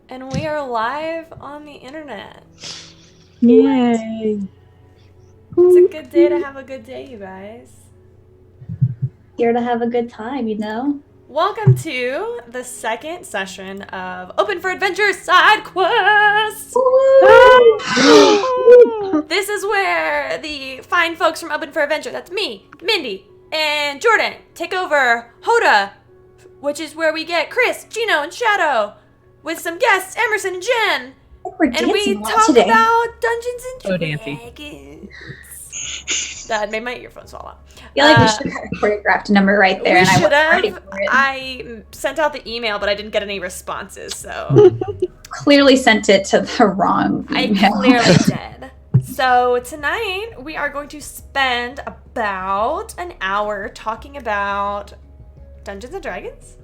And we are live on the internet. Yay! It's a good day to have a good day, you guys. Here to have a good time, you know? Welcome to the second session of Open for Adventure Side Quest! This is where the fine folks from Open for Adventure, that's me, Mindy, and Jordan, take over Hoda, which is where we get Chris, Gino, and Shadow, with some guests, Emerson and Jen. We're And we dancing a lot talk today. about Dungeons and So dancey. Dragons. That made my earphones fall out. I feel like we should have choreographed a number right there, We and I should wasn't ready have. for it. I sent out the email, but I didn't get any responses, so Clearly sent it to the wrong I email. clearly did. So tonight we are going to spend about an hour talking about Dungeons and Dragons,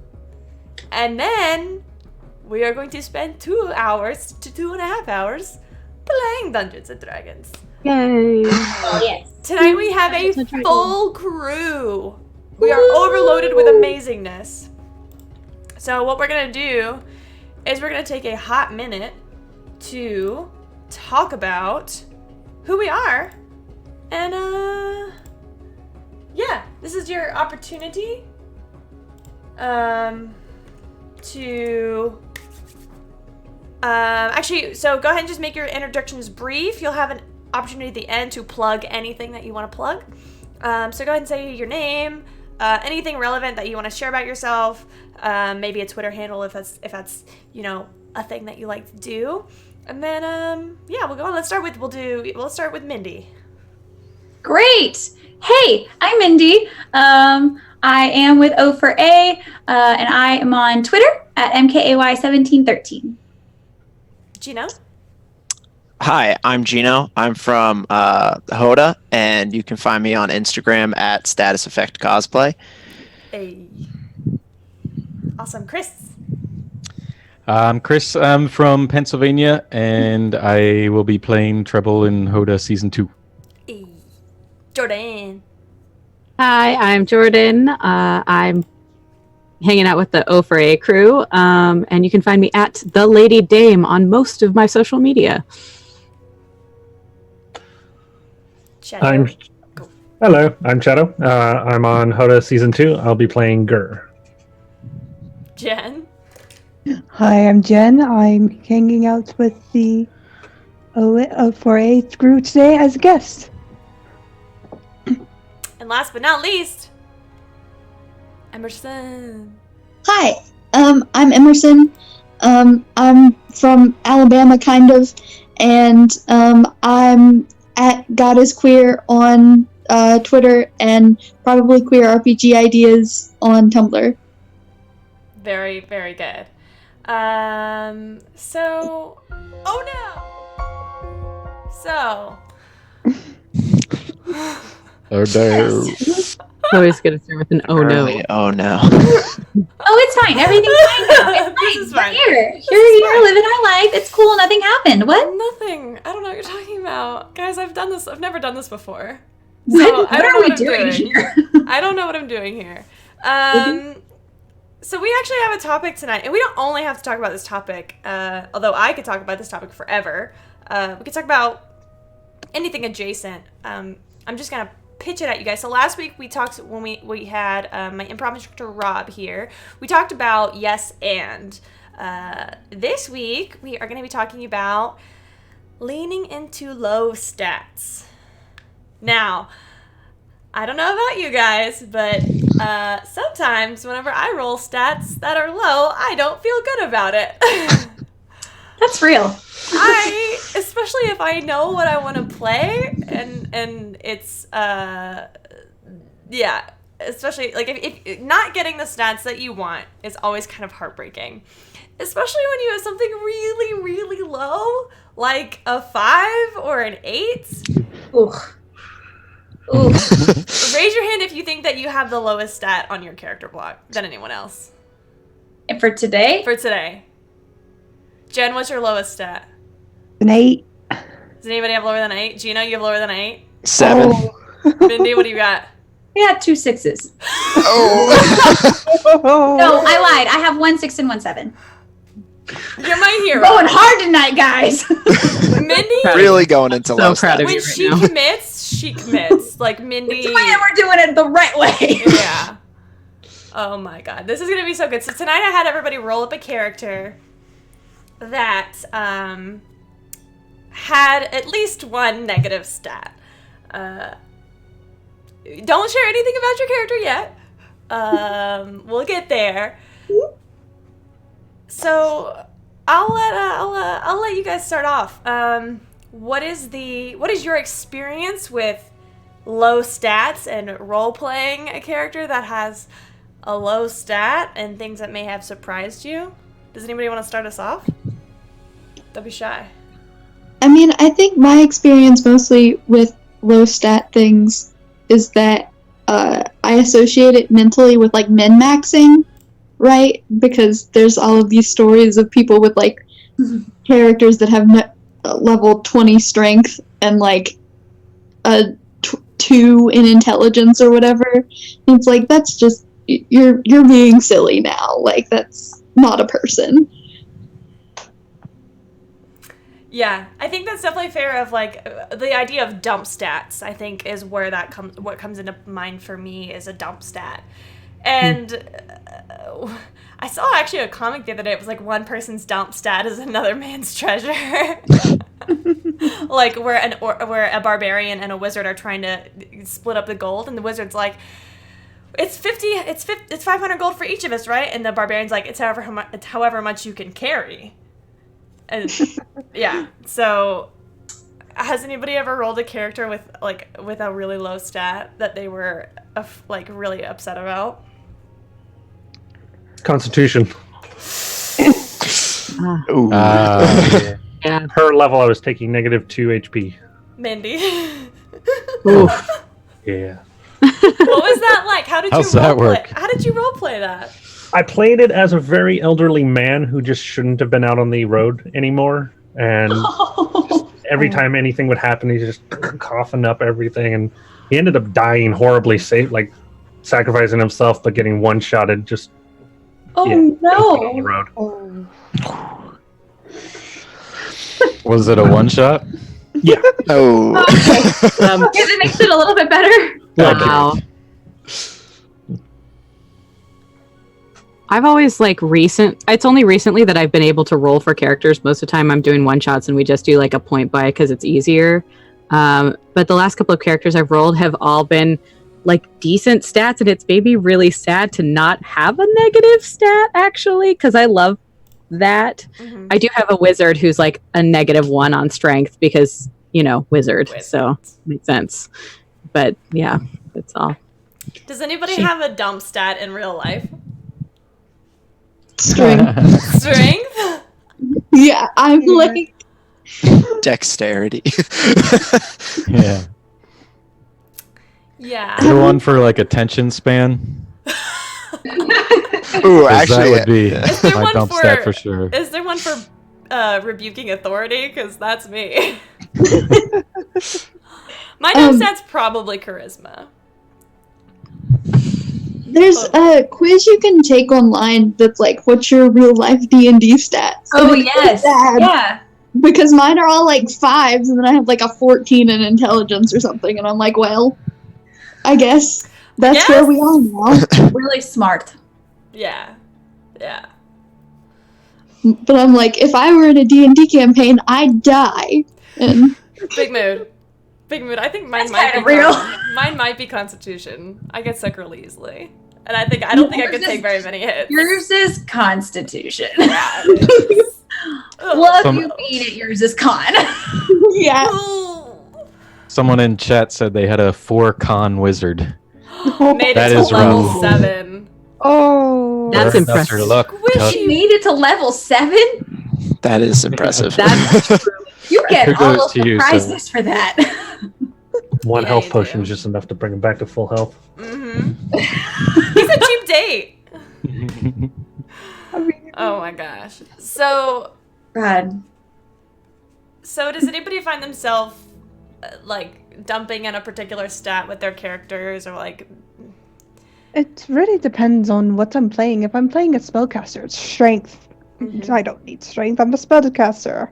and then we are going to spend 2 hours to 2.5 hours playing Dungeons and Dragons. Yay! Oh, yes. Tonight we have a Dungeons and Dragons. full crew. We are overloaded with amazingness. So what we're gonna do is we're gonna take a hot minute to talk about who we are, and yeah, this is your opportunity to actually, so go ahead and just make your introductions brief. You'll have an opportunity at the end to plug anything that you want to plug. So go ahead and say your name, anything relevant that you want to share about yourself, maybe a Twitter handle if that's a thing that you like to do, and then yeah, we'll go on. Let's start with Mindy. Great. Hey, I'm Mindy. I am with O4A, and I am on Twitter at MKAY1713. Gino. Hi, I'm Gino. I'm from Hoda, and you can find me on Instagram at Status Effect Cosplay. Hey. Awesome, Chris. I'm Chris. I'm from Pennsylvania, and I will be playing Treble in Hoda Season 2. Hey. Jordan. Hi, I'm Jordan. I'm hanging out with the O4A crew, and you can find me at The Lady Dame on most of my social media. Shadow. Hello, I'm Shadow. I'm on Hoda Season 2. I'll be playing Gur. Jen. Hi, I'm Jen. I'm hanging out with the O4A crew today as a guest. And last but not least, Emerson. Hi, I'm Emerson. I'm from Alabama, kind of, and I'm at God is Queer on Twitter and probably Queer RPG Ideas on Tumblr. Very, very good. So, oh no! So, Oh no! Always going to start with an oh no. Early- Oh no. Oh, it's fine. Everything's fine now. It's This fine. is fine. We're This here. is You're fine. living our life. It's cool. Nothing happened. What? Nothing. I don't know what you're talking about. Guys, I've never done this before. What I don't are know we what I'm doing doing. here? I don't know what I'm doing here. So we actually have a topic tonight, and we don't only have to talk about this topic, although I could talk about this topic forever. We could talk about anything adjacent. I'm just going to pitch it at you guys. So last week we talked, when we had my improv instructor Rob here, we talked about yes and. This week we are going to be talking about leaning into low stats. Now, I don't know about you guys, but sometimes whenever I roll stats that are low, I don't feel good about it. That's real. Especially if I know what I want to play, and it's yeah, especially like if not getting the stats that you want is always kind of heartbreaking, especially when you have something really, really low, like a 5 or an 8. Ooh. Ooh. Raise your hand if you think that you have the lowest stat on your character block than anyone else. And for today, For today. Jen, what's your lowest stat? An 8. Does anybody have lower than 8? Gino, you have lower than 8? 7. Mindy, what do you got? I got 2 6s. Oh. No, I lied. I have 1 6 and 1 7. You're my hero. Going hard tonight, guys. Mindy, Really going into So low proud of stats. when you. right she now. commits, she commits. Like Mindy. Man, we're doing it the right way. Yeah. Oh my god. This is gonna be so good. So tonight I had everybody roll up a character that had at least one negative stat. Don't share anything about your character yet. We'll get there. So I'll let you guys start off. What is your experience with low stats and role playing a character that has a low stat and things that may have surprised you? Does anybody want to start us off? Don't be shy. I mean, I think my experience mostly with low stat things is that I associate it mentally with like min-maxing, right? Because there's all of these stories of people with like characters that have level 20 strength and like a 2 in intelligence or whatever. And it's like, that's just, you're being silly now. Like, that's not a person. Yeah, I think that's definitely fair. Of like the idea of dump stats, I think is where that comes. What comes into mind for me is a dump stat, and I saw actually a comic the other day. It was like one person's dump stat is another man's treasure. Like where a barbarian and a wizard are trying to split up the gold, and the wizard's like, it's 500 gold for each of us, right? And the barbarian's like, it's however much you can carry. And yeah, so has anybody ever rolled a character with a really low stat that they were like really upset about? Constitution. Ooh. Yeah. Per level, I was taking -2 HP. Mindy. Oof. Yeah. What was that like? How did How's you that roleplay? work? How did you roleplay that? I played it as a very elderly man who just shouldn't have been out on the road anymore. And every time anything would happen, he's just coughing up everything. And he ended up dying horribly, sacrificing himself, but getting one-shotted just Oh on the no. road. Oh. Was it a one shot? Yeah. Oh. Because it makes it a little bit better. Wow. I've always it's only recently that I've been able to roll for characters. Most of the time I'm doing one shots and we just do like a point buy because it's easier. But the last couple of characters I've rolled have all been like decent stats, and it's maybe really sad to not have a negative stat actually, because I love that. Mm-hmm. I do have a wizard who's like a -1 on strength because, wizard. So makes sense. But yeah, that's all. Does anybody have a dump stat in real life? Strength. Strength? Yeah, I'm like, Dexterity. Yeah. Yeah. Is there one for like attention span? Ooh, 'Cause actually, that would be there my one dump stat for sure. Is there one for rebuking authority? Because that's me. My dump stat's probably charisma. there's a quiz you can take online that's like, what's your real life D&D stats? Oh And it's yes. sad, Yeah. because mine are all like 5s, and then I have like a 14 in intelligence or something, and I'm like, well, I guess that's where we are now. Really smart. Yeah. Yeah. But I'm like, if I were in a D&D campaign, I'd die. And Big mood. Big mood. I think mine That's might be kinda real. Mine might be Constitution. I get sick really easily. And I don't think I could take very many hits. Yours is Constitution. Yeah, it is. Ugh. What Some- you mean it? Yours is Con. yeah. Ooh. Someone in chat said they had a 4-con wizard. Made That it to is level rough. 7. Oh. That's That's impressive. her luck. Squishy. You made it to level 7? that is impressive. That's You get all Kudos of to the you, prizes for that. One Yeah, health you potion do. is just enough to bring him back to full health. Mm-hmm. He's a cheap date. Oh my gosh. So God. does anybody find themselves like dumping in a particular stat with their characters, or like? It really depends on what I'm playing. If I'm playing a spellcaster, it's strength I don't need strength. I'm a spellcaster.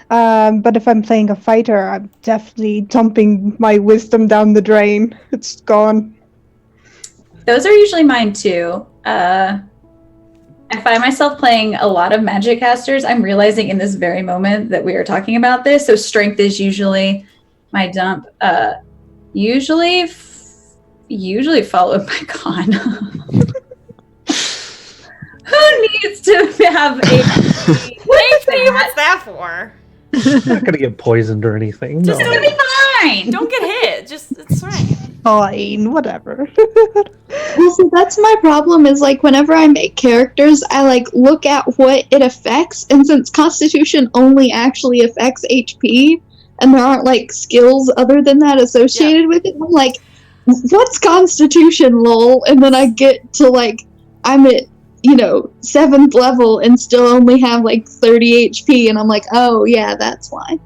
But if I'm playing a fighter, I'm definitely dumping my wisdom down the drain. It's gone. Those are usually mine too. I find myself playing a lot of magic casters. I'm realizing in this very moment that we are talking about this. So strength is usually my dump. Usually followed by con. Who needs to have a HP, what's that for? I'm not gonna get poisoned or anything. Just gonna be fine. Don't get hit. Just it's fine. Fine, whatever. So that's my problem is like whenever I make characters, I like look at what it affects, and since Constitution only actually affects HP, and there aren't like skills other than that associated with it, I'm like, what's Constitution, lol? And then I get to like, I'm at 7th level and still only have like 30 HP, and I'm like, oh yeah, that's why.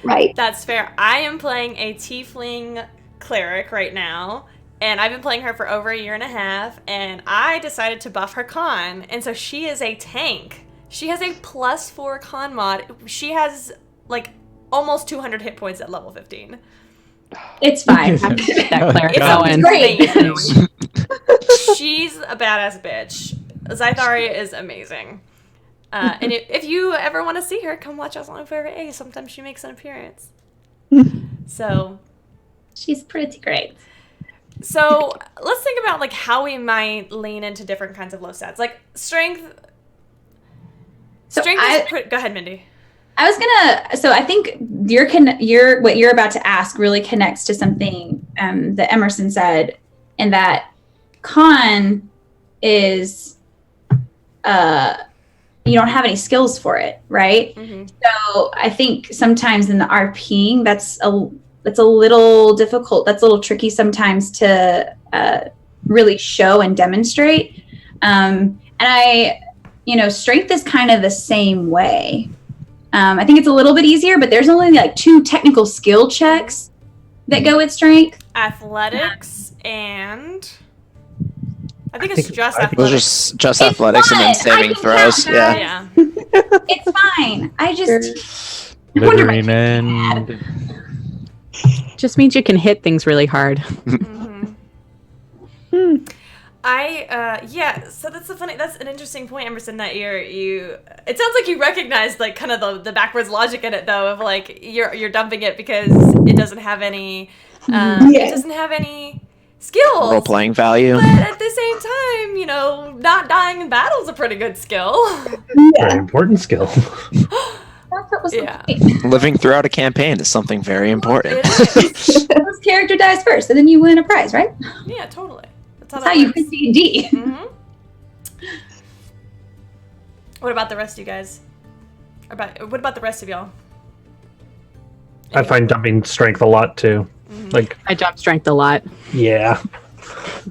Right. That's fair. I am playing a tiefling cleric right now, and I've been playing her for over a year and a half, and I decided to buff her con, and so she is a tank. She has a +4 con mod. She has like almost 200 hit points at level 15. It's fine. That cleric It's going. great. She's a badass bitch. Zytharia is amazing. And if you ever want to see her, come watch us on Favorite A. Sometimes she makes an appearance. So She's pretty great. So let's think about like how we might lean into different kinds of low stats, like strength. Strength is pretty. Go ahead, Mindy. I was gonna. So I think what you're about to ask really connects to something that Emerson said, in that con is you don't have any skills for it, right? Mm-hmm. So I think sometimes in the RPing, that's a little difficult. That's a little tricky sometimes to really show and demonstrate. And strength is kind of the same way. I think it's a little bit easier, but there's only like 2 technical skill checks that go with strength. Athletics and I think it's just athletics. It was just athletics and then saving throws. Yeah. Yeah. It's fine. I just Littering and Just means you can hit things really hard. Mm-hmm. So that's an interesting point, Emerson, that it sounds like you recognize like kind of the backwards logic in it though, of like you're dumping it because it doesn't have any it doesn't have any skills. Role playing value. But at the same time, not dying in battle is a pretty good skill. Very important skill. Yeah. Living throughout a campaign is something very important. It This character dies first, and then you win a prize, right? is. Yeah, totally. That's how you win D&D. Mm-hmm. What about the rest of you guys? What about the rest of y'all? I find dumping strength a lot too. Mm-hmm. Like, I jump strength a lot. yeah.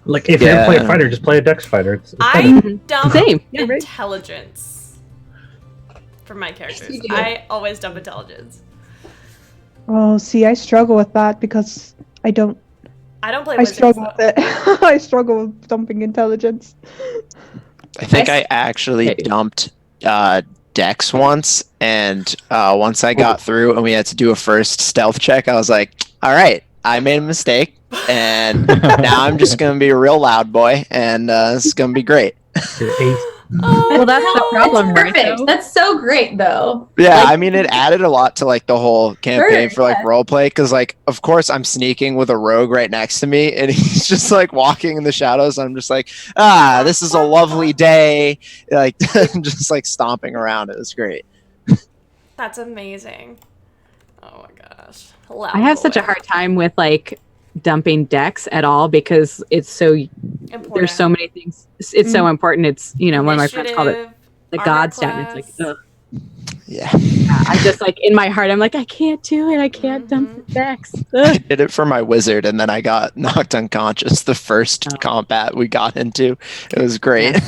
Like, if you're gonna play a fighter, just play a dex fighter. It's I dump Same. intelligence for my characters. Yes, you do. I always dump intelligence. Oh, see, I struggle with that because I don't. I don't play I wizards, struggle though. with it. I struggle with dumping intelligence. I think I actually dumped Dex once, and once I got through and we had to do a first stealth check, I was like, all right, I made a mistake, and now I'm just going to be a real loud boy, and this is going to be great. Oh, Well, that's the problem, right? Perfect. though? That's so great, though. Yeah, Like- I mean, it added a lot to like the whole campaign Sure, for like yeah. roleplay, because like, of course, I'm sneaking with a rogue right next to me, and he's just like walking in the shadows. I'm just like, this is a lovely day, like just like stomping around. It was great. That's amazing. Oh my gosh. Loud I have such a boy. hard time with like dumping decks at all because it's so Important. there's so many things. It's so important. It's one of my friends called it Initiative, the armor god stat. And it's class. like, ugh. Yeah, I just like in my heart, I'm like, I can't do it. I can't dump the decks. I Ugh. did it for my wizard, and then I got knocked unconscious the first combat we got into. It was great.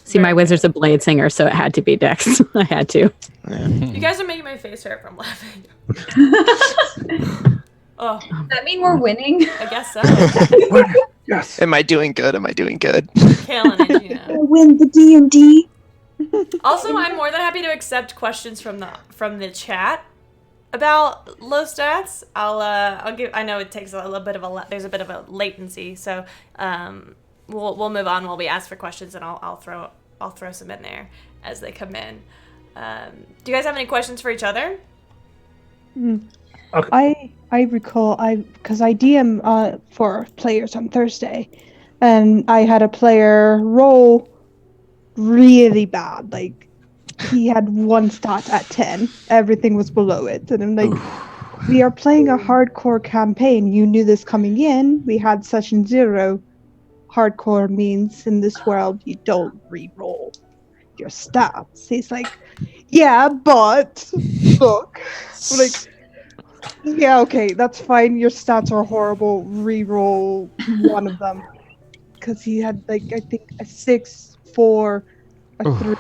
See, my wizard's a blade singer, so it had to be Dex. I had to. You guys are making my face hurt from laughing. Oh, Does that mean we're winning? I guess so. Yes. Am I doing good? Am I doing good? Killing it, I win the D&D. Also, I'm more than happy to accept questions from the chat about low stats. I'll give. I know it takes a little bit of there's a bit of a latency, so we'll move on while we ask for questions, and I'll throw some in there as they come in. Do you guys have any questions for each other? Okay. I recall because I DM for players on Thursday, and I had a player roll really bad. Like he had one stat at 10, everything was below it, and I'm like, we are playing a hardcore campaign. You knew this coming in. We had session 0. Hardcore means in this world you don't re-roll your stats. He's like, yeah, but look, I'm like, yeah, okay, that's fine. Your stats are horrible. Re-roll one of them, because he had like I think a 6, 4, a 3,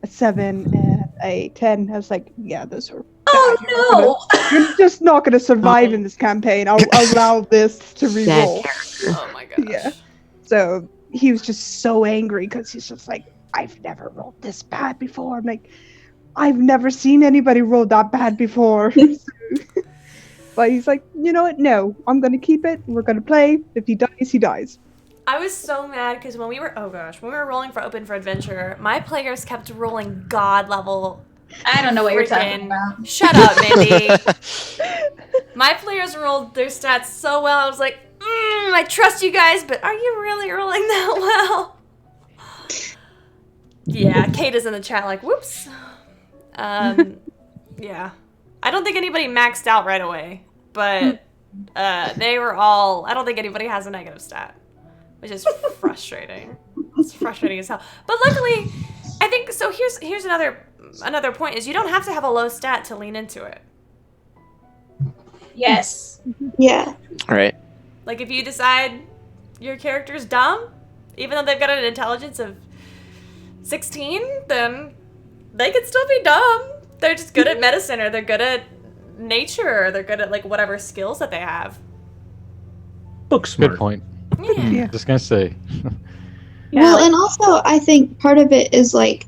a 7, and a 10. I was like, yeah, those are. Oh no! You're just not gonna survive in this campaign. I'll allow this to re-roll. Oh my gosh. Yeah. So he was just so angry because he's just like, I've never rolled this bad before. I'm like, I've never seen anybody roll that bad before. But he's like, you know what? No, I'm going to keep it. We're going to play. If he dies, he dies. I was so mad because when we were rolling for Open for Adventure, my players kept rolling god level. I don't know what you're talking about. Shut up, Mindy. My players rolled their stats so well. I was like, I trust you guys, but are you really rolling that well? Yeah, Kate is in the chat like, whoops. Yeah. I don't think anybody maxed out right away, but they were all, I don't think anybody has a negative stat, which is frustrating. It's frustrating as hell. But luckily, I think, so here's another point is you don't have to have a low stat to lean into it. Yes. Yeah. Right. Like if you decide your character's dumb, even though they've got an intelligence of 16, then they could still be dumb. They're just good at medicine, or they're good at nature, or they're good at like whatever skills that they have. Book smart. Good point. Yeah. Just gonna say. Well, and also I think part of it is like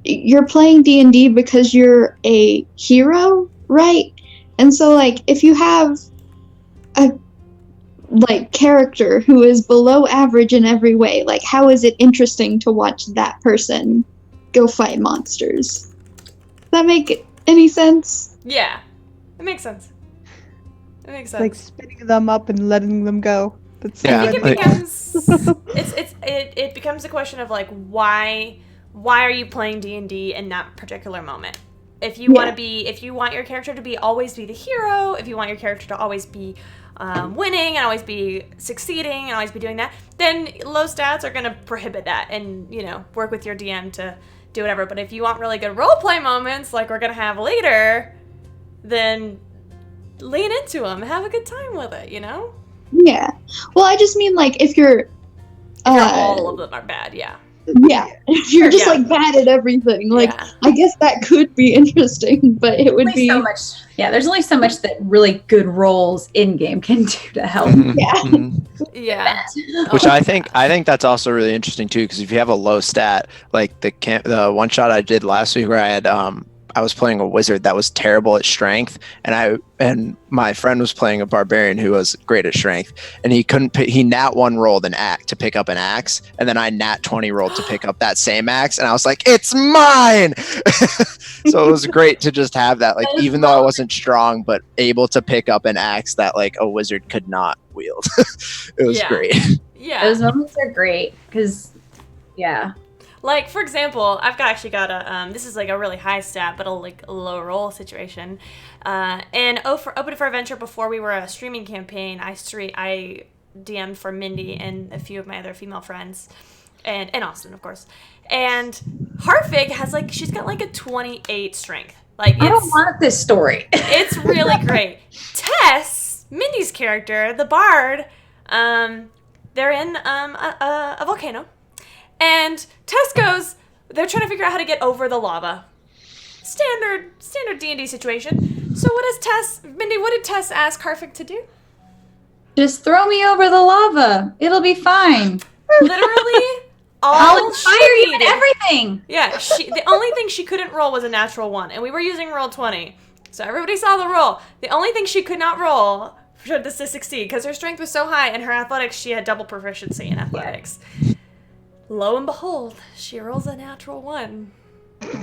you're playing D&D because you're a hero, right? And so like if you have a like character who is below average in every way, like how is it interesting to watch that person go fight monsters? Does that make any sense? Yeah. It makes sense. It makes sense. Like spinning them up and letting them go. That's Yeah, I think it becomes it becomes a question of like why are you playing D&D in that particular moment? If you want your character to always be the hero, if you want your character to always be winning and always be succeeding and always be doing that, then low stats are going to prohibit that, and work with your DM to do whatever. But if you want really good roleplay moments like we're going to have later, then lean into them, have a good time with it, Yeah. Well, I just mean like if you're all of them are bad, yeah. Yeah, if you're just like bad at everything, like I guess that could be interesting, but it would be so much. Yeah, there's only so much that really good rolls in game can do to help. Yeah. Which I think that's also really interesting too, because if you have a low stat, like the one shot I did last week where I had I was playing a wizard that was terrible at strength, and my friend was playing a barbarian who was great at strength, and he nat 1 rolled an axe to pick up an axe, and then I nat 20 rolled to pick up that same axe, and I was like, it's mine. So it was great to just have that, like, even though I wasn't strong, but able to pick up an axe that like a wizard could not wield. It was great. Yeah, those moments are great because like, for example, I've actually got a, this is like a really high stat, but a low roll situation. And Open for Adventure, before we were a streaming campaign, I DM'd for Mindy and a few of my other female friends, and Austin, of course. And Harfig has she's got a 28 strength. I don't want this story. It's really great. Tess, Mindy's character, the bard, they're in a volcano. And Tess goes, they're trying to figure out how to get over the lava. Standard D&D situation. So Mindy, what did Tess ask Harfig to do? Just throw me over the lava. It'll be fine. Literally all Inspire she you in needed. everything. Yeah, the only thing she couldn't roll was a natural 1, and we were using roll 20. So everybody saw the roll. The only thing she could not roll for this to succeed, because her strength was so high and her athletics, she had double proficiency in athletics. Lo and behold, she rolls a natural 1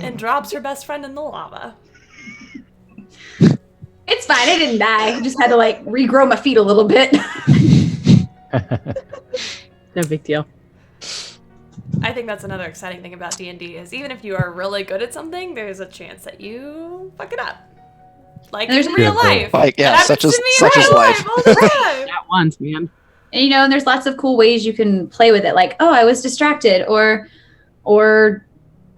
and drops her best friend in the lava. It's fine. I didn't die. I just had to like regrow my feet a little bit. No big deal. I think that's another exciting thing about D&D is even if you are really good at something, there's a chance that you fuck it up. Like There's in real Yeah, cool. life. Like, yeah, That such happens as to me in such as real life. all the time. That once, man. And you know, and there's lots of cool ways you can play with it. Like, oh, I was distracted, or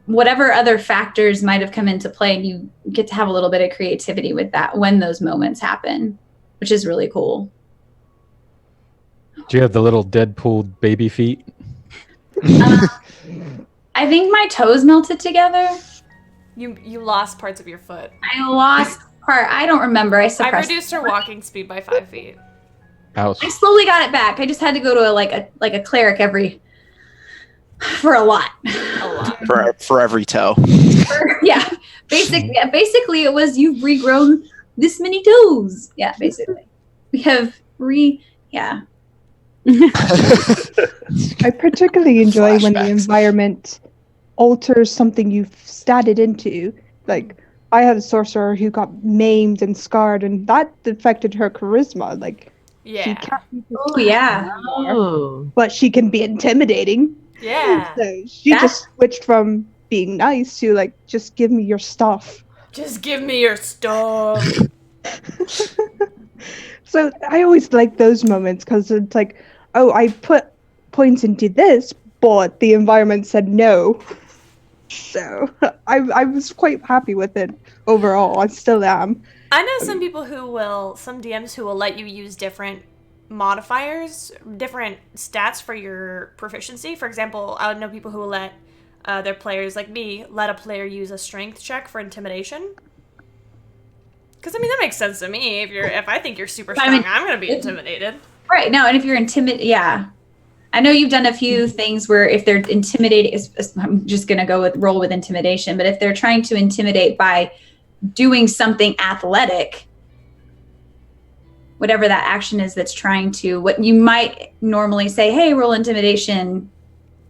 whatever other factors might have come into play, and you get to have a little bit of creativity with that when those moments happen, which is really cool. Do you have the little Deadpool baby feet? I think my toes melted together. You lost parts of your foot. I lost part. I don't remember. I I suppressed. reduced her walking speed by 5 feet. Ouch. I slowly got it back. I just had to go to a cleric for a lot. A lot. For every toe. Yeah. Basically it was you've regrown this many toes. Yeah, basically. We have yeah. I particularly enjoy when the Flashbacks. environment alters something you've statted into. Like, I had a sorcerer who got maimed and scarred, and that affected her charisma. Like, she Yeah. can't be Oh yeah. Oh. but she can be intimidating. Yeah. So she just switched from being nice to, like, just give me your stuff. Just give me your stuff. So I always like those moments because it's like, oh, I put points into this, but the environment said no. So I was quite happy with it overall. I still am. I know some DMs who will let you use different modifiers, different stats for your proficiency. For example, I would know people who will let their players, like me, let a player use a strength check for intimidation. Because I mean that makes sense to me. If I think you're super strong, I'm gonna be intimidated. Right. No, and if you're intimidated, yeah. I know you've done a few things where if they're intimidated, I'm just going to roll with intimidation, but if they're trying to intimidate by doing something athletic, whatever that action is that's trying to, what you might normally say, hey, roll intimidation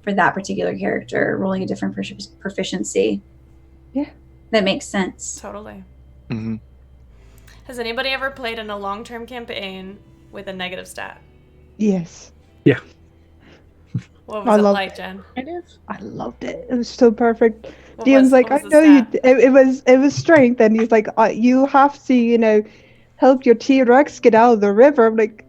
for that particular character, rolling a different proficiency. Yeah. That makes sense. Totally. Mm-hmm. Has anybody ever played in a long-term campaign with a negative stat? Yes. Yeah. What I was it love like, it. Jen? I loved it. It was so perfect. What DM's was- like, what I was the know you. stat? It was strength, and he's like, you have to, help your T-Rex get out of the river. I'm like,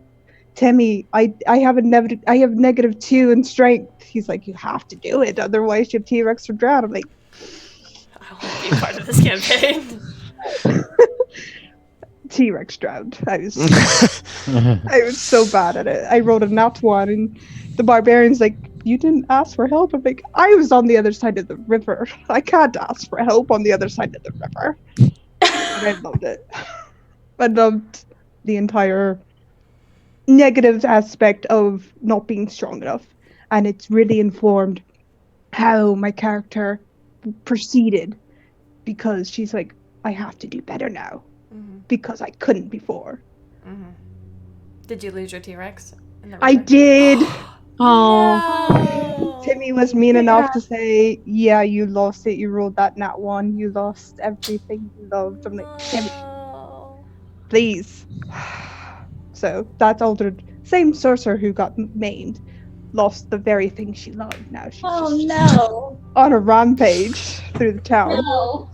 Timmy, I have -2 in strength. He's like, you have to do it, otherwise your T-Rex will drown. I'm like, I want to be part of this campaign. T-Rex drowned. I was so bad at it. I rolled a nat 1, and the barbarian's like, you didn't ask for help. I'm like, I was on the other side of the river. I can't ask for help on the other side of the river. And I loved it. I loved the entire negative aspect of not being strong enough. And it's really informed how my character proceeded, because she's like, I have to do better now because I couldn't before. Did you lose your T-Rex? in the I river? did. No. Timmy was mean enough to say, yeah, you lost it. You rolled that nat 1. You lost everything you loved. I'm like, Timmy, No. please. So that's altered. Same sorcerer who got maimed lost the very thing she loved. Now she's just no. on a rampage through the town. No.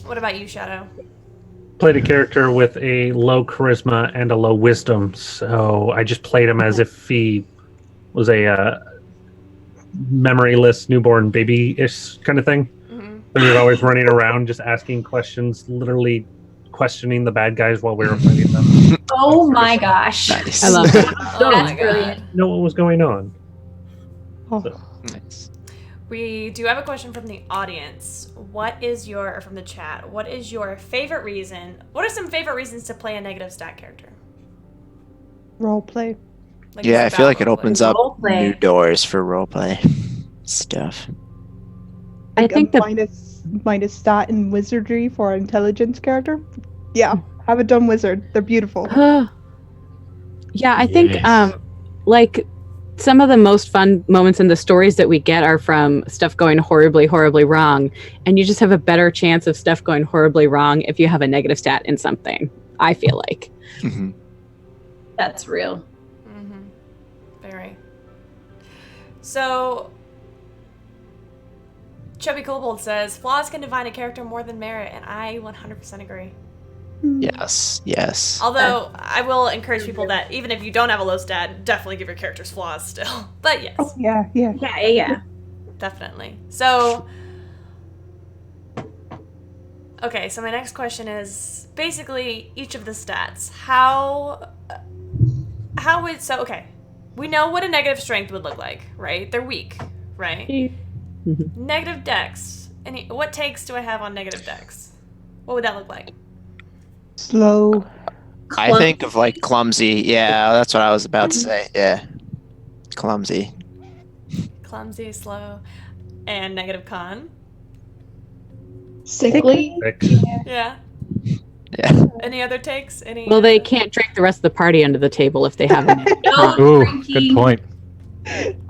What about you, Shadow? Played a character with a low charisma and a low wisdom, so I just played him as if he was a memoryless newborn baby-ish kind of thing. And we were always running around just asking questions, literally questioning the bad guys while we were fighting them. Oh my gosh. Nice. I love that. Oh That's my brilliant. god. Know what was going on. Oh, Nice. We do have a question from the audience. From the chat, what is your favorite reason? What are some favorite reasons to play a negative stat character? roleplay. Like Yeah, I it's feel about like it roleplay. opens up Roleplay. new doors for roleplay. stuff. I Like think a the minus stat in wizardry for an intelligence character. Yeah, have a dumb wizard. They're beautiful. yeah, I think Yes. like some of the most fun moments in the stories that we get are from stuff going horribly, horribly wrong, and you just have a better chance of stuff going horribly wrong if you have a negative stat in something. I feel like. Hmm. That's real. Mm-hmm. Very. So, Chubby Kobold says, flaws can define a character more than merit, and I 100% agree. Yes. Although, I will encourage people that even if you don't have a low stat, definitely give your characters flaws still. But yes, Oh yeah, yeah. Yeah. definitely. So, okay, so my next question is basically each of the stats. Okay, we know what a negative strength would look like, right? They're weak, right? Negative dex. What takes do I have on negative dex? What would that look like? Slow. I think of like clumsy. Yeah, that's what I was about to say. Yeah. Clumsy. Clumsy, slow, and negative con. Sickly. Yeah. Yeah. Any other takes? Any? Well, they can't drink the rest of the party under the table if they have a negative con. Ooh, Drinking. good point.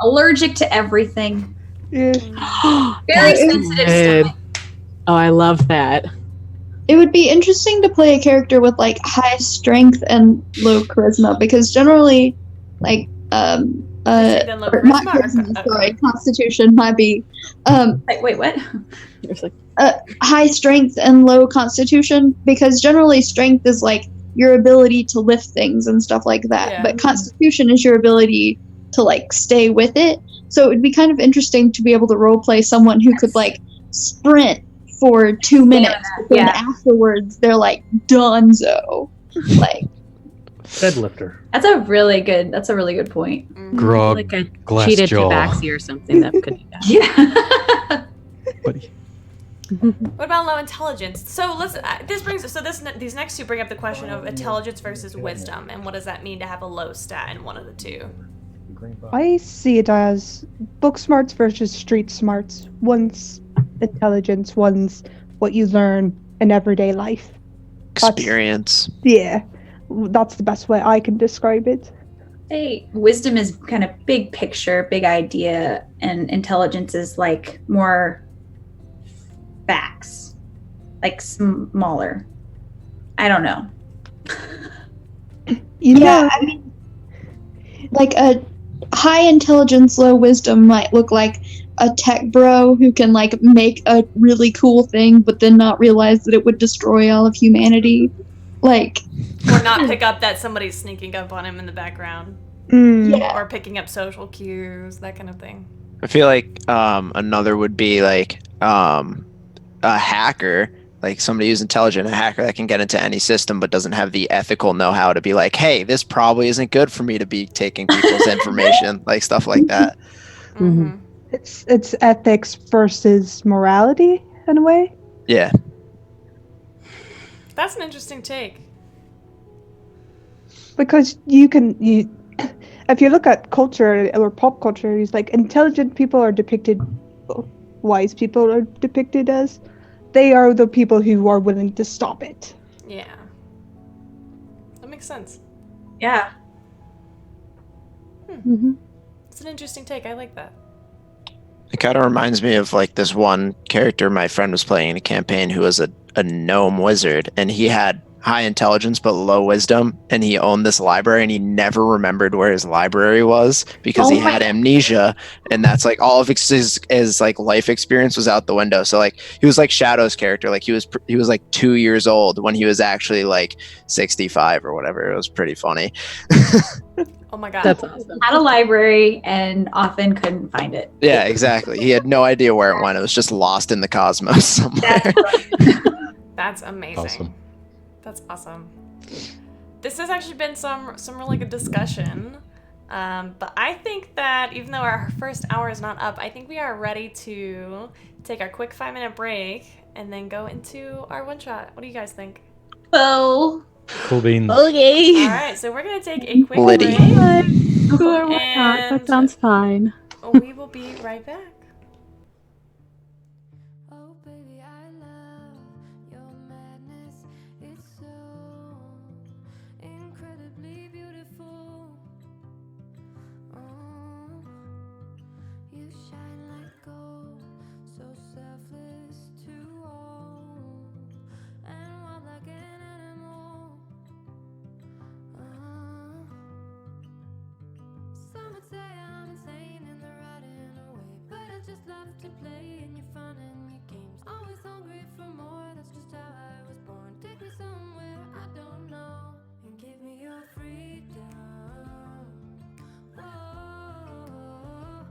Allergic to everything. Yeah. Very That's sensitive good. stomach. Oh, I love that. It would be interesting to play a character with like high strength and low charisma because generally, like Then low or not charisma or- charisma, sorry, constitution might be Wait, what? It's like, high strength and low constitution because generally strength is like your ability to lift things and stuff like that, Yeah. but constitution is your ability to like stay with it. So it would be kind of interesting to be able to roleplay someone who could like sprint for 2 minutes, but then yeah. afterwards they're like donezo. Like Deadlifter. That's a really good point. Mhm. Grog, like a glass cheated jaw. tabaxi or something that could do that. Yeah. But What about low intelligence? So these next two bring up the question of intelligence versus wisdom, and what does that mean to have a low stat in one of the two? I see it as book smarts versus street smarts. One's intelligence, one's what you learn in everyday life. Experience. Yeah, that's the best way I can describe it. Say wisdom is kind of big picture, big idea, and intelligence is like more facts, like smaller. I don't know. You yeah, know, I mean, like a high intelligence, low wisdom might look like a tech bro who can like make a really cool thing, but then not realize that it would destroy all of humanity. Like, Or not pick up that somebody's sneaking up on him in the background, yeah, or picking up social cues, that kind of thing. I feel like another would be like a hacker, like somebody who's intelligent, a hacker that can get into any system but doesn't have the ethical know-how to be like, hey, this probably isn't good for me to be taking people's information, like stuff like that. Mm-hmm. it's ethics versus morality in a way. Yeah. That's an interesting take. Because if you look at culture or pop culture, it's like intelligent people are depicted, wise people are depicted as, they are the people who are willing to stop it. Yeah. That makes sense. Yeah. It's an interesting take. I like that. It kind of reminds me of like this one character my friend was playing in a campaign who was a gnome wizard, and he had high intelligence but low wisdom, and he owned this library and he never remembered where his library was because he had amnesia, and that's like all of his like life experience was out the window. So like he was like Shadow's character, like he was like 2 years old when he was actually like 65 or whatever. It was pretty funny. Oh my god. That's awesome. Had a library and often couldn't find it. Yeah, exactly. He had no idea where it went. It was just lost in the cosmos somewhere. That's amazing. Awesome. That's awesome. This has actually been some really good discussion. But I think that even though our first hour is not up, I think we are ready to take our quick 5-minute break and then go into our one shot. What do you guys think? Well, Cool beans. Okay. All right, so we're gonna take a quick Liddy. break. Sure, why not? And- That sounds fine. We will be right back. say I'm insane and they're riding away, but I just love to play in your fun and your games. Always hungry for more, that's just how I was born. Take me somewhere I don't know and give me your freedom. Whoa,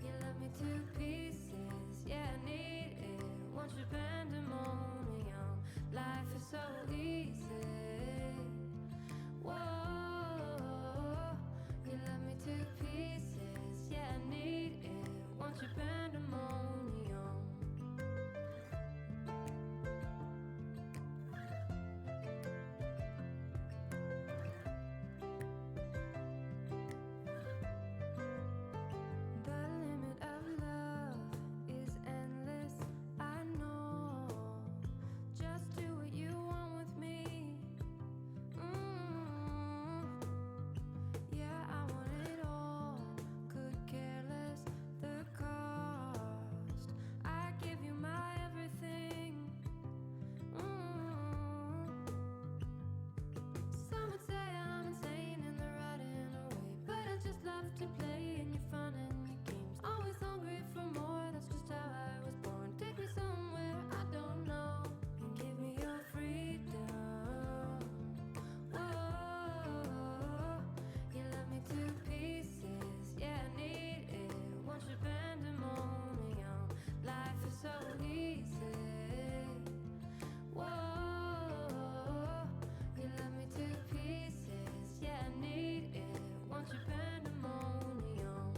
you love me to pieces, yeah, I need it. Want your pandemonium, life is so easy. Whoa, you love me to pieces, yeah, I need it. Want your pandemonium. The limit of love is endless, I know. Just do what you want with me. Yeah, I want it all. Could care less the cost. I give you my everything. Some would say I'm insane and they're riding away, but I just love to play in your fun and your games. Always hungry for more, that's just how I was born. Take me somewhere I don't know and give me your freedom. Whoa, you love me to pieces, yeah, I need it. Want your pandemonium, life is so easy. Whoa, you love me to pieces, yeah, I need it. Want your pandemonium.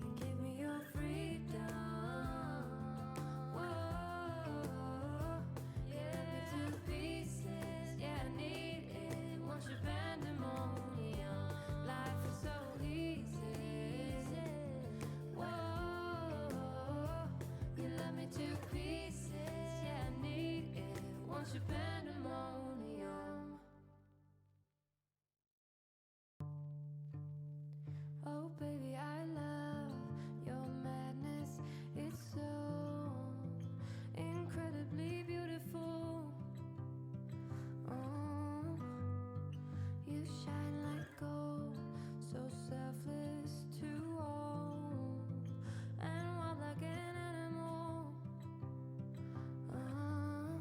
And give me your freedom. Whoa, yeah, to pieces, yeah, I need it. Want your pandemonium, life is so easy. Whoa, you love me to pieces, yeah, I need it. Want your pandemonium. Oh baby, I love your madness. It's so incredibly beautiful. Oh, you shine like gold, so selfless to all, and wild like an animal. Oh,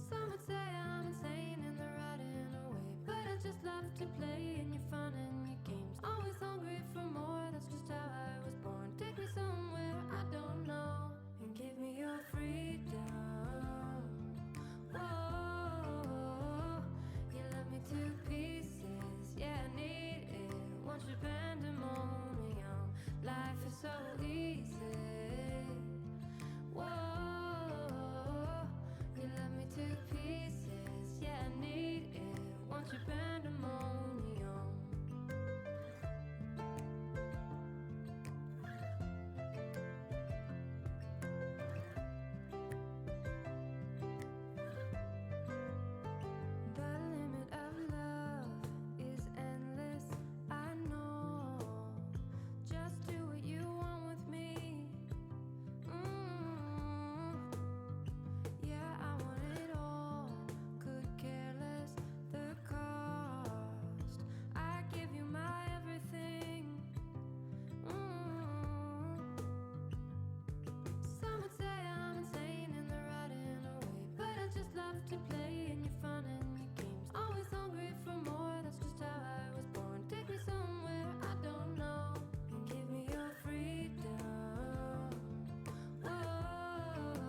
some would say I'm insane and they're riding away, but I just love to play in your fun and your games. Always hungry for more, that's just how I was born. Take me somewhere I don't know and give me your freedom. Whoa, you love me to pieces, yeah, I need it. Want your pandemonium, life is so easy. Whoa, you love me to pieces, yeah, I need it. Want your pandemonium. The limit of love is endless, I know. Just do what you want with me. Yeah, I want it all. Could care less the cost. I give you my everything. Some would say I'm insane and they're riding away, but I just love to play in your fun and your games. Always hungry for more, that's just how I was born. Take me somewhere I don't know and give me your freedom. Whoa,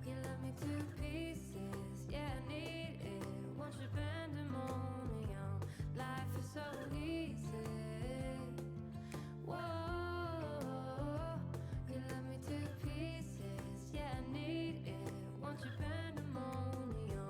you love me to pieces, yeah, I need it. Want your pandemonium, life is so easy. Whoa, you love me to pieces, yeah, I need it. Want your pandemonium.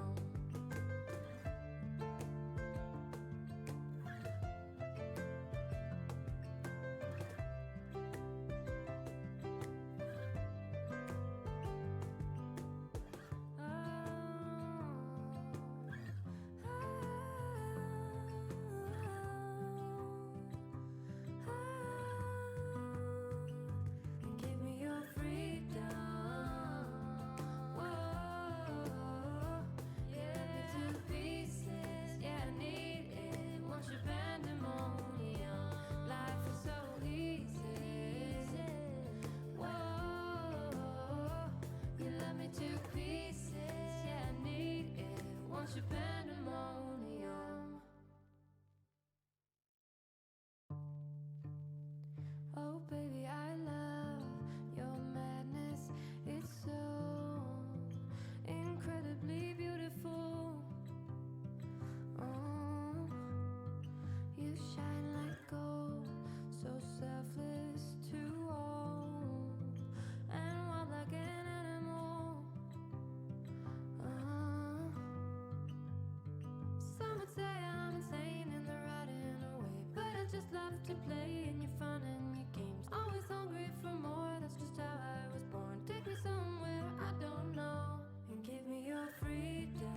to play in your fun and your games. Always hungry for more, that's just how I was born. Take me somewhere I don't know and give me your freedom.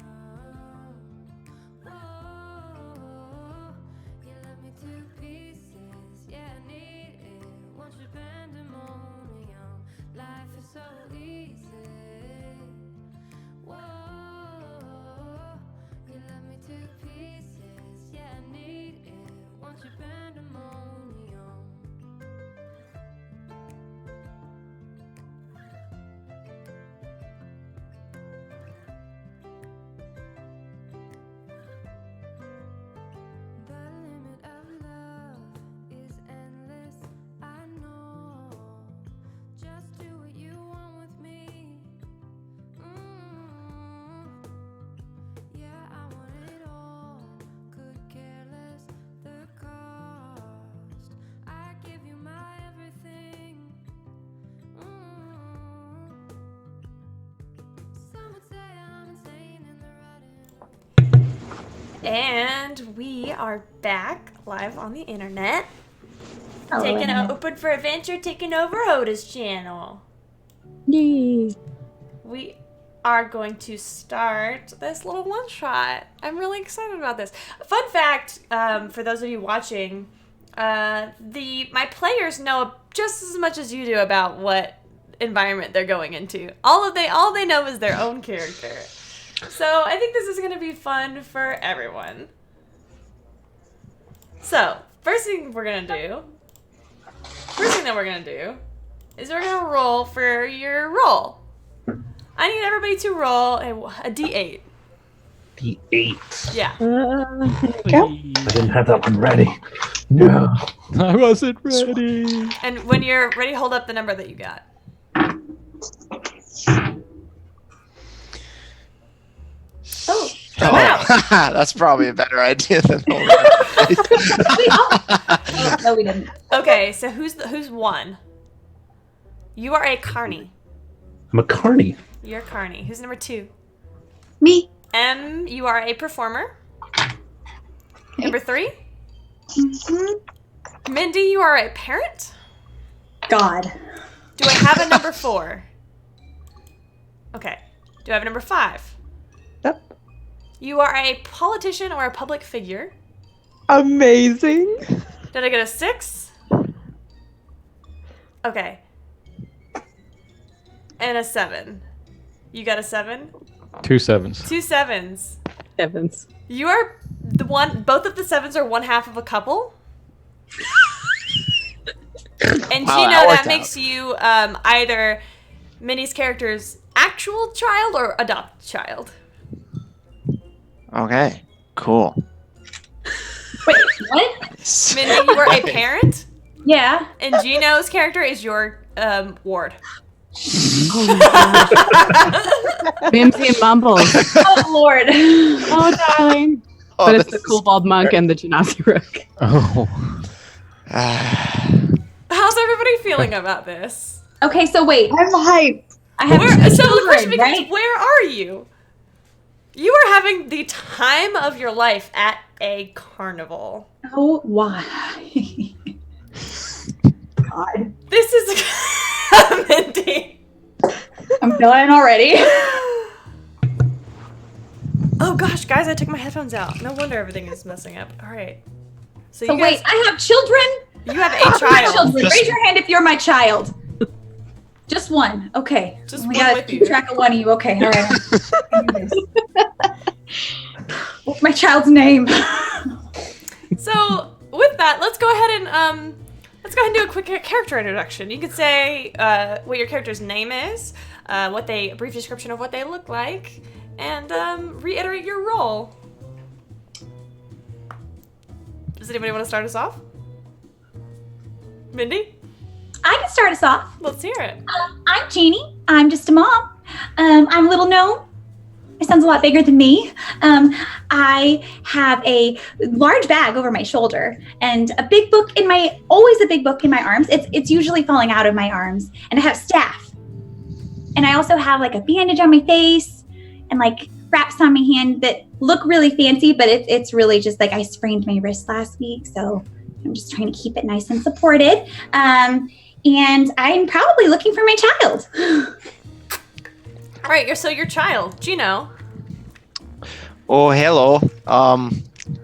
Whoa, you left me to pieces, yeah, I need it. Want your pandemonium, life is so easy. Whoa, you left me to pieces, yeah, I need it. Want your pandemonium. The limit of love is endless, I know. Just do what you want with me. Yeah, I want it all. Could care less the cost. I give you my everything. Some would say I'm insane in the writing. And we are back live on the internet. Oh, Taking internet. open for adventure, taking over Hoda's channel. Yay. We are going to start this little one shot. I'm really excited about this. Fun fact, for those of you watching, my players know just as much as you do about what environment they're going into. All they know is their own character. So I think this is going to be fun for everyone. So first thing that we're gonna do is we're gonna roll for your roll. I need everybody to roll a d8. D8. Yeah. I didn't have that one ready. No. I wasn't ready. And when you're ready, hold up the number that you got. Oh, Wow. That's probably a better idea than the oh, no, we didn't. Okay, so who's one? You are a Carney. I'm a Carney. You're a Carney. Who's number 2? Me. M, you are a performer. Number 3? Mm-hmm. Mindy, you are a parent. God. Do I have a number 4? Okay. Do I have a number 5? Yep. You are a politician or a public figure. Amazing. Did I get a 6? Okay. And a 7. You got a 7? 2 sevens. 2 sevens. Evans. You are the one. Both of the 7s are one half of a couple. And Wow, Gino, that that worked makes you either Minnie's character's actual child or adopted child. Okay, cool. Wait, what? Minnie, you are a parent, Yeah. and Gino's character is your ward. Mimsy and Mumbles. Oh, Lord. Oh, darling. Oh, But it's this the Kobold Monk and the Genasi Rook. Oh. How's everybody feeling about this? Okay, so wait. I'm hyped. I have So the children, question becomes, right? where are you? You are having the time of your life at a carnival. Oh, why? God. This is Mindy. I'm dying already. Oh gosh, guys, I took my headphones out. No wonder everything is messing up. All right. So So you wait, guys, I have children? you have a My child. children. Raise your hand if you're my child. Just one. Okay. Just we one gotta with keep you. track of one of you. Okay. All right. What's my child's name? So with that, let's go ahead and do a quick character introduction. You could say what your character's name is, a brief description of what they look like, and reiterate your role. Does anybody want to start us off? Mindy, I can start us off. let's hear it. I'm Jeannie. I'm just a mom. I'm a little gnome. My son's a lot bigger than me. I have a large bag over my shoulder and a big book always a big book in my arms. It's usually falling out of my arms, and I have staff. And I also have like a bandage on my face and like wraps on my hand that look really fancy, but it's really just like I sprained my wrist last week, so I'm just trying to keep it nice and supported. And I'm probably looking for my child. All right, so your child, Gino. Oh, hello.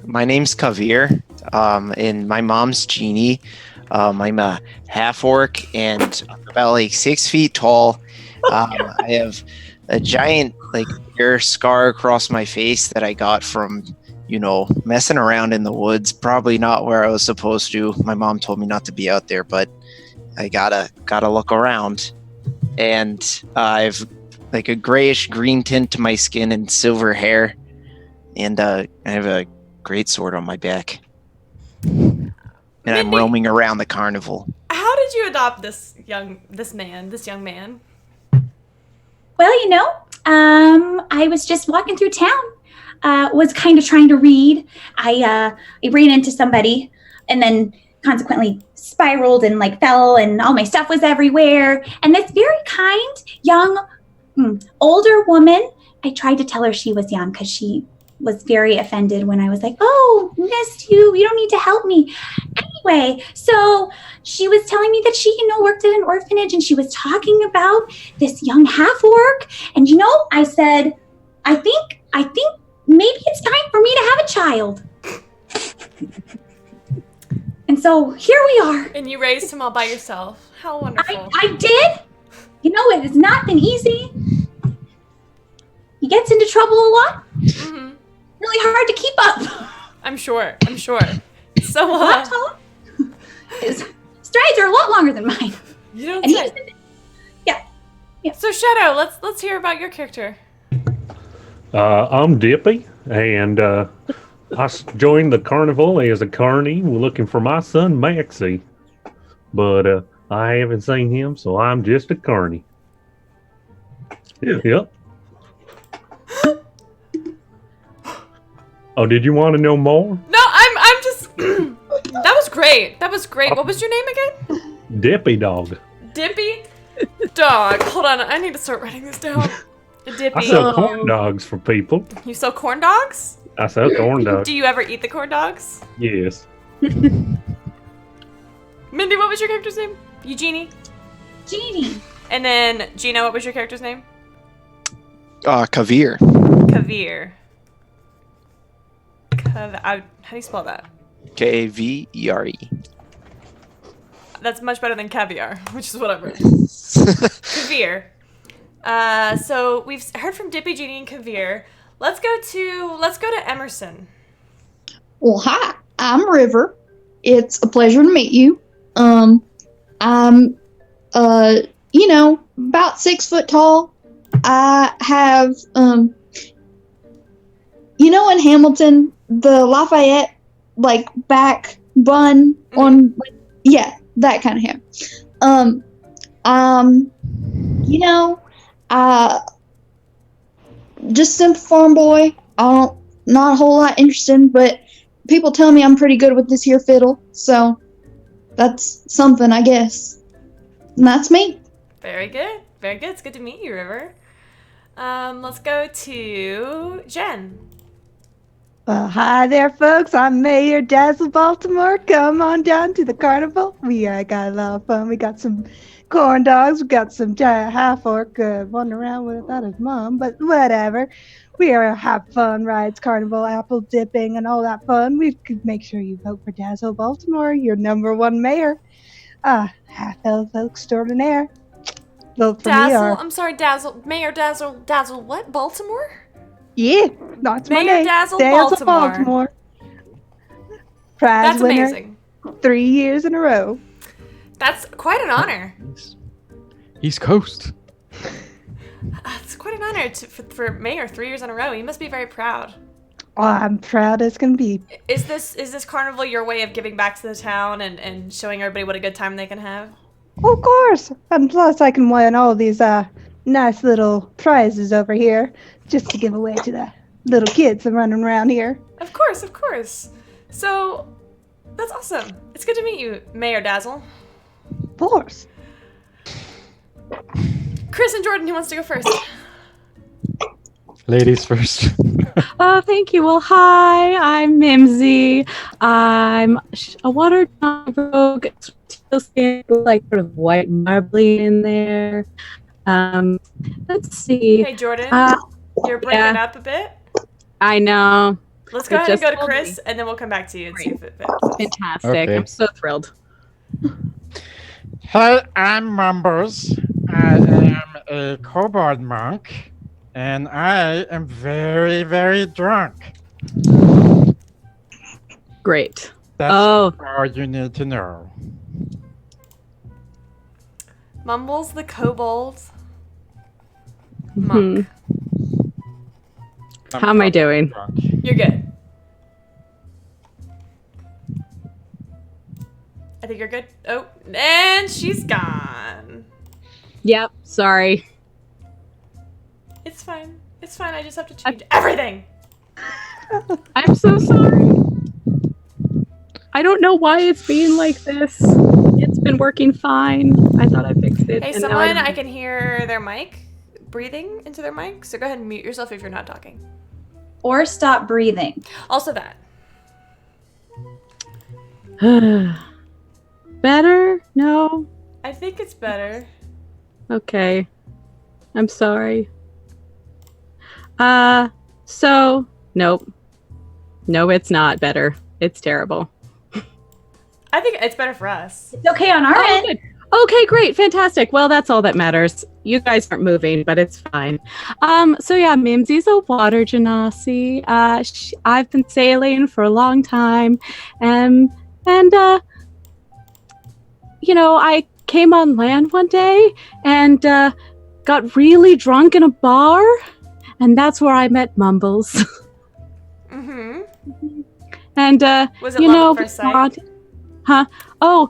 My name's Kavir, and my mom's Jeannie. I'm a half orc and about like 6 feet tall. I have a giant like ear scar across my face that I got from, messing around in the woods. Probably not where I was supposed to. My mom told me not to be out there, but I gotta look around. And I've like a grayish green tint to my skin and silver hair. And I have a great sword on my back. And I'm roaming around the carnival. How did you adopt this young man? Well, I was just walking through town, was kind of trying to read. I ran into somebody and then consequently spiraled and like fell and all my stuff was everywhere. And this very kind, young, older woman, I tried to tell her she was young because she was very offended when I was like, oh, missed you. You don't need to help me. Anyway, so she was telling me that she, worked at an orphanage and she was talking about this young half orc. And, I said, I think maybe it's time for me to have a child. And so here we are. And you raised him all by yourself. How wonderful. I did. It has not been easy. He gets into trouble a lot. Mm-hmm. Really hard to keep up. I'm sure. So, his strides are a lot longer than mine. You don't And say. Yeah. So Shadow, let's hear about your character. I'm Dippy, and I joined the carnival as a carny. We're looking for my son Maxie, but I haven't seen him, so I'm just a carny. Yep. Oh, did you want to know more? No, I'm just. That was great. What was your name again? Dippy Dog. Dippy Dog. Hold on, I need to start writing this down. Dippy. I sell corn dogs for people. You sell corn dogs? I sell corn dogs. Do you ever eat the corn dogs? Yes. Mindy, what was your character's name? Eugenie? Jeannie. And then, Gino, what was your character's name? Kavir. Kavir. How do you spell that? Kvere. That's much better than caviar, which is what I wrote. Kavir. So we've heard from Dippy, Jeannie, and Kavir. Let's go to Emerson. Well, hi, I'm River. It's a pleasure to meet you. I'm, about 6 foot tall. I have, in Hamilton, the Lafayette, back bun on, that kind of hair. Just simple farm boy. Not a whole lot interested, but people tell me I'm pretty good with this here fiddle, so that's something, I guess. And that's me. Very good. It's good to meet you, River. Let's go to Jen. Well, hi there, folks. I'm Mayor Dazzle Baltimore. Come on down to the carnival. We got a lot of fun. We got some corn dogs. We got some giant half orc running around without his mom, but whatever. We are have fun rides, carnival, apple dipping, and all that fun. We could make sure you vote for Dazzle Baltimore, your #1 mayor. Half elf extraordinaire. Vote for me. I'm sorry, Dazzle. Mayor Dazzle. What? Baltimore? Yeah, that's my Mayor name. Dazzle Baltimore. Prize That's winner amazing. 3 years in a row. That's quite an honor. East Coast. It's quite an honor for Mayor 3 years in a row. You must be very proud. Oh, I'm proud as can be. Is this carnival your way of giving back to the town and showing everybody what a good time they can have? Of course. And plus I can win all these nice little prizes over here just to give away to the little kids that are running around here. Of course. So, that's awesome. It's good to meet you, Mayor Dazzle. Of course. Chris and Jordan, who wants to go first? Ladies first. Oh, thank you. Well, hi, I'm Mimsy. I'm a water rogue, teal skin, like sort of white marbly in there. Let's see. Hey, Jordan, Uh, you're breaking yeah. up a bit. I know. Let's go It ahead and just go to told Chris, me. and then we'll come back to you and see if it fits. Fantastic. Okay. I'm so thrilled. Hey, I'm Mumbles. I am a kobold monk, and I am very, very drunk. Great. That's Oh, all you need to know. Mumbles the kobold hmm. monk. I'm How am I fucking doing? drunk. You're good. I think you're good. Oh, and she's gone. Yep. Sorry. It's fine. It's fine. I just have to change everything. I'm so sorry. I don't know why it's being like this. It's been working fine. I thought I fixed it. Hey, and now someone, don't- I can hear their mic breathing into their mic, so go ahead and mute yourself if you're not talking. Or stop breathing. Also that. Better? No? I think it's better. Okay. I'm sorry. So, nope. No, it's not better. It's terrible. I think it's better for us. It's okay on our end. Good. Okay, great, fantastic. Well, that's all that matters. You guys aren't moving, but it's fine. So yeah, Mimsy's a water genasi. I've been sailing for a long time, and you know, I came on land one day and got really drunk in a bar, and that's where I met Mumbles. Mm-hmm. And Was it you love know, at first sight? huh? Oh,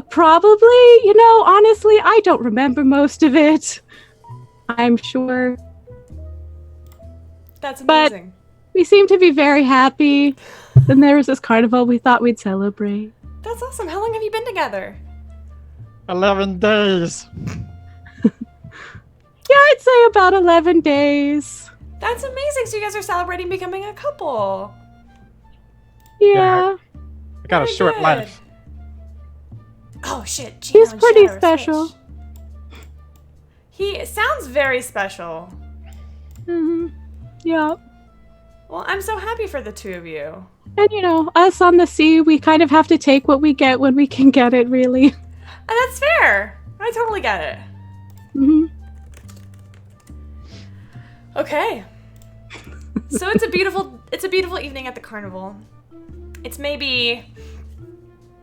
probably. You know, honestly, I don't remember most of it. I'm sure That's But- amazing. we seem to be very happy. Then there was this carnival we thought we'd celebrate. That's awesome. How long have you been together? 11 days. Yeah, I'd say about 11 days. That's amazing. So you guys are celebrating becoming a couple. Yeah, I got a Very short good. life. Oh shit, Gino he's and pretty Shadow are special. switched. He sounds very special. hmm Yeah. Well, I'm so happy for the two of you. And you know, us on the sea, we kind of have to take what we get when we can get it, really. And that's fair. I totally get it. hmm Okay. So it's a beautiful evening at the carnival. It's maybe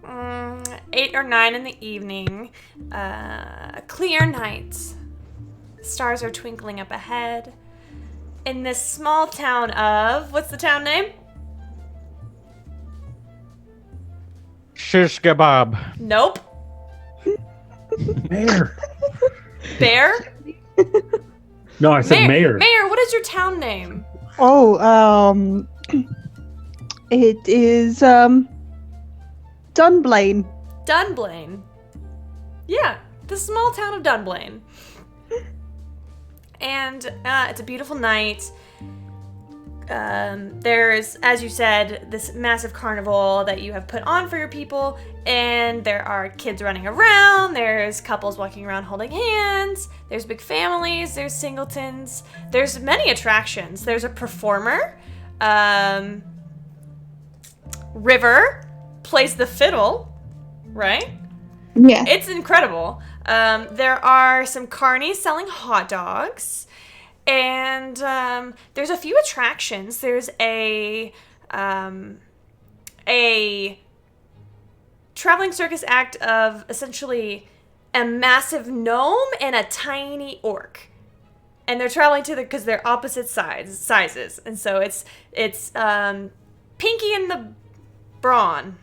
8 or 9 in the evening. A clear night. Stars are twinkling up ahead. In this small town of, what's the town name? Shish kebab. Nope. Mayor. Bear? No, I said mayor. Mayor, what is your town name? Oh, it is Dunblane. Dunblane. Yeah, the small town of Dunblane. And it's a beautiful night. There's, as you said, this massive carnival that you have put on for your people, and there are kids running around, there's couples walking around holding hands, there's big families, there's singletons, there's many attractions. There's a performer. River plays the fiddle, right? Yeah. It's incredible. There are some carnies selling hot dogs, and there's a few attractions. There's a traveling circus act of essentially a massive gnome and a tiny orc, and they're traveling because they're opposite sizes, and so it's Pinky and the Brawn.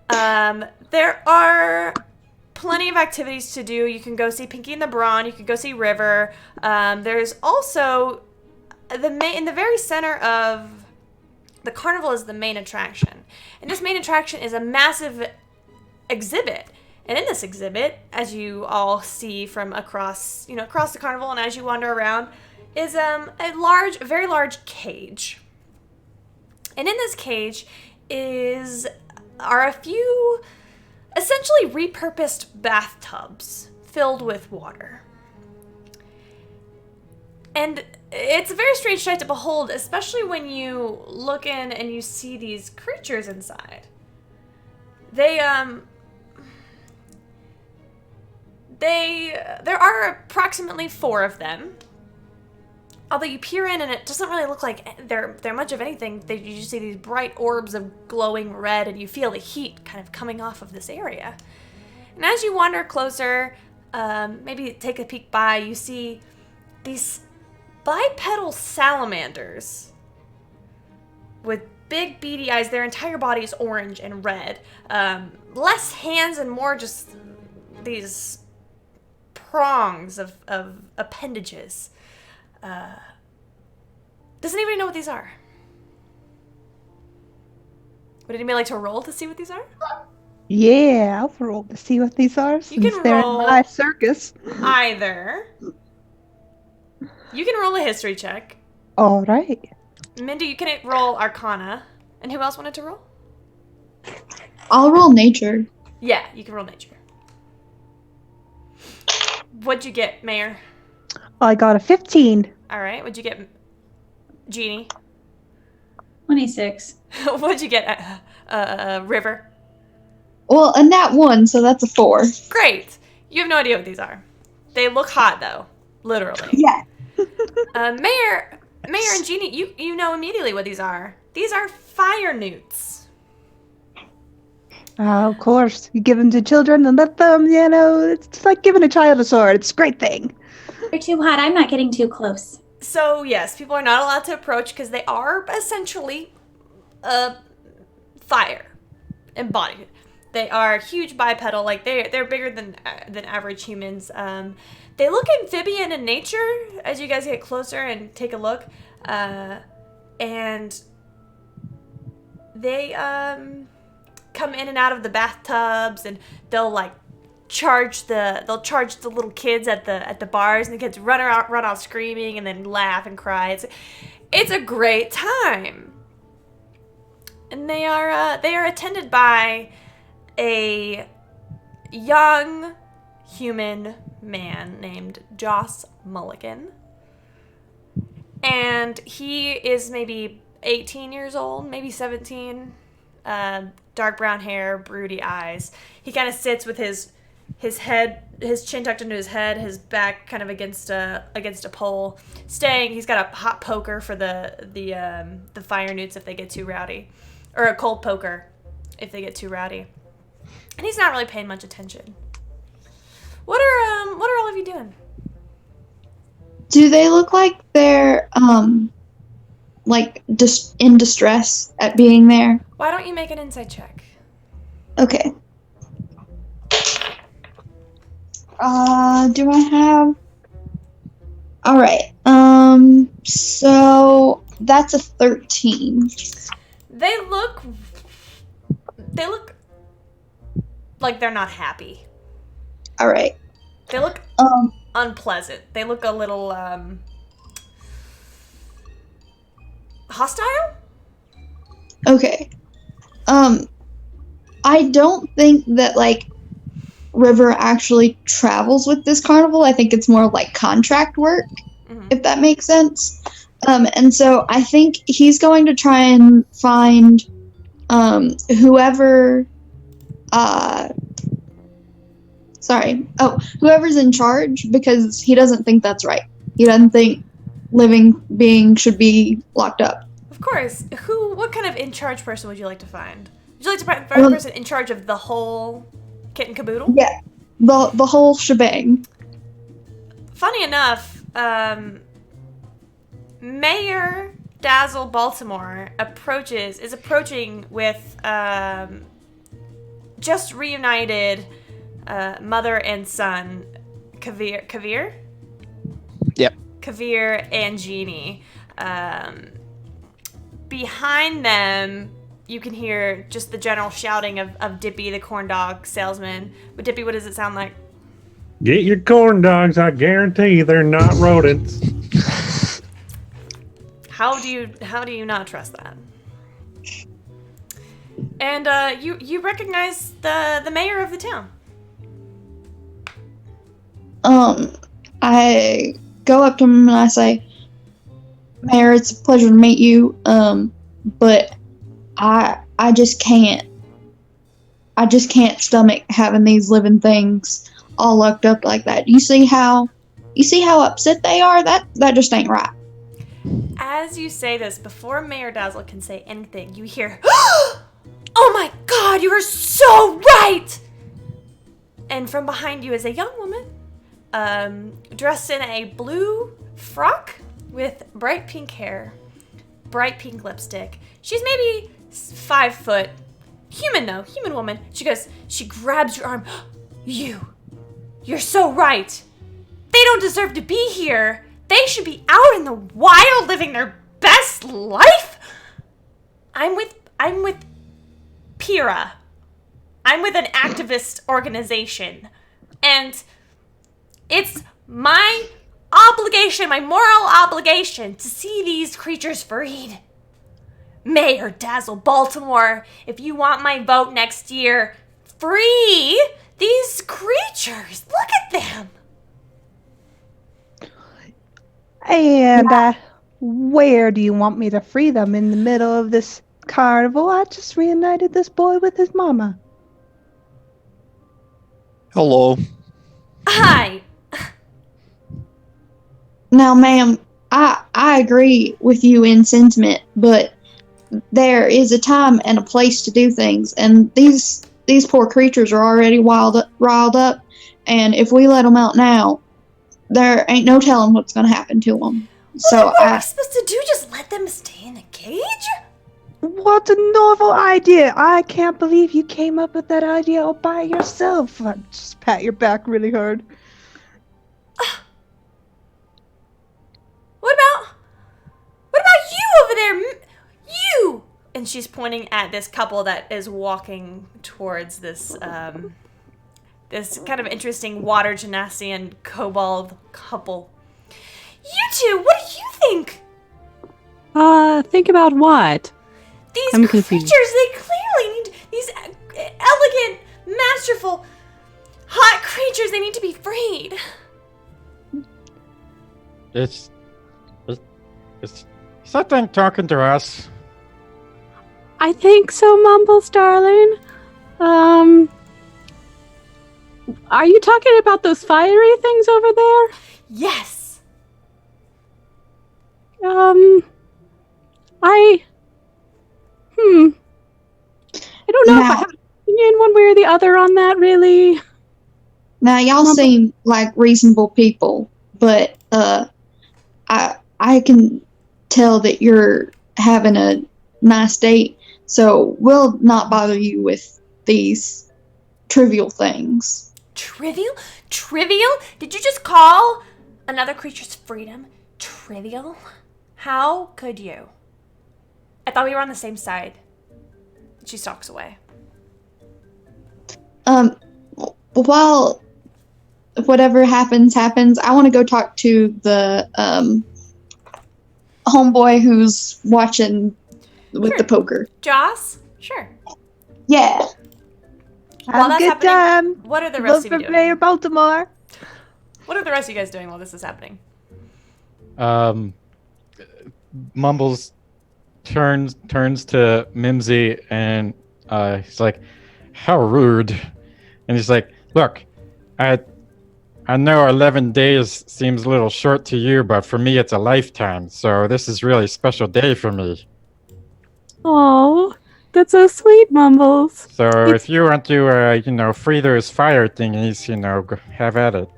There are plenty of activities to do. You can go see Pinky and the Brawn. You can go see River. There's also in the very center of the carnival is the main attraction, and this main attraction is a massive exhibit, And in this exhibit, as you all see from across the carnival and as you wander around, is a very large cage. And in this cage are a few essentially repurposed bathtubs filled with water. And it's a very strange sight to behold, especially when you look in and you see these creatures inside. There are approximately 4 of them. Although you peer in and it doesn't really look like they're much of anything. You just see these bright orbs of glowing red, and you feel the heat kind of coming off of this area. And as you wander closer, maybe take a peek by, you see these bipedal salamanders with big beady eyes. Their entire body is orange and red. Less hands and more just these prongs of appendages. Does anybody know what these are? Would anybody like to roll to see what these are? Yeah, I'll roll to see what these are since can they're roll. in my circus. Either. You can roll a history check. All right. Mindy, you can roll Arcana. And who else wanted to roll? I'll roll nature. Yeah, you can roll nature. What'd you get, Mayor? I got a 15. All right. What'd you get, Jeannie? 26. What'd you get, River? Well, a nat 1, so that's a 4. Great. You have no idea what these are. They look hot, though. Literally. Yeah. Mayor and Jeannie, you know immediately what these are. These are fire newts. Of course. You give them to children and let them, it's just like giving a child a sword. It's a great thing. They're too hot. I'm not getting too close. So, yes, people are not allowed to approach because they are essentially fire embodied. They are huge bipedal, like they're bigger than average humans. They look amphibian in nature as you guys get closer and take a look. And they come in and out of the bathtubs, and they'll charge the little kids at the bars, and the kids run out screaming and then laugh and cry. It's a great time. And they are attended by a young human man named Joss Mulligan. And he is maybe 18 years old, maybe 17. Dark brown hair, broody eyes. He kind of sits with his chin tucked into his head, his back kind of against a pole. He's got a hot poker for the fire newts if they get too rowdy, or a cold poker if they get too rowdy. And he's not really paying much attention. What are all of you doing? Do they look like they're just in distress at being there? Why don't you make an insight check? Okay. Do I have? All right. So that's a 13. They look like they're not happy. All right. They look unpleasant. They look a little hostile? Okay. I don't think that River actually travels with this carnival. I think it's more like contract work, if that makes sense. And so I think he's going to try and find whoever's in charge, because he doesn't think that's right. He doesn't think living beings should be locked up. Of course. What kind of in charge person would you like to find? Would you like to find a person in charge of the whole kit and caboodle? Yeah, the whole shebang. Funny enough, Mayor Dazzle Baltimore is approaching with just reunited mother and son, Kavir? Yep. Kavir and Jeannie. Behind them, you can hear just the general shouting of Dippy, the corn dog salesman. But Dippy, what does it sound like? Get your corn dogs. I guarantee they're not rodents. How do you not trust that? And you recognize the mayor of the town. I go up to him and I say, Mayor, it's a pleasure to meet you. But I just can't stomach having these living things all locked up like that. You see how upset they are? That just ain't right. As you say this, before Mayor Dazzle can say anything, you hear, "Oh my God, you are so right!" And from behind you is a young woman, dressed in a blue frock with bright pink hair, bright pink lipstick. She's maybe 5 foot, human woman. She grabs your arm. You're so right. They don't deserve to be here. They should be out in the wild living their best life. I'm with Pira. I'm with an activist organization. And it's my obligation, my moral obligation, to see these creatures freed. Mayor Dazzle Baltimore, if you want my vote next year, free these creatures. Look at them. And where do you want me to free them? In the middle of this carnival? I just reunited this boy with his mama. Hello. Hi. Now, ma'am, I agree with you in sentiment, but there is a time and a place to do things, and these poor creatures are already riled up, and if we let them out now, there ain't no telling what's going to happen to them. So What are we supposed to do? Just let them stay in a cage? What a novel idea! I can't believe you came up with that idea all by yourself. I just pat your back really hard. What about you over there? You! And she's pointing at this couple that is walking towards this this kind of interesting water gymnasian kobold couple. You two, what do you think? Think about what? These I'm creatures, confused. they clearly need these elegant, masterful, hot creatures. They need to be freed. Is that thing talking to us? I think so, Mumbles, darling. Are you talking about those fiery things over there? Yes. I don't know if I have an opinion one way or the other on that, really. Now, y'all seem like reasonable people, but I can tell that you're having a nice date, so we'll not bother you with these trivial things. Trivial? Trivial? Did you just call another creature's freedom trivial? How could you? I thought we were on the same side. She stalks away. While whatever happens, I want to go talk to the homeboy who's watching with the poker. Joss? Sure. Yeah. While Have a that's good happening, time. what are the rest Vote of for you Mayor doing? Baltimore. What are the rest of you guys doing while this is happening? Mumbles turns to Mimsy and he's like, "How rude!" And he's like, "Look, I know 11 days seems a little short to you, but for me it's a lifetime. So this is really a special day for me. Oh, that's so sweet, Mumbles. So if you want to, free those fire thingies, go have at it."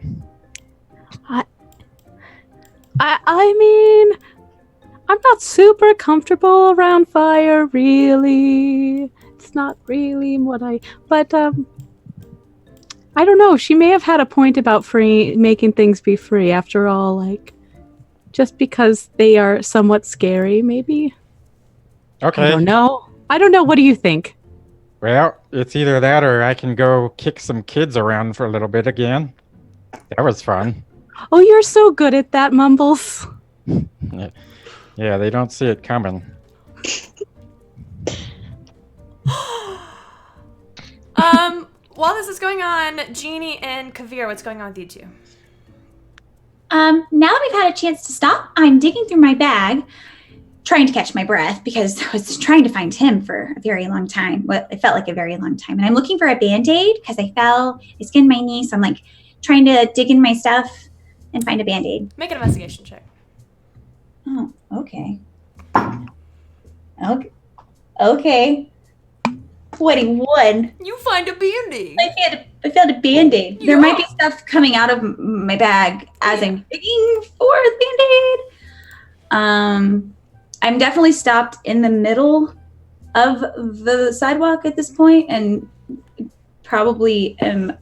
I mean, I'm not super comfortable around fire, really. It's not really but I don't know. She may have had a point about making things be free. After all, like, just because they are somewhat scary, maybe. Okay. I don't know. I don't know. What do you think? Well, it's either that or I can go kick some kids around for a little bit again. That was fun. Oh, you're so good at that, Mumbles. Yeah, they don't see it coming. While this is going on, Jeannie and Kavir, what's going on with you two? Now that we've had a chance to stop, I'm digging through my bag, trying to catch my breath because I was trying to find him for a very long time. Well, it felt like a very long time. And I'm looking for a Band-Aid because I fell, I skinned my knee. So I'm like trying to dig in my stuff and find a Band-Aid. Make an investigation check. Oh, okay. Okay. 21. You find a Band-Aid. I found a Band-Aid. There might be stuff coming out of my bag as I'm digging for the Band-Aid. I'm definitely stopped in the middle of the sidewalk at this point and probably am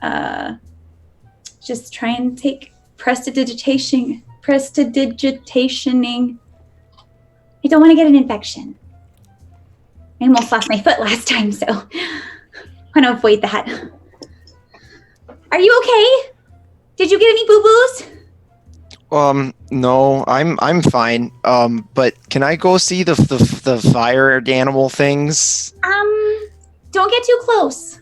just trying to take prestidigitationing. I don't want to get an infection. I almost lost my foot last time, so I want to avoid that. Are you okay? Did you get any boo-boos? No, I'm fine. But can I go see the fire animal things? Don't get too close.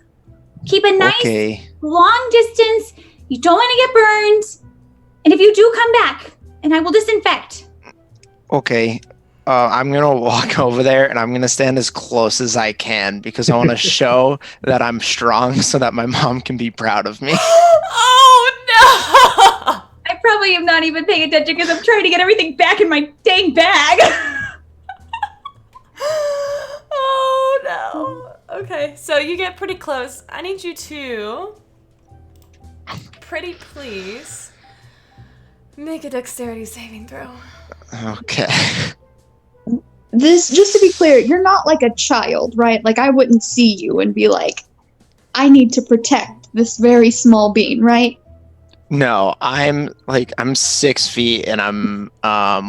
Keep a nice long distance. You don't want to get burned. And if you do, come back and I will disinfect. Okay. I'm gonna walk over there and I'm gonna stand as close as I can because I want to show that I'm strong so that my mom can be proud of me. Oh no! I probably am not even paying attention because I'm trying to get everything back in my dang bag. Oh no. Okay, so you get pretty close. I need you to, pretty please, make a dexterity saving throw. Okay. This, just to be clear, you're not like a child, right? Like, I wouldn't see you and be like, I need to protect this very small being, right? No, I'm 6 feet and I'm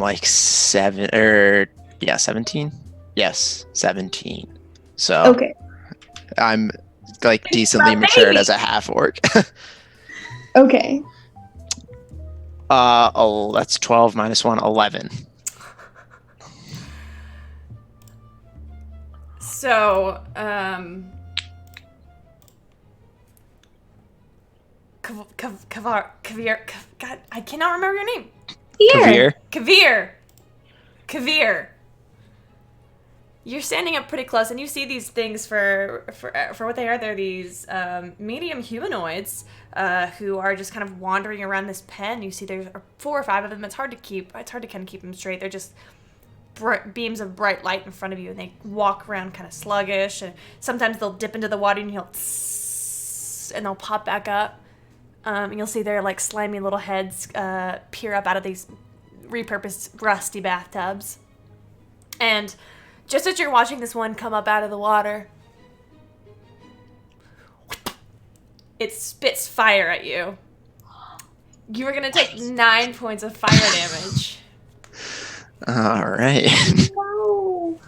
like 17. Yes, 17. So Okay. I'm like decently matured as a half orc. Okay. Oh, that's 12 minus 1, 11. So, Kavir, God, I cannot remember your name. Kavir. You're standing up pretty close, and you see these things for what they are. They're these medium humanoids who are just kind of wandering around this pen. You see there's 4 or 5 of them. It's hard to kind of keep them straight. They're just beams of bright light in front of you, and they walk around kind of sluggish, and sometimes they'll dip into the water and you'll tss, and they'll pop back up, and you'll see their like slimy little heads peer up out of these repurposed rusty bathtubs. And just as you're watching this one come up out of the water, it spits fire at you. You are gonna take 9 points of fire damage. All right. Whoa.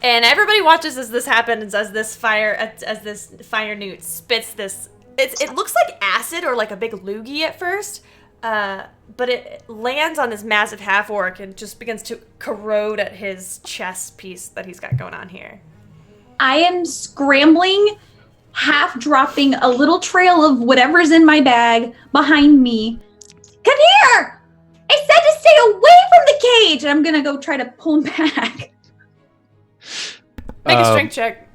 And everybody watches as this happens, as this fire newt spits this. It looks like acid or like a big loogie at first, but it lands on this massive half orc and just begins to corrode at his chest piece that he's got going on here. I am scrambling, half dropping a little trail of whatever's in my bag behind me. Come here! I said to stay away from the cage! And I'm gonna go try to pull him back. Make a strength check.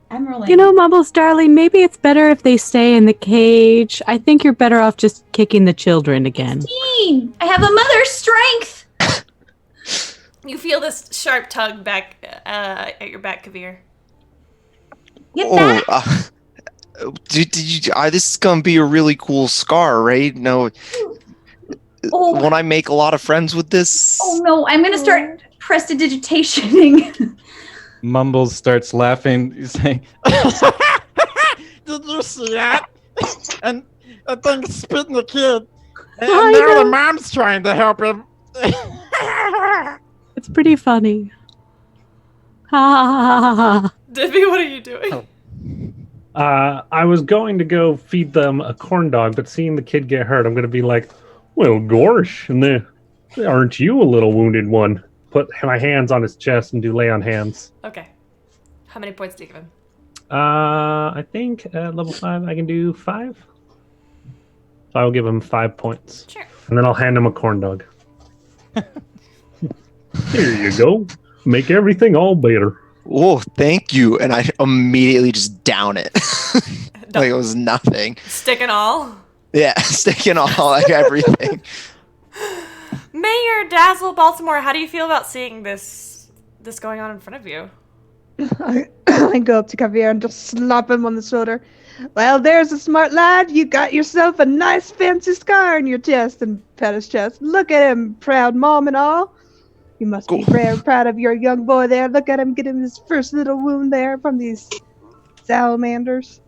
I'm rolling. You know, Mumbles, darling, maybe it's better if they stay in the cage. I think you're better off just kicking the children again. 16! I have a mother's strength! You feel this sharp tug back at your back, Kavir. Get back! Did you? This is gonna be a really cool scar, right? No. Won't I make a lot of friends with this? Oh no, I'm gonna start prestidigitationing. Mumbles starts laughing. He's saying, Did you see that? And I think it's spitting the kid. And I now know. the mom's trying to help him. It's pretty funny. Ha ha ha ha ha. Dippy, what are you doing? Oh. I was going to go feed them a corn dog, but seeing the kid get hurt, I'm going to be like, well, gosh, and aren't you a little wounded one? Put my hands on his chest and do lay on hands. Okay. How many points do you give him? I think at level 5 I can do 5. So I will give him 5 points. Sure. And then I'll hand him a corn dog. Here you go. Make everything all better. Oh, thank you. And I immediately just down it. Like it was nothing. Stick and all. Yeah, sticking all like everything. Mayor Dazzle Baltimore, how do you feel about seeing this going on in front of you? I go up to Javier and just slap him on the shoulder. Well, there's a smart lad. You got yourself a nice fancy scar on your chest, and pet his chest. Look at him, proud mom and all. You must be very proud of your young boy there. Look at him get him his first little wound there from these salamanders.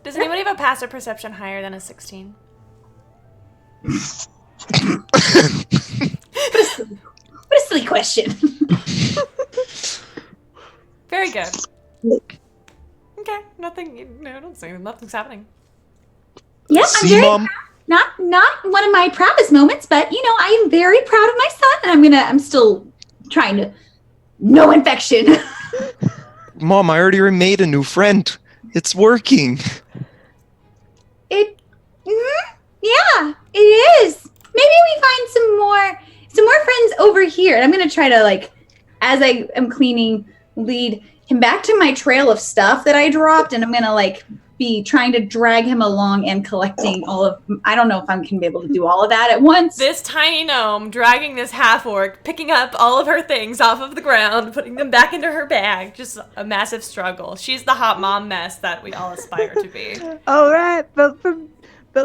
Does anybody have a passive perception higher than a 16? What a silly question. Very good. Okay, nothing. No, don't say nothing's happening. Yeah, I'm See, very Mom? not one of my proudest moments, but I am very proud of my son, and I'm still trying to no infection. Mom, I already made a new friend. It's working. Yeah, it is. Maybe we find some more friends over here. And I'm gonna try to, as I am cleaning, lead him back to my trail of stuff that I dropped, and I'm gonna be trying to drag him along and collecting all of. I don't know if I'm gonna be able to do all of that at once. This tiny gnome dragging this half-orc, picking up all of her things off of the ground, putting them back into her bag. Just a massive struggle. She's the hot mom mess that we all aspire to be. All right, built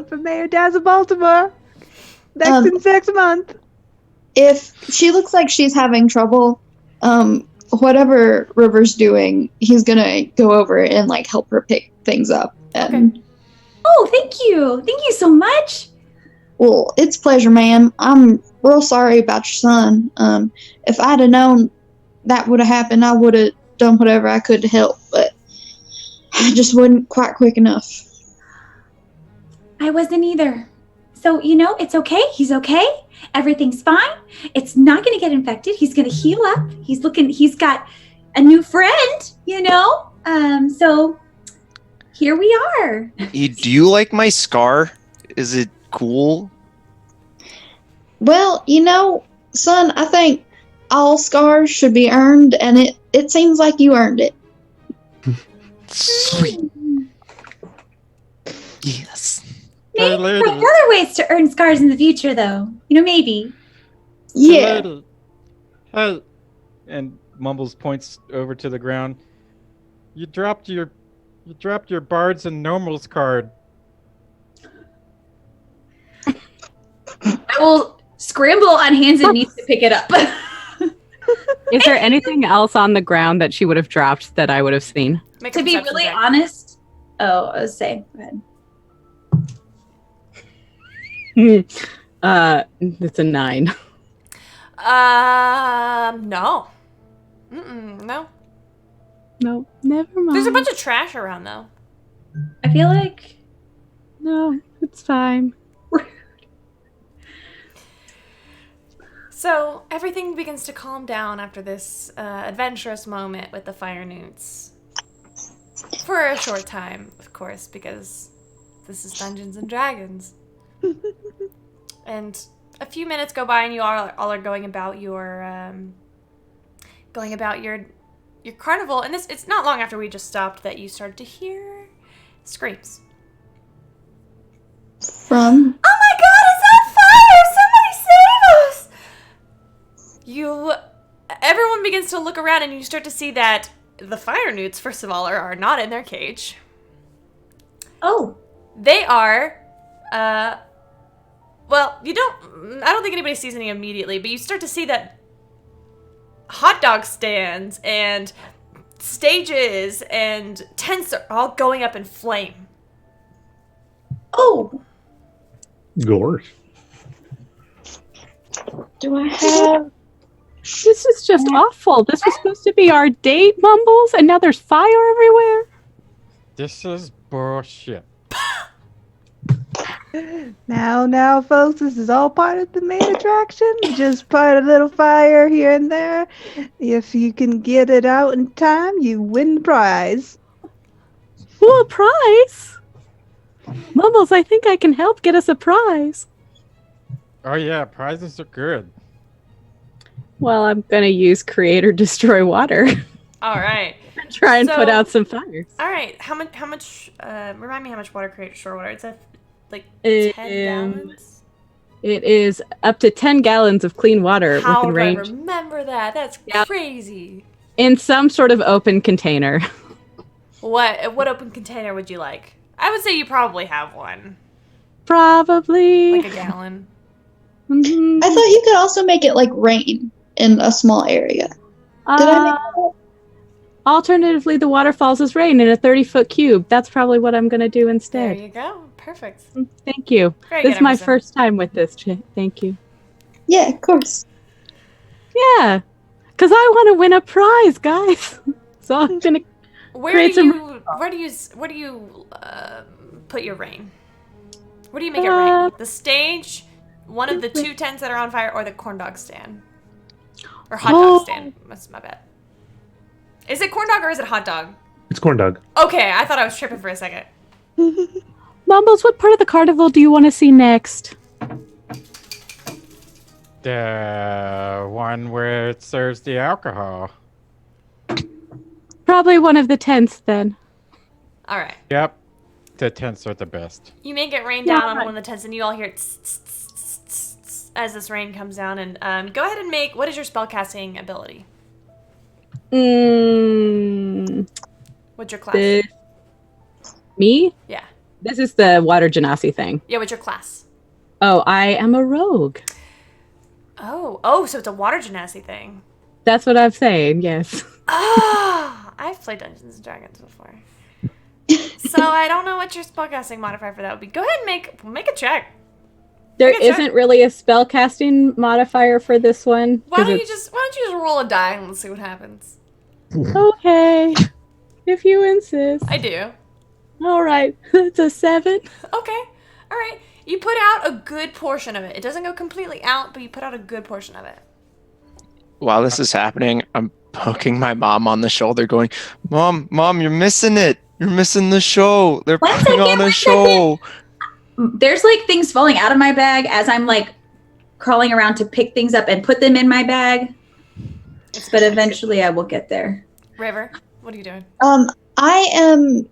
for Mayor Dazzle Baltimore. Next month. If she looks like she's having trouble, whatever River's doing, he's gonna go over and help her pick things up. And Okay. Oh, thank you so much. well, it's a pleasure, ma'am. I'm real sorry about your son. If I'd have known that would have happened, I would have done whatever I could to help, but I just wasn't quite quick enough. I wasn't either. So, it's okay. He's okay. Everything's fine. It's not going to get infected. He's going to heal up. He's got a new friend, so here we are. Do you like my scar? Is it cool? Well, son, I think all scars should be earned, and it seems like you earned it. Sweet. Yes. Hey, Maybe lady. find other ways to earn scars in the future, though. Maybe. Yeah. Lady. Hey. And Mumbles points over to the ground. You dropped your bards and normals card. I will scramble on hands and knees to pick it up. Is there anything else on the ground that she would have dropped that I would have seen? Make To a be perception really check. honest, go ahead. It's a 9. No. No. No, never mind. There's a bunch of trash around, though. I feel like No, it's fine. So, everything begins to calm down after this adventurous moment with the fire newts. For a short time, of course, because this is Dungeons and Dragons. And a few minutes go by and you all are going about your carnival. And it's not long after we just stopped that you started to hear screams. From Oh my god, it's on fire! Somebody save us! Everyone begins to look around and you start to see that the fire newts, first of all, are not in their cage. oh, They are, well, I don't think anybody sees any immediately, but you start to see that hot dog stands and stages and tents are all going up in flame. oh, do I have This is just awful. This was supposed to be our date, Mumbles, and now there's fire everywhere. This is bullshit. Now, folks, this is all part of the main attraction. Just put a little fire here and there. If you can get it out in time, you win the prize. Ooh, a prize? Mumbles, I think I can help get us a prize. Oh yeah, prizes are good. Well, I'm gonna use create or destroy water All right. and try and put So- out some fires. All right. How much? Remind me how much water creates shore water. It's like Um, 10 gallons. It is up to 10 gallons of clean water How within do I range remember that? That's Yep. crazy. in some sort of open container. What open container would you like? I would say you probably have one, Probably. like a gallon. Mhm. I thought you could also make it like rain in a small area. Did I make that? Alternatively, the water falls as rain in a 30-foot cube. That's probably what I'm going to do There instead. you go. Perfect. Thank you. Very This good, is my Emerson. first time with this. Thank you. Yeah, of course. Yeah, because I want to win a prize, guys. So I'm going to... Where Create do some- you put your rain? Where do you make it Uh, rain? The stage, one of the two tents that are on fire, or the corn dog stand, or hot dog stand? That's my bad. Is it corn dog or is it hot dog? It's corn dog. Okay, I thought I was tripping for a second. Mumbles, what part of the carnival do you want to see next? The one where it serves the alcohol. Probably one of the tents, then. All right. Yep. The tents are the best. You make it rain down on one of the tents, and you all hear tss, tss, tss, tss, tss, as this rain comes down. And go ahead and make. What is your spellcasting ability? What's your class? This... Me? Yeah. This is the water genasi thing. Yeah. What's your class? Oh, I am a rogue. Oh, so it's a water genasi thing. That's what I'm saying, yes. Ah, I've played Dungeons and Dragons before, so I don't know what your spellcasting modifier for that would be. Go ahead and make a check. There Okay, check. isn't really a spellcasting modifier for this one. Why 'cause don't you it's- just roll a die and let's see what happens? Okay. If you insist. I do. All right. It's a 7. Okay. All right. You put out a good portion of it. It doesn't go completely out, but you put out a good portion of it. While this is happening, I'm poking my mom on the shoulder, going, "Mom, you're missing it. You're missing the show. They're One putting second, on a one show." There's like things falling out of my bag as I'm like crawling around to pick things up and put them in my bag. But eventually I will get there. River, what are you doing? I am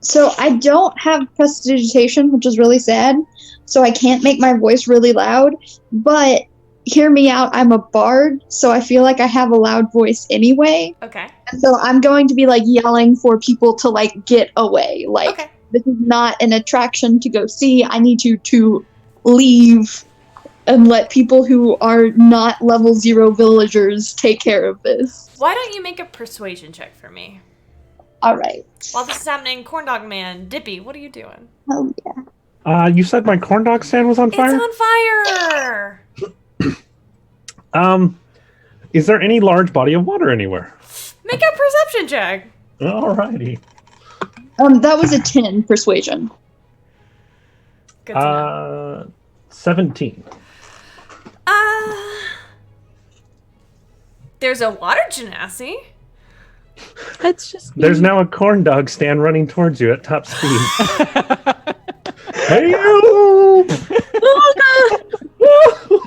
so I don't have prestidigitation, which is really sad. So I can't make my voice really loud, but hear me out, I'm a bard, so I feel like I have a loud voice anyway. Okay. And so I'm going to be like yelling for people to like get away. Like Okay. this is not an attraction to go see. I need you to leave and let people who are not level 0 villagers take care of this. Why don't you make a persuasion check for me? All right. While this is happening, Corn Dog Man, Dippy, what are you doing? Oh yeah. You said my corn dog stand was on fire? It's on fire! Is there any large body of water anywhere? Make a perception check. Alrighty. That was a 10 persuasion. Good to know. 17. There's a water genasi. That's just me. There's now a corn dog stand running towards you at top speed. Hey, you!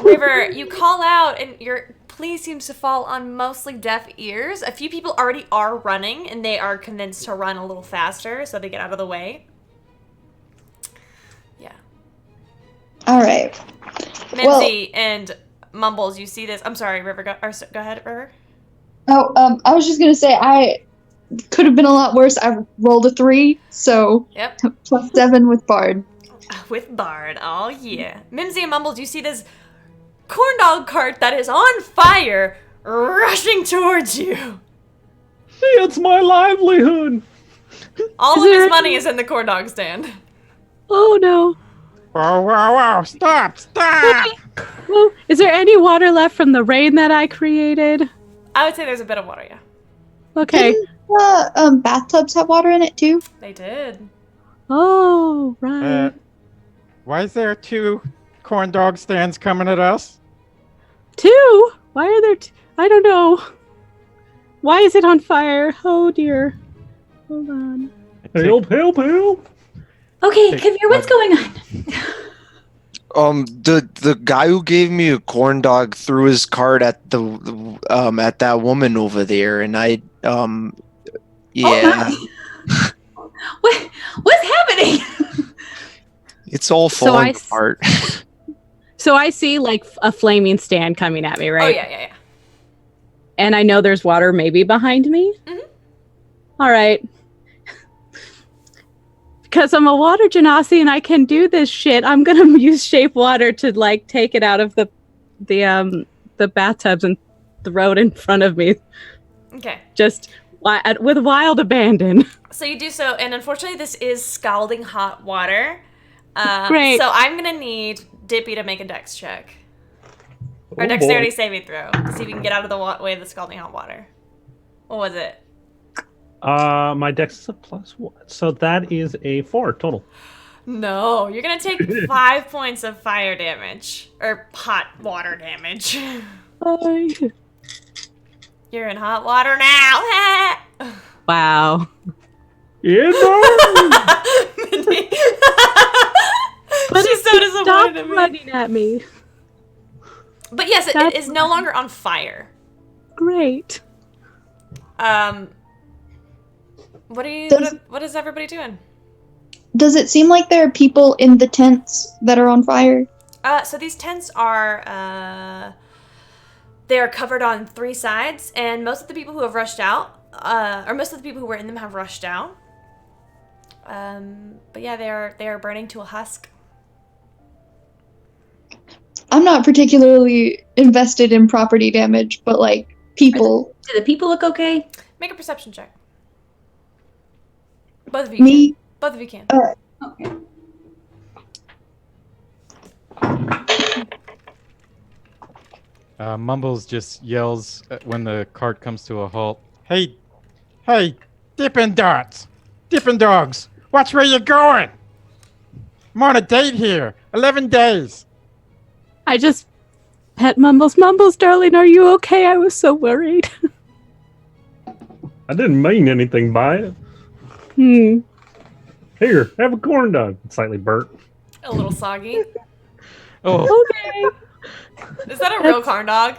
River, you call out and your plea seems to fall on mostly deaf ears. A few people already are running and they are convinced to run a little faster so they get out of the way. Yeah. All right. Mimsy and Mumbles, you see this. I'm sorry, River. Go ahead, River. Oh, I was just gonna say I could have been a lot worse. I rolled a 3, so Yep. +7 with Bard. With Bard. Oh, yeah. Mimsy and Mumbles, you see this corn dog cart that is on fire rushing towards you. It's my livelihood! All Is of there his money is in the corn dog stand. Oh no. Wow! Stop! Well, is there any water left from the rain that I created? I would say there's a bit of water, yeah. Okay. Didn't bathtubs have water in it too? They did. Oh, right. Why is there 2 corn dog stands coming at us? 2? Why are there I don't know. Why is it on fire? Oh dear. Hold on. Help, help, help! Okay, Take Kavir, what's going on? The guy who gave me a corn dog threw his card at at that woman over there, and I yeah, What's happening? it's all So falling apart. So I see like a flaming stand coming at me, Oh, right? yeah. And I know there's water maybe behind me. Mhm. All right. Because I'm a water genasi and I can do this shit, I'm gonna use shape water to like take it out of the bathtubs and throw it in front of me, Okay. just with wild abandon. So you do so, and unfortunately, this is scalding hot water. Great. So I'm gonna need Dippy to make a dex check. Or Oh, dexterity boy. saving throw to see if we can get out of the way of the scalding hot water. What was it? My dex is a +1, so that is a 4 total. No, you're gonna take 5 points of fire damage. Or hot water damage. You're in hot water now. Wow. Yeah, no! Mindy. But She's so disappointed Stop in me. running at me. But yes, it That's is no longer on fire. Great. What are you? Does- What is everybody doing? Does it seem like there are people in the tents that are on fire? So these tents are they are covered on 3 sides, and most of the people who have rushed out, or most of the people who were in them have rushed out. But yeah, they are burning to a husk. I'm not particularly invested in property damage, but like people. Do the people look okay? Make a perception check. Both of you. Me? Can. Both of you can. Okay. Mumbles just yells when the cart comes to a halt. Hey, Dippin' Dots, Dippin' Dogs, watch where you're going. I'm on a date here. 11 days. I just pet Mumbles. Mumbles, darling, are you okay? I was so worried. I didn't mean anything by it. Here, have a corn dog. It's slightly burnt. A little soggy. Oh, Okay. Is that a real corn dog?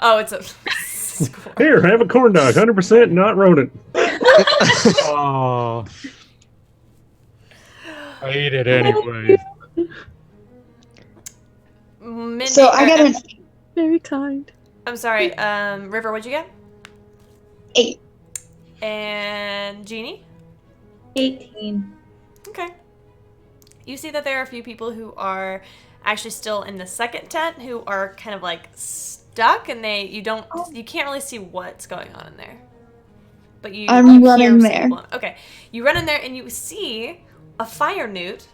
Oh, it's a. Here, have a corn dog. 100% not rodent. oh. I ate it anyway. Mindy, So I got an Very kind. I'm sorry. River, what'd you get? 8. And Jeannie? 18. Okay. You see that there are a few people who are actually still in the second tent who are kind of like stuck, and you can't really see what's going on in there. But you I'm you running hear some there. people- Okay. You run in there and you see a fire newt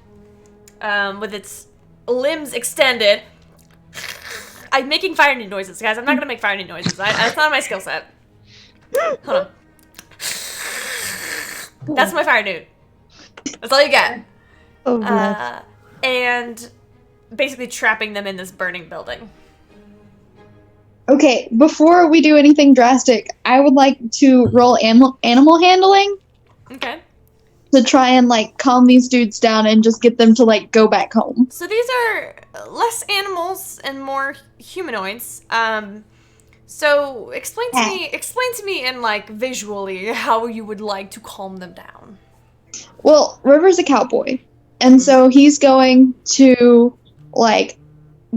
with its limbs extended. I'm making fire newt noises, guys. I'm not gonna make fire newt noises. That's not my skill set. Hold on. That's my fire newt. That's all you get. Oh, bless. And basically trapping them in this burning building. Okay, before we do anything drastic, I would like to roll animal handling Okay. to try and like calm these dudes down and just get them to like go back home. So these are less animals and more humanoids. So explain to me in like visually how you would like to calm them down. Well, River's a cowboy, and so he's going to like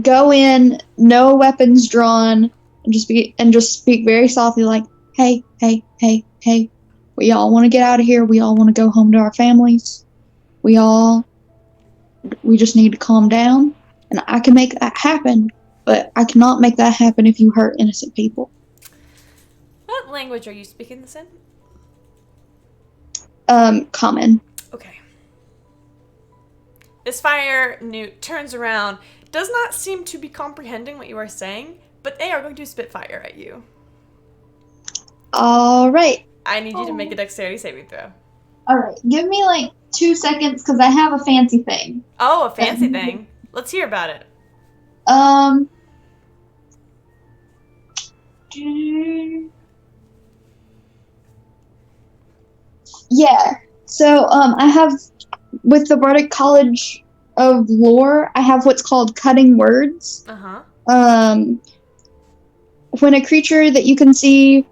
go in, no weapons drawn, and just speak very softly, like, "Hey, hey, hey, hey, we all want to get out of here. We all want to go home to our families. We just need to calm down, and I can make that happen, but I cannot make that happen if you hurt innocent people." What language are you speaking this in? Common. Okay. This fire newt turns around, does not seem to be comprehending what you are saying, but they are going to spit fire at you. All right. I need you to make a dexterity saving throw. All right. Give me like 2 seconds because I have a fancy thing. Oh, a fancy thing. Let's hear about it. Yeah. So I have with the Bardic College of Lore, I have what's called cutting words. When a creature that you can see.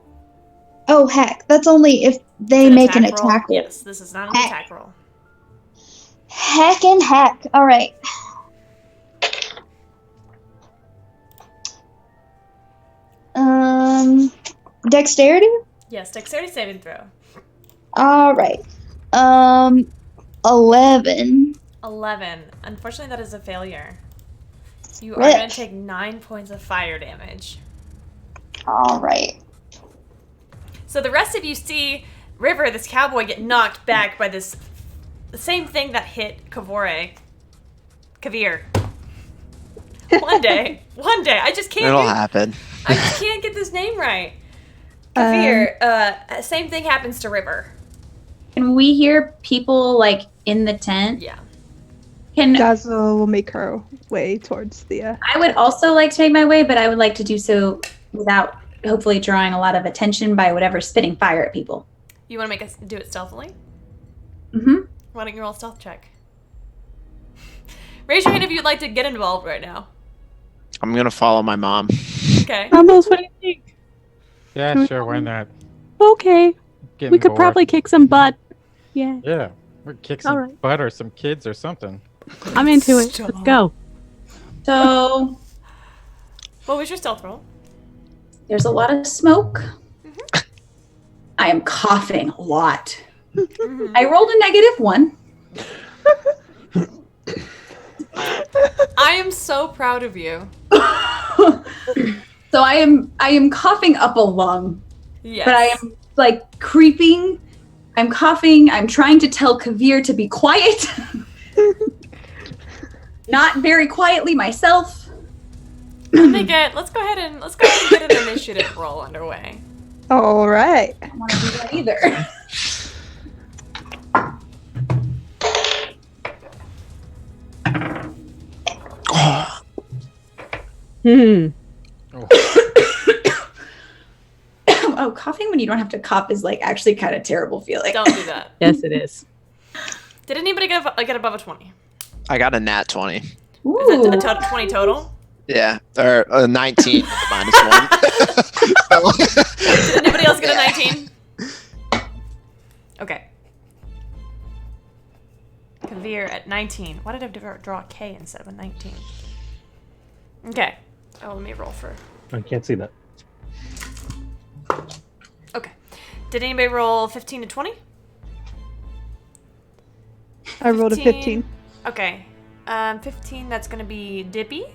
Oh heck, that's only if they make an attack roll. Yes, this is not an attack roll. Heck and heck. All right. Dexterity? Yes, dexterity saving throw. All right. 11. 11. Unfortunately, that is a failure. You are Rip. going to take 9 points of fire damage. All right. So the rest of you see River, this cowboy, get knocked back by the same thing that hit Kavir. One day, I just can't. It'll happen. I just can't get this name right. Kavir. Same thing happens to River. Can we hear people like in the tent? Yeah. Dazzle will make her way towards the. I would also like to make my way, but I would like to do so without hopefully drawing a lot of attention by whatever's spitting fire at people. You want to make us do it stealthily? Mm-hmm. Why don't you roll a stealth check? Raise your hand if you'd like to get involved right now. I'm gonna follow my mom. Okay. Mumbles, what do you think? Yeah, sure, why not? Okay. Getting We could bored. probably kick some butt. Yeah. Yeah, we're kick some Alright. butt or some kids or something. I'm into it. Let's go. So What was your stealth roll? there's a lot of smoke. I am coughing a lot. I rolled a -1. I am so proud of you. So I am coughing up a lung. Yes. But I am like creeping. I'm coughing. I'm trying to tell Kavir to be quiet. Not very quietly myself. Let's go ahead and get an initiative roll underway. All right. I don't want to do that either. Oh, coughing when you don't have to cough is like actually kind of terrible feeling. Don't do that. Yes, it is. Did anybody get above a 20? I got a nat 20. Is that a 20 total? Yeah, or 19 minus 1. Did anybody else get a 19? Okay. Kavir at 19. Why did I draw a K instead of a 19? Okay. Oh, let me roll for... I can't see that. Okay. Did anybody roll 15 to 20? I rolled a 15. Okay. 15, that's going to be Dippy.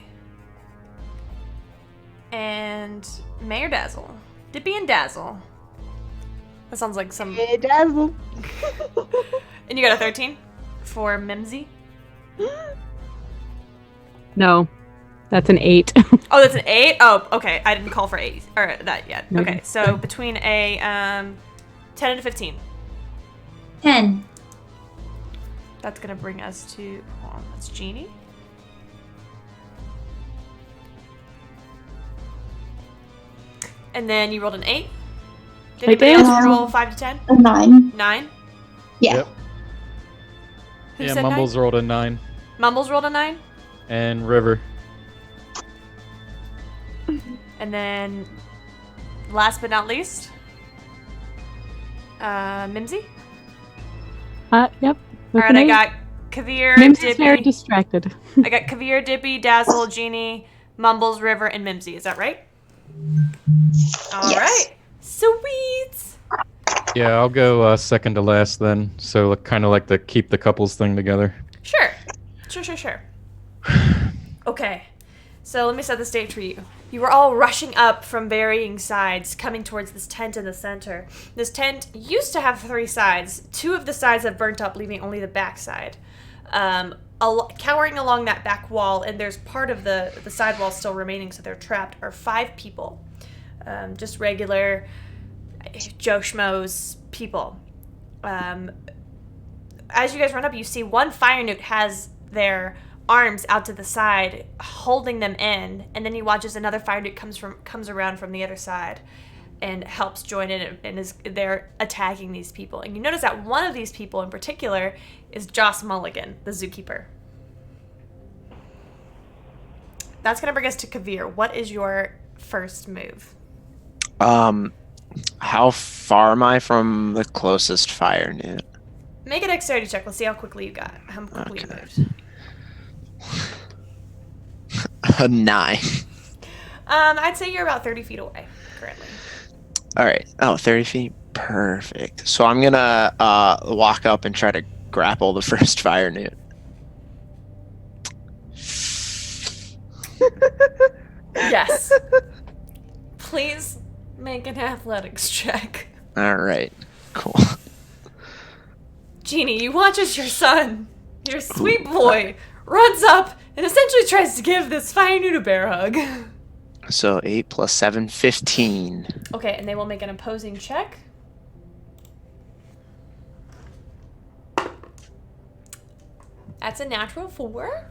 And Mayor Dazzle. Dippy and Dazzle. That sounds like some... Hey, Dazzle. And you got a 13 for Mimsy? No, that's an 8. Oh, that's an 8? Oh, okay. I didn't call for 8 or that yet. No. Okay, so between a 10 and a 15. 10. That's going to bring us to... Hold on, that's Jeannie. And then you rolled an 8. Did I anybody did. else roll 5 to 10? A 9. 9? Yeah. Yep. Who Yeah, said Mumbles 9? rolled a 9. Mumbles rolled a 9? And River. And then, last but not least, Mimsy. Yep. All right, I got Kavir, Mimsy's very Dippy. distracted. I got Kavir, Dippy, Dazzle, Genie, Mumbles, River, and Mimsy. Is that right? All Yes. right. Sweet. Yeah, I'll go second to last then. So kind of like the keep the couples thing together. Sure. Okay. So let me set the stage for you. You were all rushing up from varying sides, coming towards this tent in the center. This tent used to have 3 sides. 2 of the sides have burnt up, leaving only the back side. Cowering along that back wall, and there's part of the side wall still remaining, so they're trapped, are 5 people. Just regular Joe Schmoes people. As you guys run up, you see one fire newt has their arms out to the side, holding them in, and then you watch as another fire newt comes around from the other side and helps join in, and they're attacking these people. And you notice that one of these people in particular is Joss Mulligan, the zookeeper. That's going to bring us to Kavir. What is your first move? How far am I from the closest fire newt? Make a dexterity check. Let's see how quickly you moved. A 9. I'd say you're about 30 feet away currently. All right. Oh, 30 feet. Perfect. So I'm gonna walk up and try to grapple the first fire newt. Yes. Please make an athletics check. All right. Cool. Jeannie, you watch as your son, your sweet boy, runs up and essentially tries to give this fire newt a bear hug. So 8 plus 7, 15. Okay, and they will make an opposing check. That's a natural 4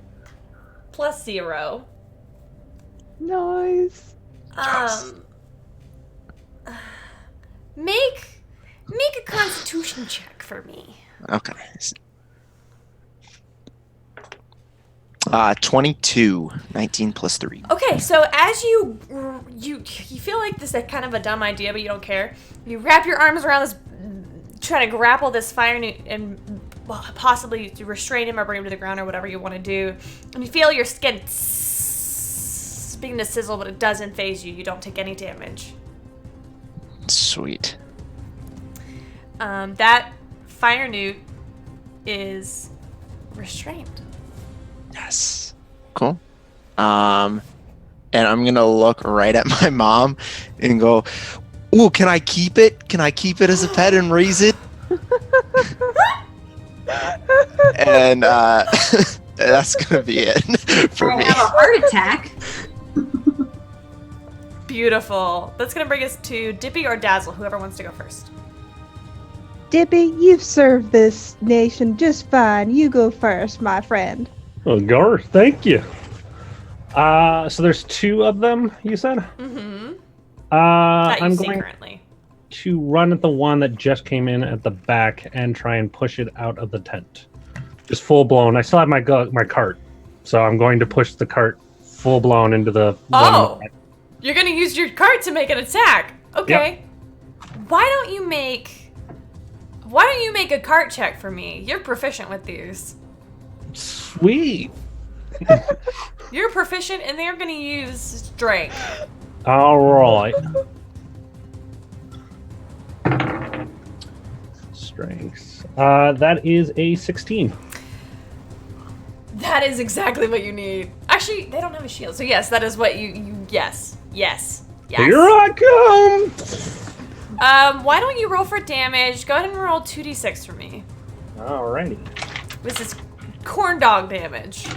plus 0. Nice. Make a constitution check for me. Okay. 22. 19 plus 3. Okay, so as you feel like this is kind of a dumb idea, but you don't care. You wrap your arms around this, trying to grapple this fire newt and possibly to restrain him or bring him to the ground or whatever you want to do. And you feel your skin begin to sizzle, but it doesn't phase you. You don't take any damage. Sweet. That fire newt is restrained. Yes. Cool. And I'm gonna look right at my mom and go, "Ooh, can I keep it? Can I keep it as a pet and raise it?" And that's gonna be it for I me. have a heart attack. Beautiful. That's gonna bring us to Dippy or Dazzle, whoever wants to go first. Dippy, you've served this nation just fine. You go first, my friend. Oh, Gar, thank you. So there's 2 of them, you said? Mm-hmm. That you I'm see going currently. to run at the one that just came in at the back and try and push it out of the tent. Just full blown. I still have my cart, so I'm going to push the cart full blown into the one in the Oh, back. you're gonna use your cart to make an attack. Okay. Why don't you make a cart check for me? You're proficient with these. Sweet. You're proficient, and they're gonna use strength. All right. Strengths. That is a 16. That is exactly what you need. Actually, they don't have a shield, so yes, that is what you yes. Here I come. Why don't you roll for damage? Go ahead and roll 2d6 for me. Alrighty. This is corn dog damage.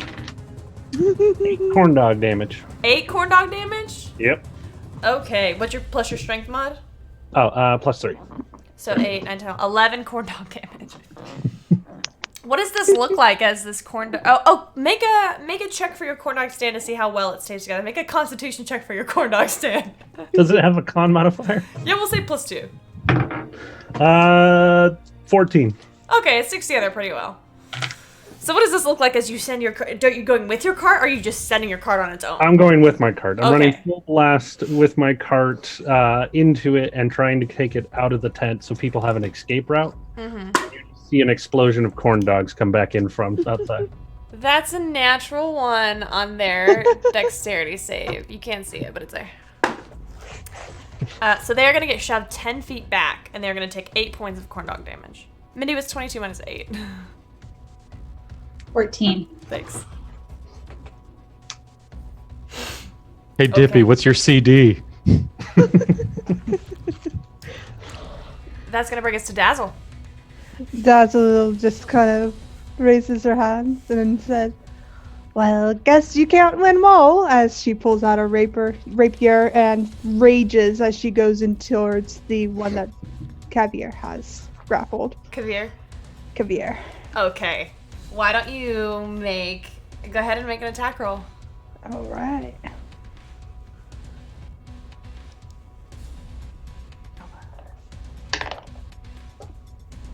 8 corn dog damage. 8 corn dog damage? Yep. Okay, what's your plus your strength mod? Oh, plus 3. So 8, 9, 10, 11 corn dog damage. What does this look like as this corn dog? Oh, make a check for your corn dog stand to see how well it stays together. Make a constitution check for your corn dog stand. Does it have a con modifier? Yeah, we'll say plus 2. 14. Okay, it sticks together pretty well. So what does this look like as you send your cart? Are you going with your cart, or are you just sending your cart on its own? I'm going with my cart. I'm running Okay. full blast with my cart into it and trying to take it out of the tent so people have an escape route. Mm-hmm. See an explosion of corn dogs come back in from outside. That's a natural 1 on their dexterity save. You can't see it, but it's there. So they're going to get shoved 10 feet back, and they're going to take 8 points of corn dog damage. Mindy was 22 minus 8. 14. Thanks. Hey, Dippy, Okay. what's your CD? That's going to bring us to Dazzle. Dazzle will just kind of raises her hands and says, "Well, guess you can't win 'em all," as she pulls out a rapier and rages as she goes in towards the one that Caviar has grappled. Kavir. Caviar. Okay. Why don't you go ahead and make an attack roll? All right.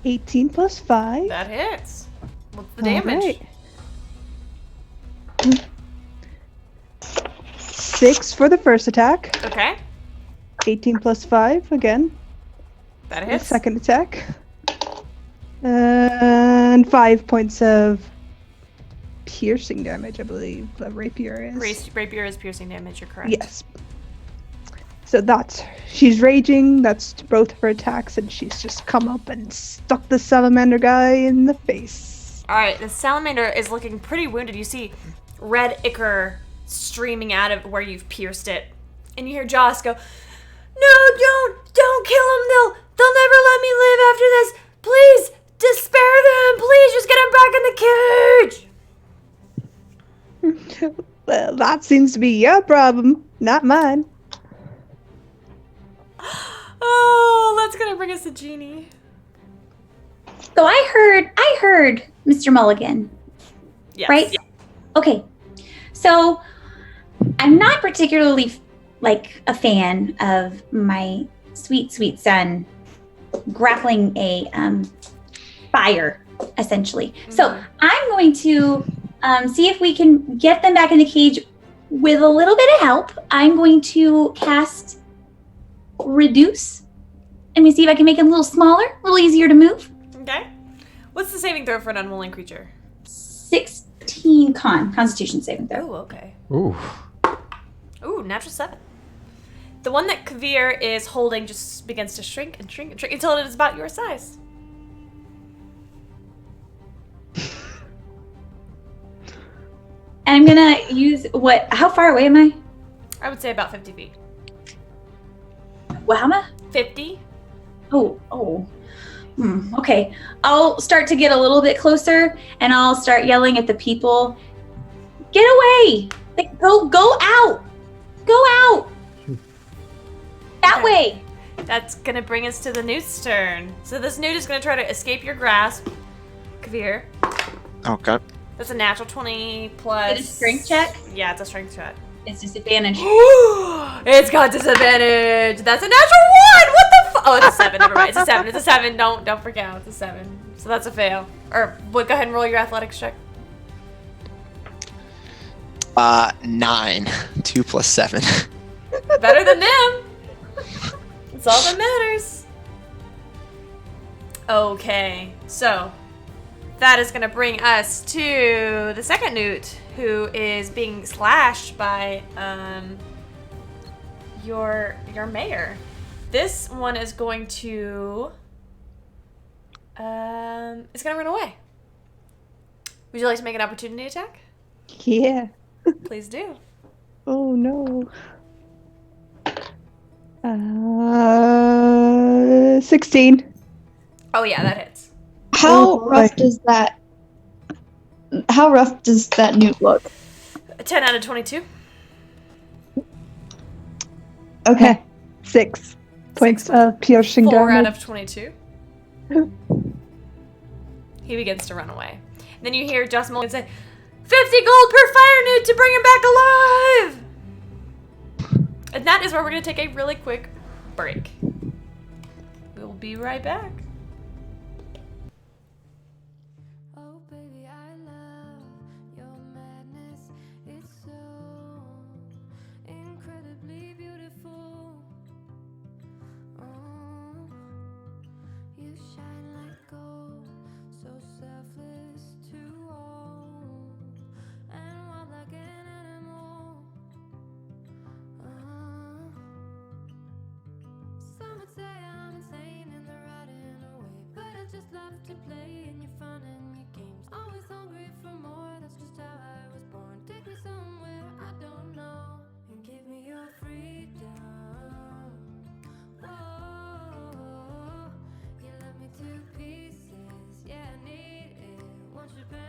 (18 + 5). That hits. What's the All damage? right. 6 for the first attack. Okay. 18 + 5 again. That The hits. second attack. And 5 points of piercing damage, I believe the rapier is. Rapier is piercing damage, you're correct. Yes. So she's raging, that's both of her attacks, and she's just come up and stuck the salamander guy in the face. Alright, the salamander is looking pretty wounded. You see red ichor streaming out of where you've pierced it. And you hear Joss go, "No, don't kill him. They'll never let me live after this. Please, just spare them. Please, just get him back in the cage." Well, that seems to be your problem, not mine. Oh, that's gonna bring us to Jeannie. So I heard Mr. Mulligan, Yes. right? Okay. So I'm not particularly like a fan of my sweet, sweet son grappling a fire, essentially. So I'm going to see if we can get them back in the cage with a little bit of help. I'm going to cast Reduce. Let me see if I can make him a little smaller, a little easier to move. Okay. What's the saving throw for an unwilling creature? 16 Constitution saving throw. Oh, okay. Ooh. Ooh, natural 7. The one that Kavir is holding just begins to shrink and shrink and shrink until it is about your size. And I'm gonna use how far away am I? I would say about 50 feet. Well, how much? 50? Okay. I'll start to get a little bit closer and I'll start yelling at the people. Get away! Like, go out! Go out! That Okay. way! That's gonna bring us to the newt's turn. So this newt is gonna try to escape your grasp. Kavir. Okay. That's a natural 20 plus. Is it a strength check? Yeah, it's a strength check. It's disadvantage. It's got disadvantage. That's a natural 1. What the Oh, it's a 7. Never mind. It's a 7. It's a 7. Don't forget. It's a 7. So that's a fail. Or go ahead and roll your athletics check. 9. 2 + 7. Better than them. That's all that matters. Okay, so that is going to bring us to the second newt, who is being slashed by your mayor. This one is going to it's going to run away. Would you like to make an opportunity attack? Yeah. Please do. Oh no. 16. Oh yeah, that hits. How Oh, rough boy. does that? How rough does that newt look? A 10 out of 22. Okay. 6 points of piercing 4 out damage. of 22. He begins to run away. And then you hear Joss Mulligan say, 50 gold per fire newt to bring him back alive! And that is where we're going to take a really quick break. We'll be right back. Oh baby, I love your madness. It's so incredibly beautiful. Oh, you shine like gold, so selfless to all, and wild like an animal. Some would say I'm insane in the right in a way, but I just love to play in your fun and your games. Always hungry for more, that's just how I was born. Take me somewhere I don't know, and give me your freedom. Whoa, you love me to pieces, yeah I need it. Won't you pay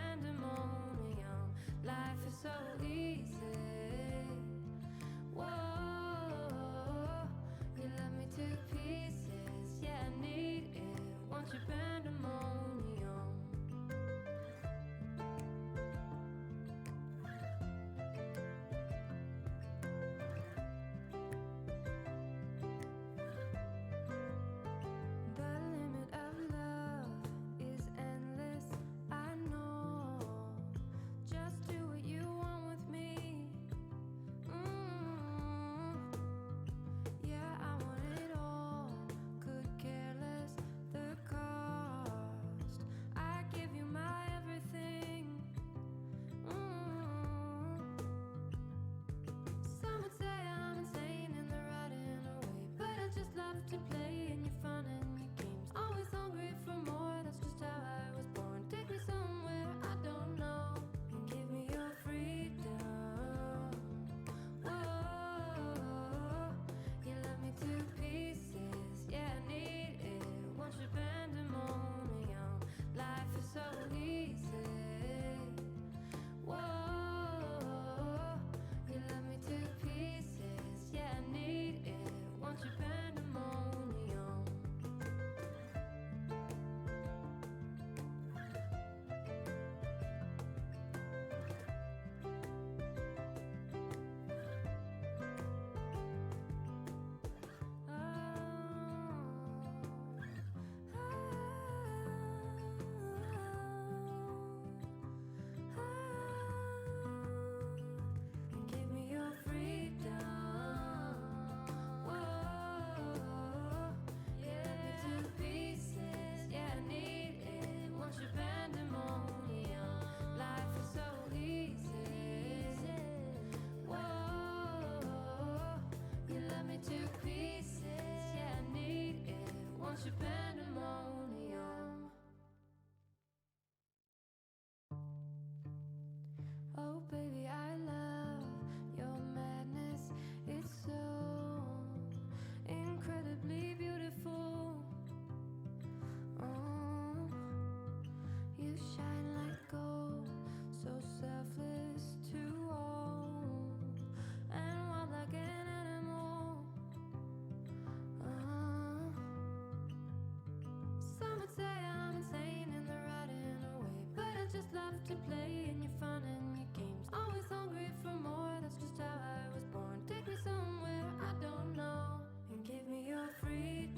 love to play in your fun and your games. Always hungry for more, that's just how I was born. Take me somewhere I don't know and give me your freedom.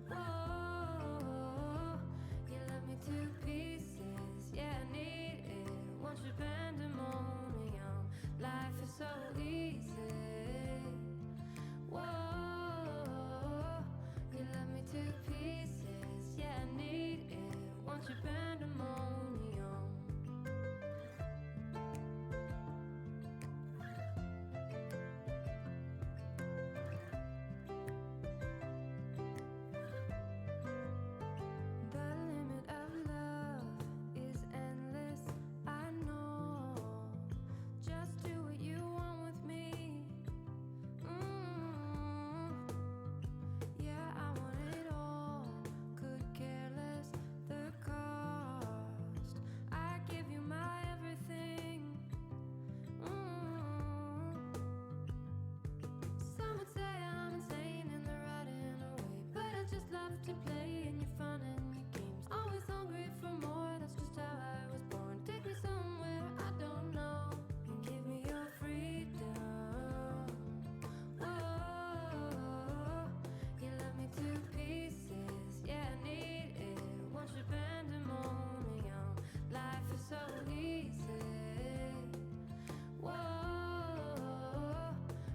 Whoa, you love me to pieces, yeah, I need it. Want your pandemonium, life is so easy. Whoa, you love me to pieces, yeah, I need it. Want your pandemonium. The limit of love is endless, I know. Just do what you want with me. Yeah, I want it all. Could care less the cost. I give you my everything. Some would say I'm insane in the right in a way, but I just love to play in your fun and your games. Always hungry for more, that's just how I was born. Take me somewhere I don't know and give me your freedom. Whoa, you love me to pieces, yeah, I need it. Want your pandemonium, life is so easy. Whoa,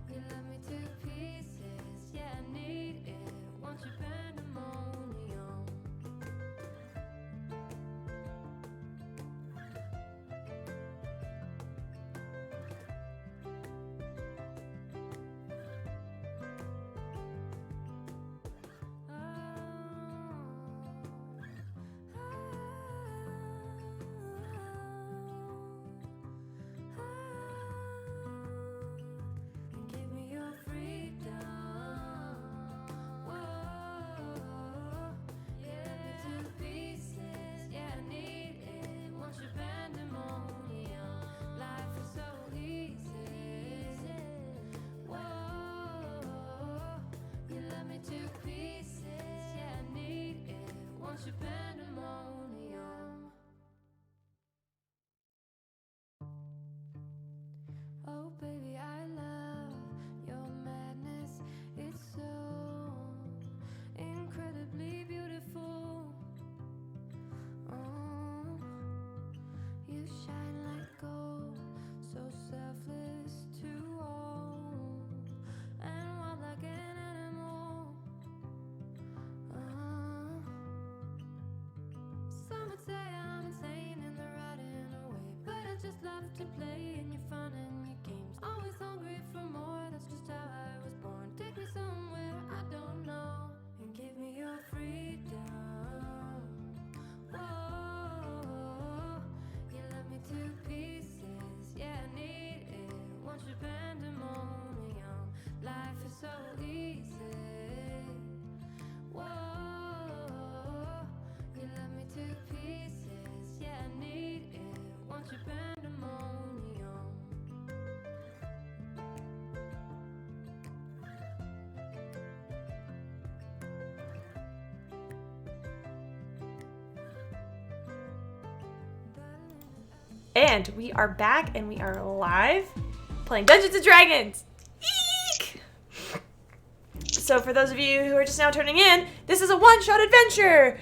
you love me to pieces, yeah, I need it. Want your pandemonium. Give me your freedom. Whoa, yeah, me to pieces, yeah, I need it. Want your pandemonium, life is so easy. Whoa, you love me to pieces, yeah, I need it. Want your pandemonium. Oh baby, I love your madness. It's so incredibly beautiful. Oh, you shine like gold, so selfless to all, and wild like an animal. Some would say I'm insane in the right in a way, but I just love to play in your fun and your games. Always hungry for more, that's just how I was born. Take me somewhere I don't know and give me your freedom. Whoa, you love me to pieces, yeah, I need it. Want your pandemonium, life is so easy. Whoa, you love me to pieces, yeah, I need it. Want your pandemonium. And we are back and we are live playing Dungeons and Dragons. Eek! So for those of you who are just now turning in, this is a one-shot adventure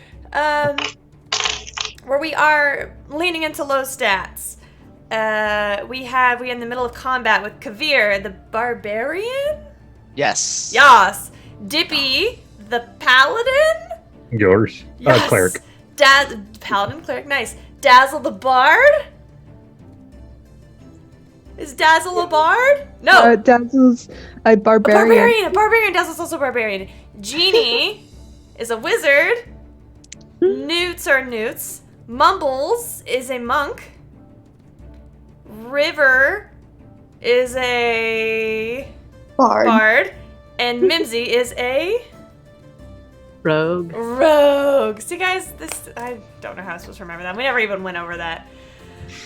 where we are leaning into low stats. We're in the middle of combat with Kavir, the barbarian. Yes. Yas. Dippy, the paladin. Yours. Yes. Cleric. Paladin, cleric, nice. Dazzle the bard. Is Dazzle a bard? No. Dazzle's a barbarian. A barbarian. Dazzle's also a barbarian. Genie is a wizard. Newts are newts. Mumbles is a monk. River is a bard. And Mimsy is a Rogue. See, guys, I don't know how I'm supposed to remember that. We never even went over that.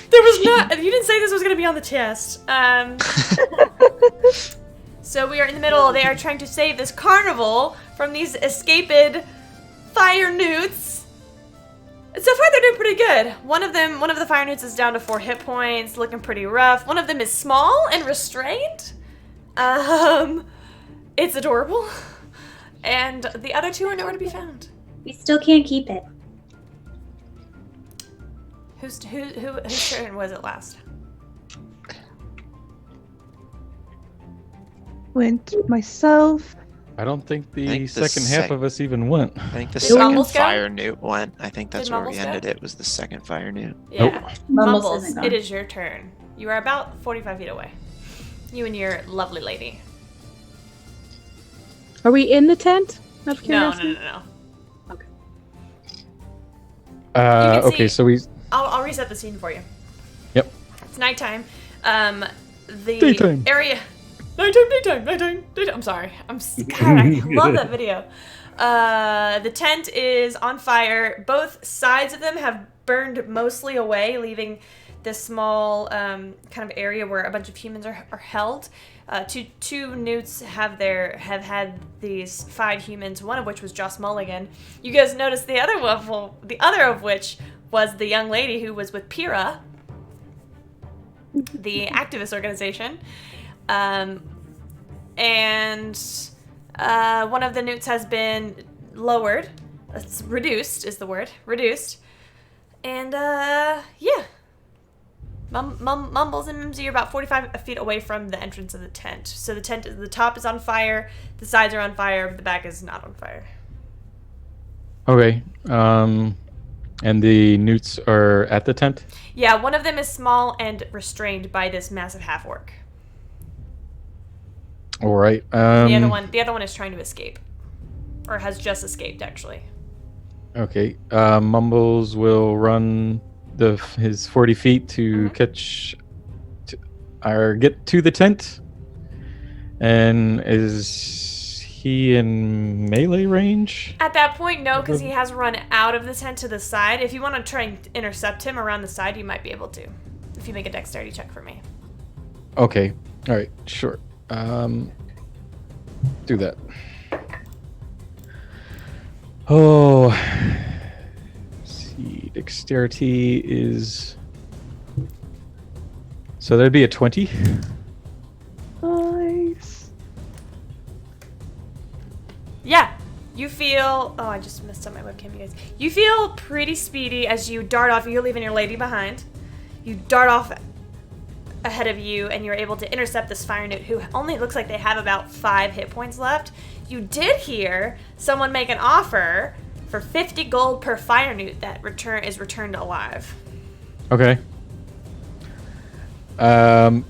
There was not. You didn't say this was going to be on the test. So we are in the middle. They are trying to save this carnival from these escaped fire newts. So far, they're doing pretty good. One of the fire newts is down to 4 hit points, looking pretty rough. One of them is small and restrained. It's adorable. And the other 2 are nowhere to be found. We still can't keep it. Whose turn was it last? Went myself. I don't think the think the second half of us even went. I think the Did second Mumbles go? fire newt went. I think that's Did where we Mumbles go? ended it, was the second fire newt. Yeah. Mumbles Mumbles, isn't gone. it is your turn. You are about 45 feet away. You and your lovely lady. Are we in the tent? Out of No. curiosity? You can Okay, see- so we. I'll reset the scene for you. Yep. It's nighttime. The Daytime. area. Nighttime. I'm sorry. God, I love that video. The tent is on fire. Both sides of them have burned mostly away, leaving this small kind of area where a bunch of humans are held. Two newts have had these 5 humans, one of which was Joss Mulligan. You guys noticed the other of which was the young lady who was with Pyrrha, the activist organization. And one of the newts has been lowered. It's reduced is the word. Reduced. And yeah. Mumbles and Mimsy are about 45 feet away from the entrance of the tent. So the top is on fire, the sides are on fire, but the back is not on fire. Okay. And the newts are at the tent? Yeah, one of them is small and restrained by this massive half-orc. All right. The other one is trying to escape. Or has just escaped, actually. Okay. Mumbles will run his 40 feet to get to the tent. And is he in melee range? At that point, no, because he has run out of the tent to the side. If you want to try and intercept him around the side, you might be able to. If you make a dexterity check for me. Okay. All right. Sure. Do that. Oh. Let's see. Dexterity is. So that'd be a 20. Nice. Yeah. You feel... Oh, I just messed up my webcam, you guys. You feel pretty speedy as you dart off. You're leaving your lady behind. You dart off ahead of you, and you're able to intercept this fire newt who only looks like they have about 5 hit points left. You did hear someone make an offer for 50 gold per fire newt that is returned alive. Okay. I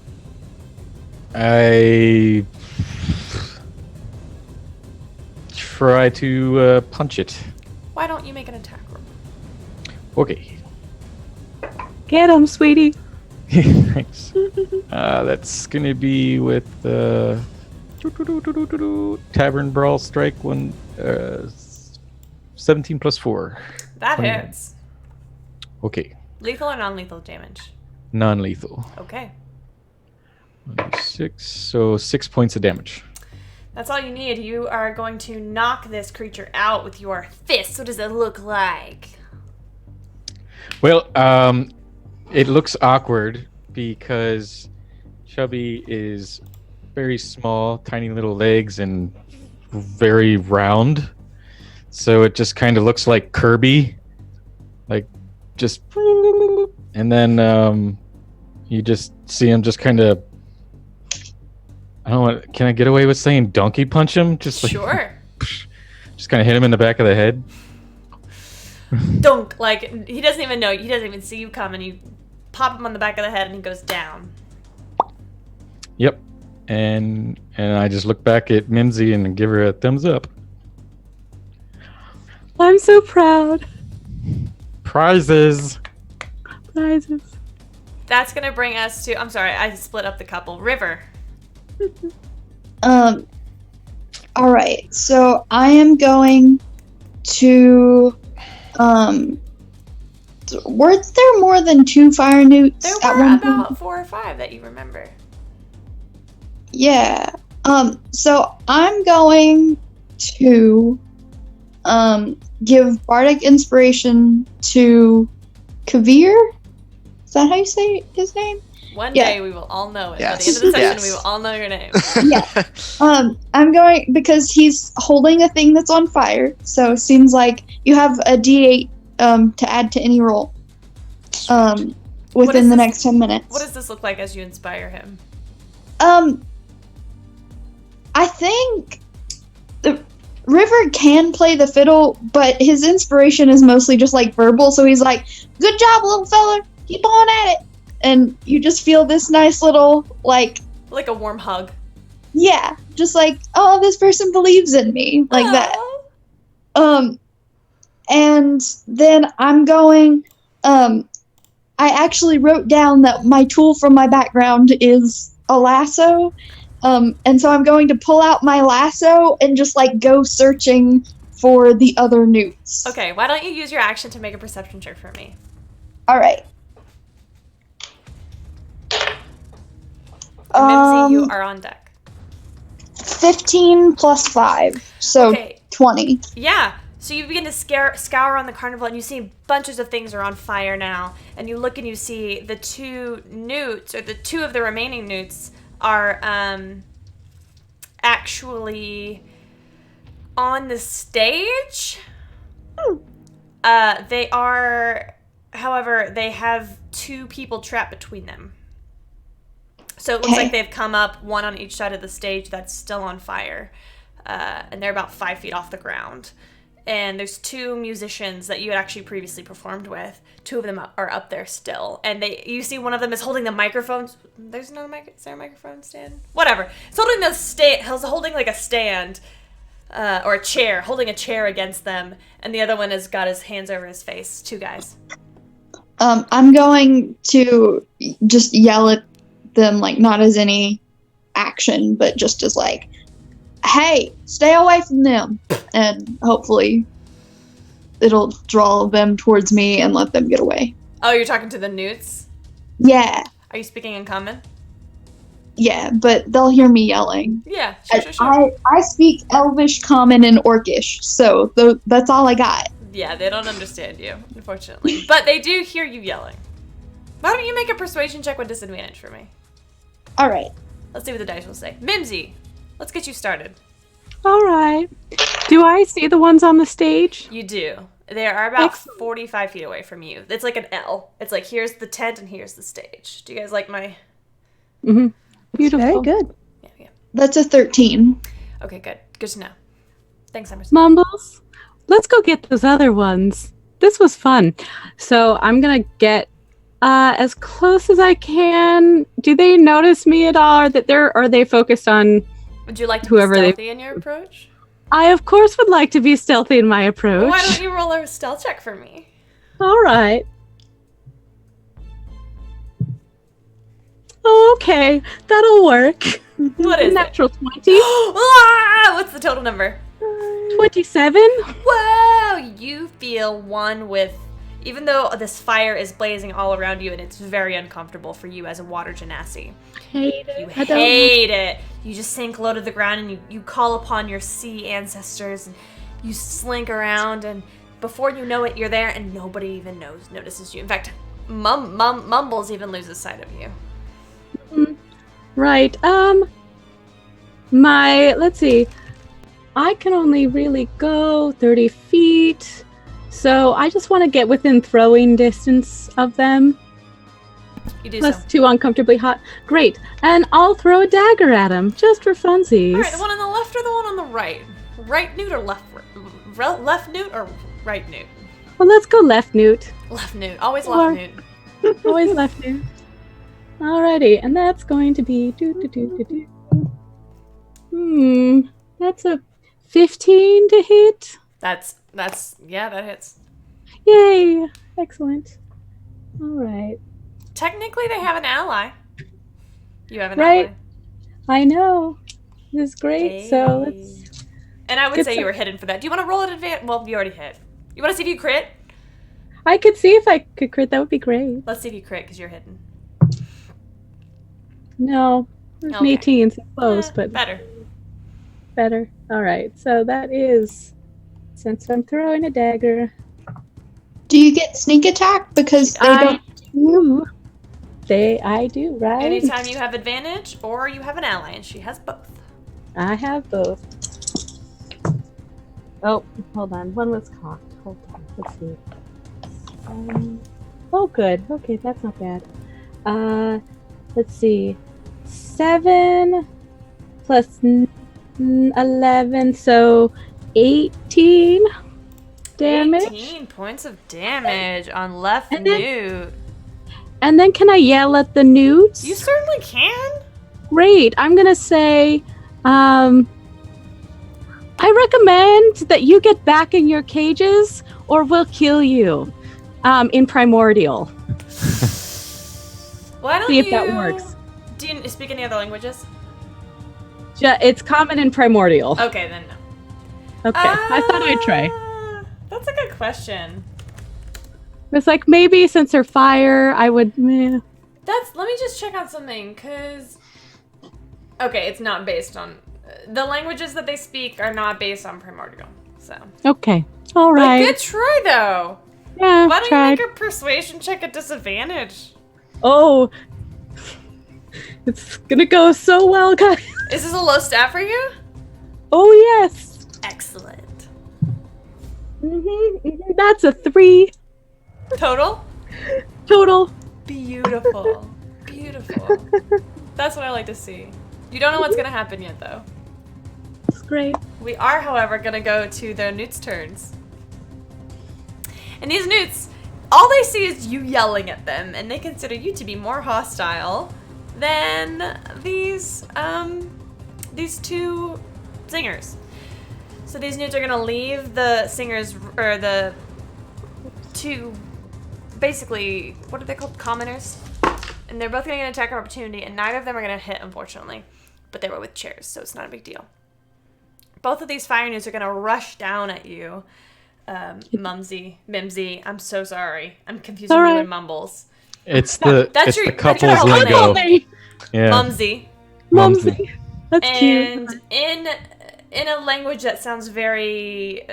try to punch it. Why don't you make an attack roll? Okay. Get him, sweetie. Thanks. That's gonna be with Tavern Brawl Strike 17 plus 4. That 29. hits. Okay. Lethal or non-lethal damage? Non-lethal. Okay. 6, so 6 points of damage. That's all you need. You are going to knock this creature out with your fist. What does it look like? Well, it looks awkward because Chubby is very small, tiny little legs, and very round. So it just kind of looks like Kirby. Like, just... And then you just see him just kind of... I don't know, can I get away with saying donkey punch him? Just like, Sure. Just kind of hit him in the back of the head. Dunk. Like, he doesn't even know. He doesn't even see you coming. You pop him on the back of the head and he goes down. Yep. And I just look back at Mimsy and give her a thumbs up. I'm so proud. Prizes. Prizes. That's going to bring us to... I'm sorry, I split up the couple. River. All right. So I am going to. Were there more than 2 fire newts There at were one about point? 4 or 5 that you remember. Yeah. So I'm going to give bardic inspiration to Kavir. Is that how you say his name? One Yeah. day we will all know it. Yes. By the end of the session, Yes. we will all know your name. I'm going because he's holding a thing that's on fire. So it seems like you have a D8 to add to any roll within the this- next 10 minutes. What does this look like as you inspire him? I think the River can play the fiddle, but his inspiration is mostly just like verbal. So he's like, "Good job, little fella. Keep on at it." And you just feel this nice little like, Like a warm hug. yeah, just like, "Oh, this person believes in me," like that. Aw. And then I'm going. I actually wrote down that my tool from my background is a lasso. And so I'm going to pull out my lasso and just like go searching for the other newts. Okay, why don't you use your action to make a perception check for me? All right. Mimsy, you are on deck. 15 plus 5, so Okay. 20. Yeah. So you begin to scour on the carnival, and you see bunches of things are on fire now. And you look and you see the two newts, or the two of the remaining newts, are actually on the stage. They are, however, they have two people trapped between them. So it looks Okay. like they've come up, one on each side of the stage that's still on fire. And they're about 5 feet off the ground. And there's two musicians that you had actually previously performed with. Two of them are up there still. And you see one of them is holding the microphones. There's no mic. Is there a microphone stand? Whatever. He's holding he's holding like a stand or a chair, holding a chair against them. And the other one has got his hands over his face. Two guys. I'm going to just yell at them, like, not as any action, but just as like, "Hey, stay away from them." And hopefully it'll draw them towards me and let them get away. Oh, you're talking to the newts? Yeah, Are you speaking in common? yeah, but they'll hear me yelling. Yeah, sure. I speak Elvish, Common, and Orcish, so that's all I got. Yeah, they don't understand you, unfortunately. But they do hear you yelling. Why don't you make a persuasion check with disadvantage for me? All right. Let's see what the dice will say. Mimsy, let's get you started. All right. Do I see the ones on the stage? You do. They are about Excellent. 45 feet away from you. It's like an L. It's like, here's the tent and here's the stage. Do you guys like my... Mm-hmm. Beautiful. Very good. Yeah. That's a 13. Okay, good. Good to know. Thanks, Emerson. Mumbles, let's go get those other ones. This was fun. So I'm going to get as close as I can. Do they notice me at all? Or are they focused on... Would you like to Whoever be they- stealthy in your approach? I, of course, would like to be stealthy in my approach. Why don't you roll a stealth check for me? All right. Okay, that'll work. What is it? Natural 20. Ah, what's the total number? 27. Whoa! You feel one with... Even though this fire is blazing all around you and it's very uncomfortable for you as a water genasi. Hate it. You I don't- hate it. You just sink low to the ground and you call upon your sea ancestors and you slink around and before you know it, you're there and nobody even notices you. In fact, Mumbles even loses sight of you. Right. Let's see. I can only really go 30 feet. So I just want to get within throwing distance of them. You do Plus so. 2 uncomfortably hot. Great. And I'll throw a dagger at him, just for funsies. All right, the one on the left or the one on the right? Right newt or left newt or right newt? Well, let's go left, Newt. Left newt. Always Or- left newt. Always left, Newt. Alrighty, and that's going to be... That's a 15 to hit. Yeah, that hits. Yay! Excellent. Alright. Technically, they have an ally. You have an Right. ally. I know. This is great, so Hey. let's... And I would Good say you stuff. were hidden for that. Do you want to roll an advance? Well, you already hit. You want to see if you crit? I could see if I could crit, that would be great. Let's see if you crit because you're hidden. No. There's an Okay. 18, so close, but Better. better. Alright, so that is since I'm throwing a dagger. Do you get sneak attack? Because they I don't. do. I do, right? Anytime you have advantage or you have an ally, and she has both. I have both. Oh, hold on. One was cocked. Hold on. Let's see. Oh, good. Okay, that's not bad. Let's see. 7 plus 11, so 18 damage. 18 points of damage on left And then- newt. And then can I yell at the newts? You certainly can. Great. I'm gonna say, I recommend that you get back in your cages, or we'll kill you. In Primordial. Why don't See if you... that works. Do you speak any other languages? It's common in Primordial. Okay, then no. Okay, I thought I'd try. That's a good question. It's like maybe since they're fire, I would. Meh. Let me just check on something, because... Okay, it's not based on... The languages that they speak are not based on Primordial, so... Okay, all right. But good try, though! Yeah, Why don't tried. you make a persuasion check at disadvantage? Oh, it's gonna go so well, guys. Is this a low stat for you? Oh yes. Excellent. That's a 3 Total? total. Beautiful. Beautiful. That's what I like to see. You don't know what's gonna happen yet, though. It's great. We are, however, gonna go to the newts' turns. And these newts, all they see is you yelling at them, and they consider you to be more hostile than these two singers. So these newts are gonna leave the singers, or the two, basically, what are they called? Commoners? And they're both gonna get an attack of opportunity, and neither of them are gonna hit, unfortunately. But they were with chairs, so it's not a big deal. Both of these fire newts are gonna rush down at you. Mimsy, I'm so sorry. I'm confusing you Alright. and Mumbles. It's That's the your couple's whole name. lingo. Yeah. Mumsy. Mumsy. That's And cute. in a language that sounds very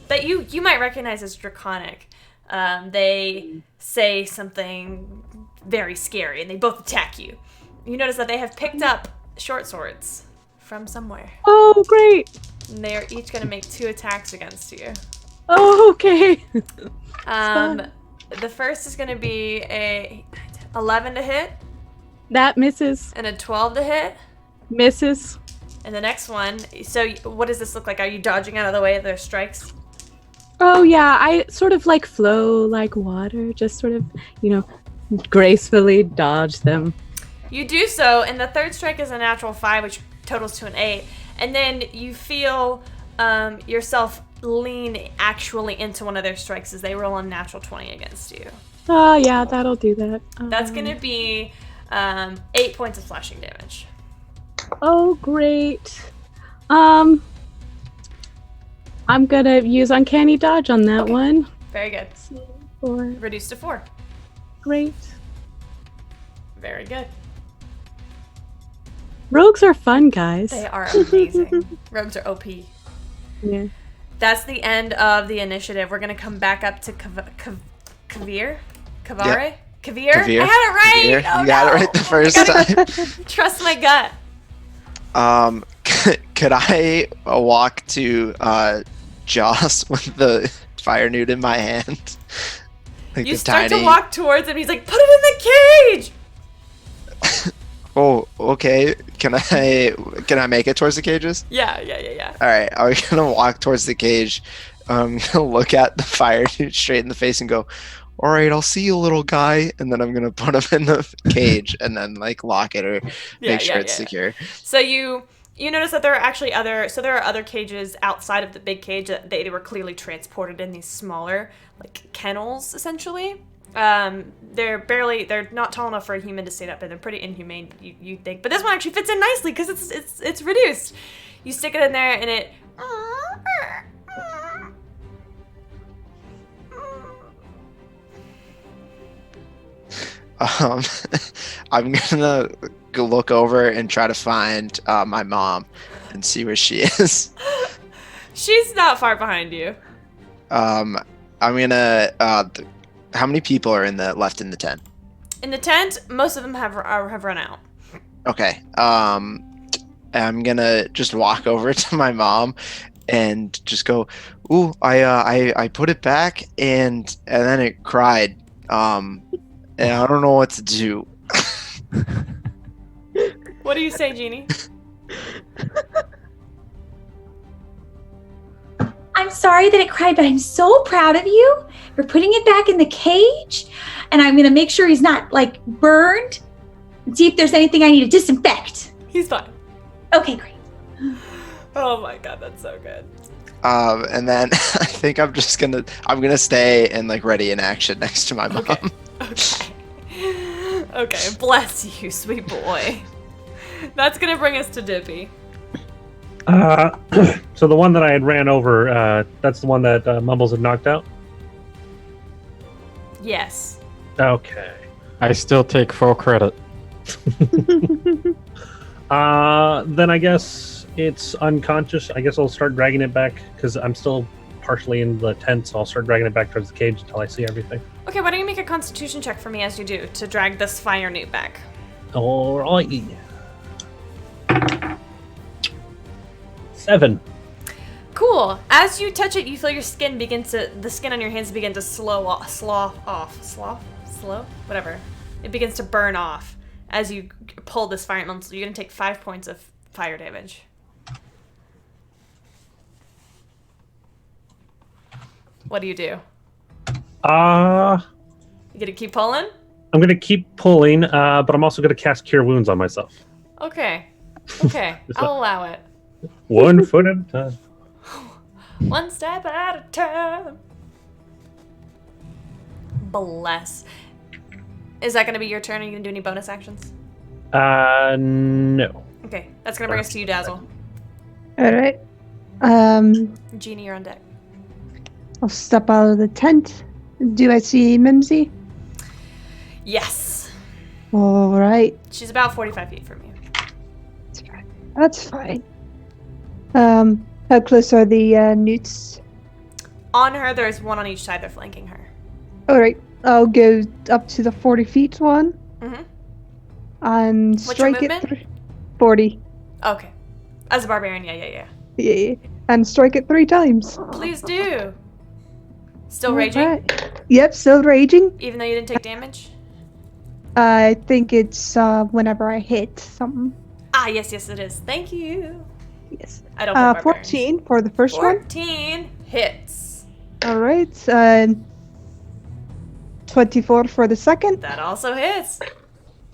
that you might recognize as draconic, they say something very scary, and they both attack you. You notice that they have picked up short swords from somewhere, Oh, great. and they are each going to make 2 attacks against you. Oh, okay. The first is going to be a 11 to hit That misses. and a 12 to hit. Misses. And the next one, so what does this look like? Are you dodging out of the way of their strikes? Oh, yeah. I sort of like flow like water, just sort of, gracefully dodge them. You do so, and the third strike is a natural 5, which totals to an 8. And then you feel yourself lean actually into one of their strikes as they roll a natural 20 against you. Oh, yeah, that'll do that. That's going to be 8 points of slashing damage. Oh, great. I'm gonna use Uncanny Dodge on that one. Very good. 4. Reduced to 4. Great. Very good. Rogues are fun, guys. They are amazing. Rogues are OP. Yeah. That's the end of the initiative. We're going to come back up to Kavir? Kavare? Yep. Kavir? Kavir. I had it right! Kavir. Oh, You got no. it right the first time. Trust my gut. Could I walk to Joss with the fire newt in my hand? Like You the start tiny... to walk towards him. He's like, put it in the cage! Oh, okay. Can I make it towards the cages? Yeah. All right. I'm gonna walk towards the cage. I'm gonna look at the fire newt straight in the face and go, "All right, I'll see you, little guy." And then I'm gonna put him in the cage and then like lock it or make sure it's secure. So you notice that there are actually there are other cages outside of the big cage that they were clearly transported in these smaller like kennels essentially. They're not tall enough for a human to sit up in. They're pretty inhumane, you think. But this one actually fits in nicely because it's reduced. You stick it in there and it I'm gonna go look over and try to find my mom and see where she is. She's not far behind you. I'm gonna. How many people are left in the tent? In the tent, most of them have run out. Okay. I'm gonna just walk over to my mom and just go, "Ooh, I put it back and then it cried. And I don't know what to do." What do you say, Jeannie? I'm sorry that it cried, but I'm so proud of you for putting it back in the cage. And I'm gonna make sure he's not like burned and see if there's anything I need to disinfect. He's fine. Okay, great. Oh my god, that's so good. And then I think I'm gonna stay and like ready in action next to my mom. Okay. Okay, bless you, sweet boy. That's gonna bring us to Dippy. So the one that I had ran over, that's the one that Mumbles had knocked out? Yes. Okay. I still take full credit. Then I guess it's unconscious. I guess I'll start dragging it back because I'm still partially in the tent, so I'll start dragging it back towards the cage until I see everything. Okay, why don't you make a constitution check for me as you do to drag this fire newt back? Alright. 7. Cool. As you touch it, you feel the skin on your hands begin to slow? Whatever. It begins to burn off as you pull this fire elemental. You're gonna take 5 points of fire damage. What do? You gonna keep pulling? I'm gonna keep pulling, but I'm also gonna cast Cure Wounds on myself. Okay. I'll allow it. 1 foot at a time. One step at a time. Bless. Is that gonna be your turn? Are you gonna do any bonus actions? No. Okay, that's gonna bring us to you, Dazzle. All right. Jeannie, you're on deck. I'll step out of the tent. Do I see Mimsy? Yes. All right. She's about 45 feet from you. That's fine. How close are the newts? On her, there's one on each side. They're flanking her. All right. I'll go up to the 40 feet one. Mm-hmm. And What's your strike it movement? 40. Okay. As a barbarian, yeah. Yeah. And strike it 3 times. Please do. Still raging? Alright. Yep, still raging. Even though you didn't take damage? I think it's whenever I hit something. Ah, yes, it is. Thank you. Yes. I don't think 14 for the first one. 14 hits. Alright. 24 for the second. That also hits.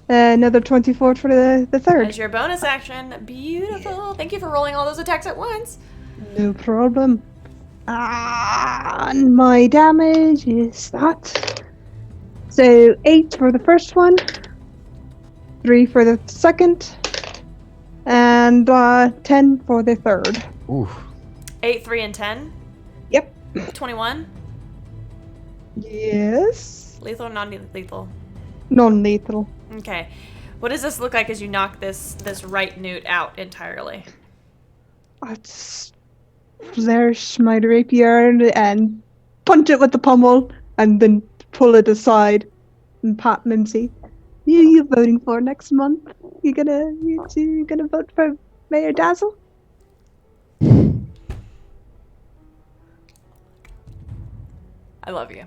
Another 24 for the third. As your bonus action. Beautiful. Thank you for rolling all those attacks at once. No problem. And my damage is that. So 8 for the first one, 3 for the second, and 10 for the third. Ooh. 8, 3, and 10? Yep. 21? Yes. Lethal or non-lethal? Non-lethal. Okay. What does this look like as you knock this right newt out entirely? I just flourish my rapier and punch it with the pommel, and then pull it aside and pat Mimsy. Who are you voting for next month? You gonna vote for Mayor Dazzle? I love you.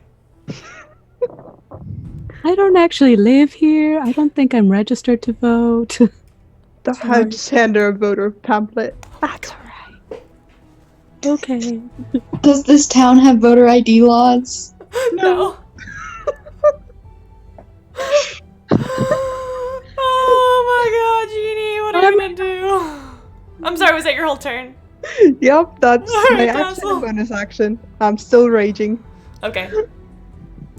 I don't actually live here. I don't think I'm registered to vote. I just hand her a voter pamphlet. That's alright. Okay. Does this town have voter ID laws? No. Oh my god, Jeannie, what are you gonna do? I'm sorry, was that your whole turn? Yep, that's Alright, my action Dazzle. and bonus action. I'm still raging. Okay.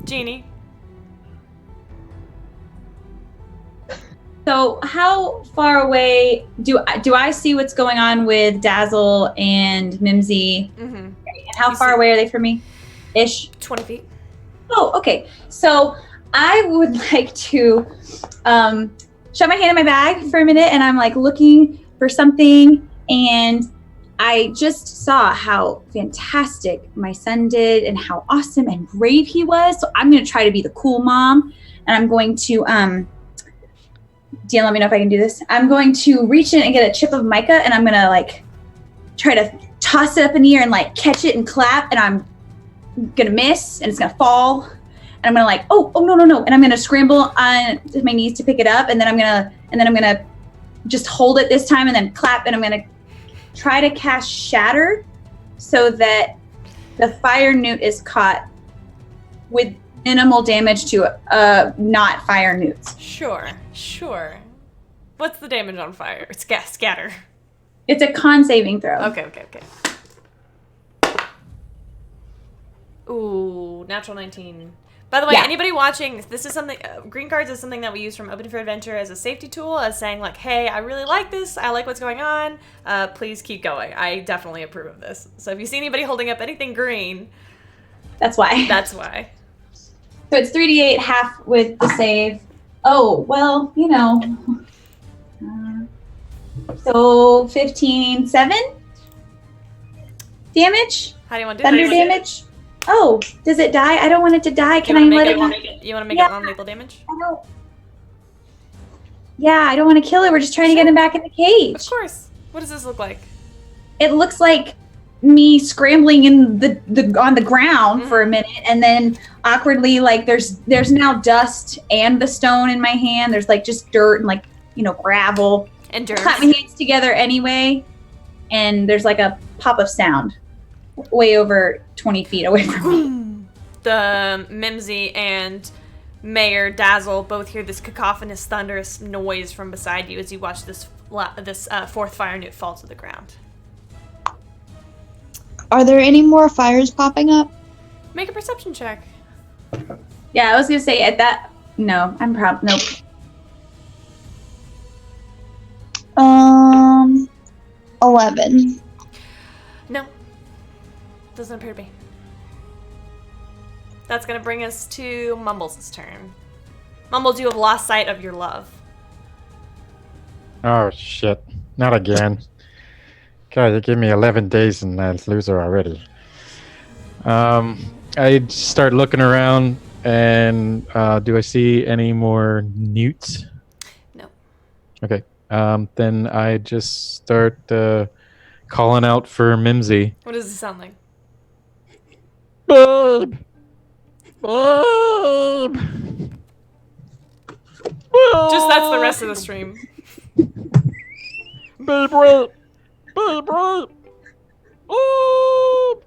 Jeannie. So how far away do I see what's going on with Dazzle and Mimsy? Mm-hmm. And how You far see- away are they from me? Ish. 20 feet. Oh, okay. So I would like to shove my hand in my bag for a minute, and I'm like looking for something, and I just saw how fantastic my son did and how awesome and brave he was. So I'm going to try to be the cool mom. And I'm going to, Dan, let me know if I can do this. I'm going to reach in and get a chip of mica, and I'm going to like try to toss it up in the air and like catch it and clap. And I'm going to miss and it's going to fall. And I'm going to like, oh, no. And I'm going to scramble on my knees to pick it up. And then I'm going to just hold it this time and then clap. And I'm going to try to cast Shatter so that the fire newt is caught with minimal damage to not fire newts. Sure. What's the damage on fire? It's scatter. It's a con saving throw. Okay. Ooh, natural 19. By the way, Yeah. anybody watching, this is something, green cards is something that we use from Open for Adventure as a safety tool, as saying like, hey, I really like this, I like what's going on, please keep going. I definitely approve of this. So if you see anybody holding up anything green, That's why. So it's 3d8 half with the save. Oh, well, you know. So 15, 7 damage? how do you want to do Thunder this? damage? Oh, does it die? I don't want it to die. Can I You wanna let make it? You want to make Yeah. it non-lethal damage? I don't. Yeah, I don't want to kill it. We're just trying to get him back in the cage. Of course. What does this look like? It looks like me scrambling in the on the ground for a minute, and then awkwardly, like there's now dust and the stone in my hand. There's like just dirt and like gravel. And dirt. Clap my hands together anyway, and there's like a pop of sound, way over 20 feet away from me. The Mimsy and Mayor Dazzle both hear this cacophonous, thunderous noise from beside you as you watch this fourth fire newt fall to the ground. Are there any more fires popping up? Make a perception check. Yeah, I was gonna say at that. No, I'm nope. 11. No. Doesn't appear to be. That's going to bring us to Mumbles' turn. Mumbles, you have lost sight of your love. Oh shit! Not again. God, you give me 11 days and I lose her already. I start looking around and do I see any more newts? No. Okay. Then I just start calling out for Mimsy. What does it sound like? Babe! Babe! Just that's the rest of the stream. Babe, wait! Babe, wait! Oh!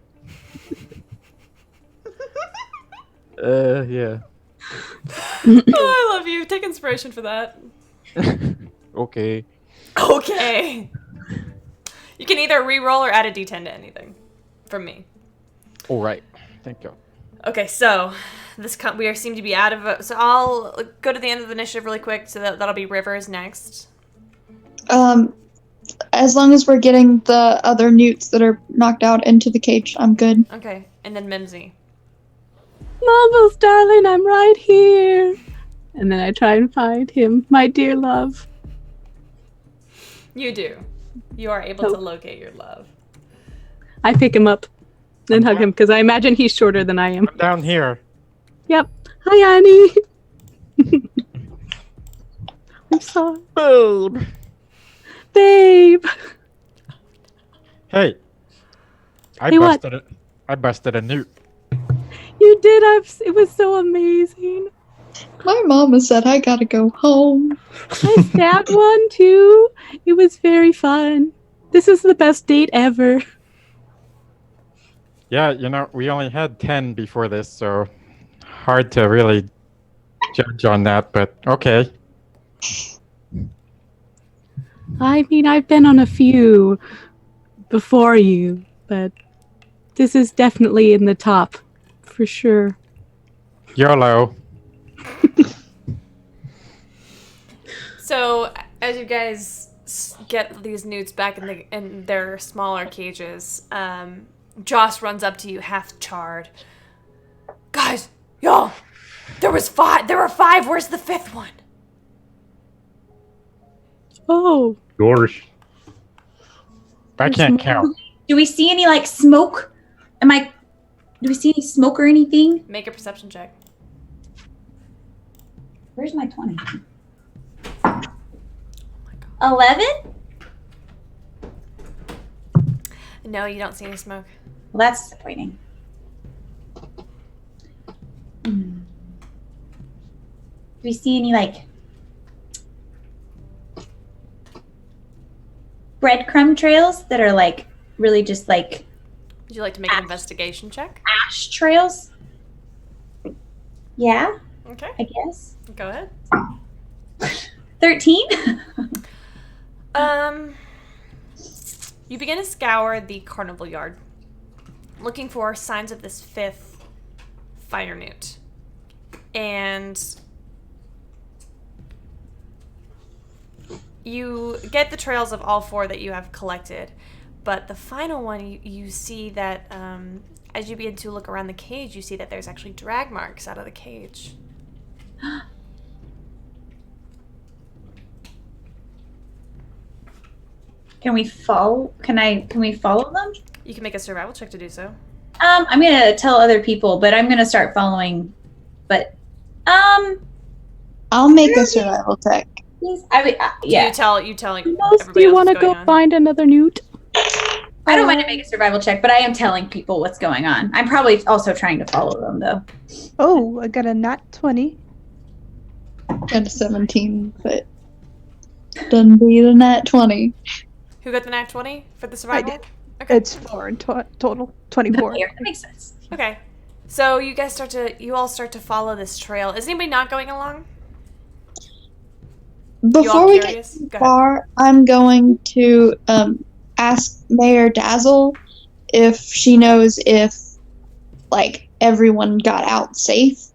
Yeah. Oh, I love you. Take inspiration for that. Okay. Okay. You can either re-roll or add a d10 to anything. From me. All right. Thank you. Okay, so we seem to be out of. So I'll go to the end of the initiative really quick. So that'll be Rivers next. As long as we're getting the other newts that are knocked out into the cage, I'm good. Okay, and then Mimsy. Mumbles, darling, I'm right here. And then I try and find him, my dear love. You do. You are able to locate your love. I pick him up and hug him because I imagine he's shorter than I am. I'm down here. Yep. Hi, Annie. I'm sorry. Babe! Babe. Hey. Hey, what? I busted a newt. You did. It was so amazing. My mama said I gotta go home. I stabbed one too. It was very fun. This is the best date ever. Yeah, we only had 10 before this, so hard to really judge on that, but okay. I mean, I've been on a few before you, but this is definitely in the top, for sure. YOLO. So as you guys get these newts back in their smaller cages, Joss runs up to you, half charred. Guys, y'all, there were 5. Where's the 5th one? Oh. Gosh. I can't count. Do we see any like smoke? Do we see any smoke or anything? Make a perception check. Where's my 20? 11? No, you don't see any smoke. Well, that's disappointing. Do we see any like breadcrumb trails that are like really just like Would you like to make an investigation check? ash trails? Yeah, Okay, I guess. go ahead. 13? You begin to scour the carnival yard, looking for signs of this 5th fire newt. And you get the trails of all 4 that you have collected, but the final one, you see that as you begin to look around the cage, you see that there's actually drag marks out of the cage. Can we follow them? You can make a survival check to do so. I'm gonna tell other people, but I'm gonna start following. But I'll make a survival check. please, Yeah. yeah. You tell Do everybody you else want to what's go going on. find another newt? I don't mind to make a survival check, but I am telling people what's going on. I'm probably also trying to follow them, though. Oh, I got a nat 20. Got a 17, but done beat a nat 20. Who got the nat 20 for the survival? did. Okay. It's 4 in total. 24. Here, that makes sense. Okay. So you all start to follow this trail. Is anybody not going along? Before we get curious? too Go ahead. far, I'm going to ask Mayor Dazzle if she knows if, like, everyone got out safe.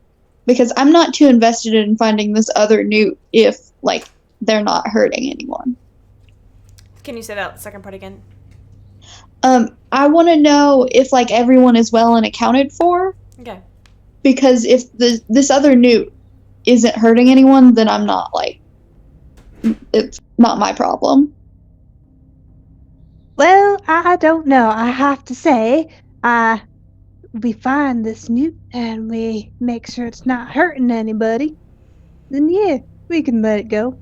Because I'm not too invested in finding this other newt if, like, they're not hurting anyone. Can you say that second part again? I want to know if, like, everyone is well and accounted for. Okay. Because if this other newt isn't hurting anyone, then I'm not, like, it's not my problem. Well, I don't know. I have to say, we find this newt and we make sure it's not hurting anybody, then yeah, we can let it go.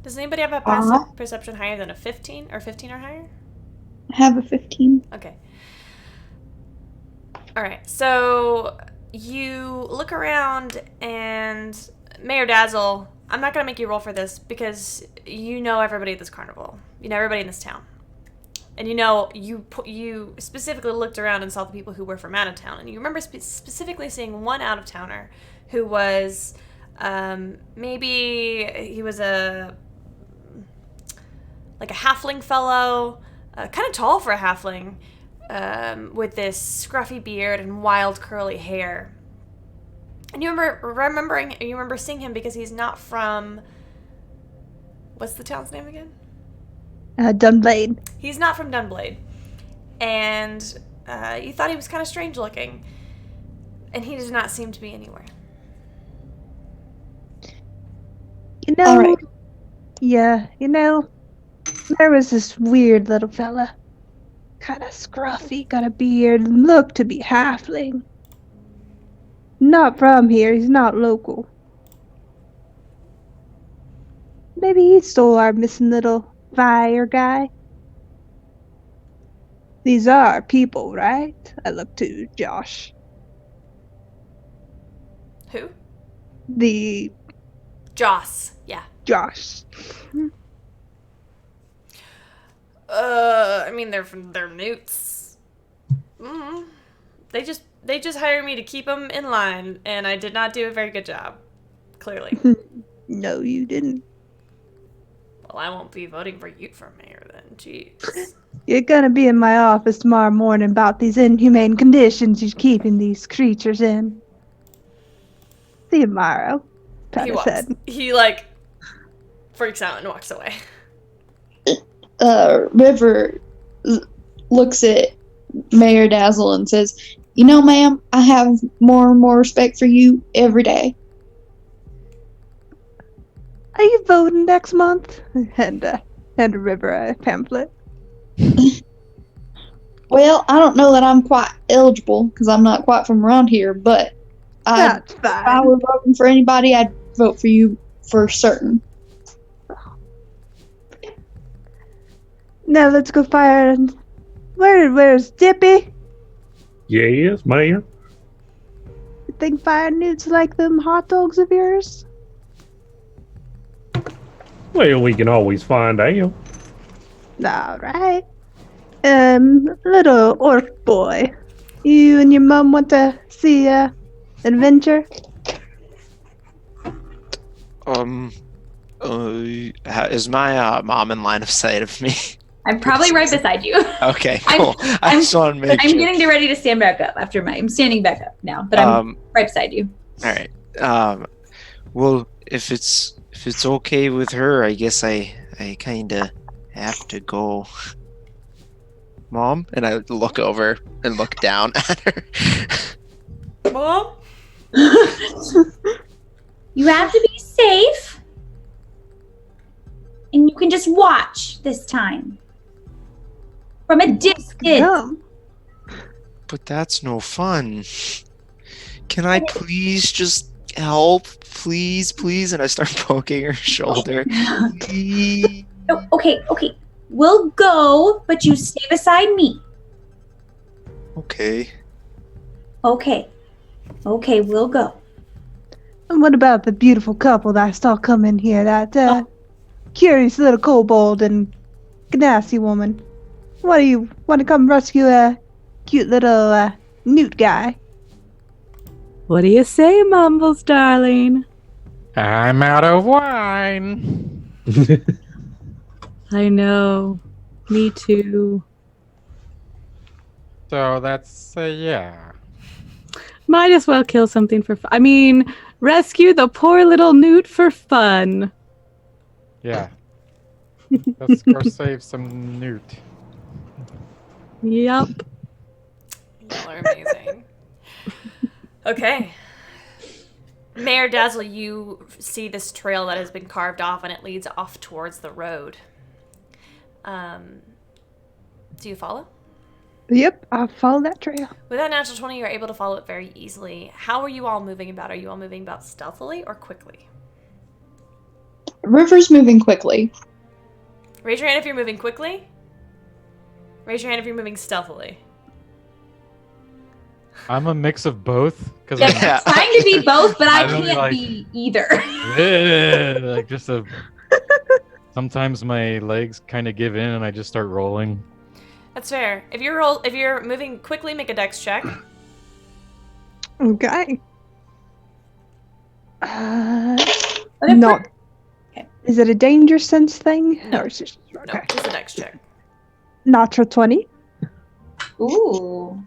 Does anybody have a passive perception higher than a 15 or 15 or higher? I have a 15. Okay. All right. So you look around and Mayor Dazzle, I'm not going to make you roll for this because you know everybody at this carnival. You know everybody in this town. And you know, you specifically looked around and saw the people who were from out of town. And you remember specifically seeing one out-of-towner who was, maybe he was like a halfling fellow, kind of tall for a halfling, with this scruffy beard and wild curly hair. And you remember seeing him because he's not from, what's the town's name again? Dunblade. He's not from Dunblade. And you thought he was kind of strange looking. And he does not seem to be anywhere. You know, Alright. Yeah, you know, there was this weird little fella. Kind of scruffy, got a beard, looked to be halfling. Not from here, he's not local. Maybe he stole our missing little fire guy. These are people, right? I look to Josh. Who? The Joss. Yeah. Josh. I mean, they're newts. They just hired me to keep them in line, and I did not do a very good job. Clearly. No, you didn't. Well, I won't be voting for you for mayor then. Jeez. You're gonna be in my office tomorrow morning about these inhumane conditions you're keeping these creatures in. See you tomorrow. Kinda said. He like freaks out and walks away. River looks at Mayor Dazzle and says, "You know, ma'am, I have more and more respect for you every day." Are you voting next month? And River a pamphlet. Well, I don't know that I'm quite eligible because I'm not quite from around here, but That's if I fine. were voting for anybody, I'd vote for you for certain. Now let's go fire. Where's Dippy? Yes, Mayor. You think fire newts like them hot dogs of yours? Well, we can always find out. All right. Little orc boy, you and your mom want to see adventure? Is my mom in line of sight of me? I'm probably right beside you. Okay, I'm- cool. I just want to make I'm sure. getting ready to stand back up after I'm standing back up now, but I'm right beside you. All right. Well, if it's okay with her, I guess I kind of have to go. Mom, and I look over and look down at her. Mom? You have to be safe. And you can just watch this time. From a distance. No. But that's no fun. Can I please just help? Please, please. And I start poking her shoulder. Please. Oh, okay. We'll go, but you stay beside me. Okay. Okay, we'll go. And what about the beautiful couple that I saw come in here? That curious little kobold and Ganassi woman. What do you want to come rescue a cute little newt guy? What do you say, Mumbles, darling? I'm out of wine. I know. Me too. So that's yeah. Might as well kill something for fun. I mean, rescue the poor little newt for fun. Yeah. Let's go save some newt. Yup. Y'all are amazing. Okay. Mayor Dazzle, you see this trail that has been carved off and it leads off towards the road. Do you follow? Yep, I'll follow that trail. With that natural 20, you're able to follow it very easily. How are you all moving about? Are you all moving about stealthily or quickly? River's moving quickly. Raise your hand if you're moving quickly. Raise your hand if you're moving stealthily. I'm a mix of both because Yeah, I'm trying to be both, but I I'm really can't like- be either. I'm like just a. Sometimes my legs kind of give in and I just start rolling. That's fair. If you're moving quickly, make a dex check. Okay. But Not. Okay. Is it a danger sense thing? No. Or is it just, No, okay. just a dex check. Natural 20. Ooh.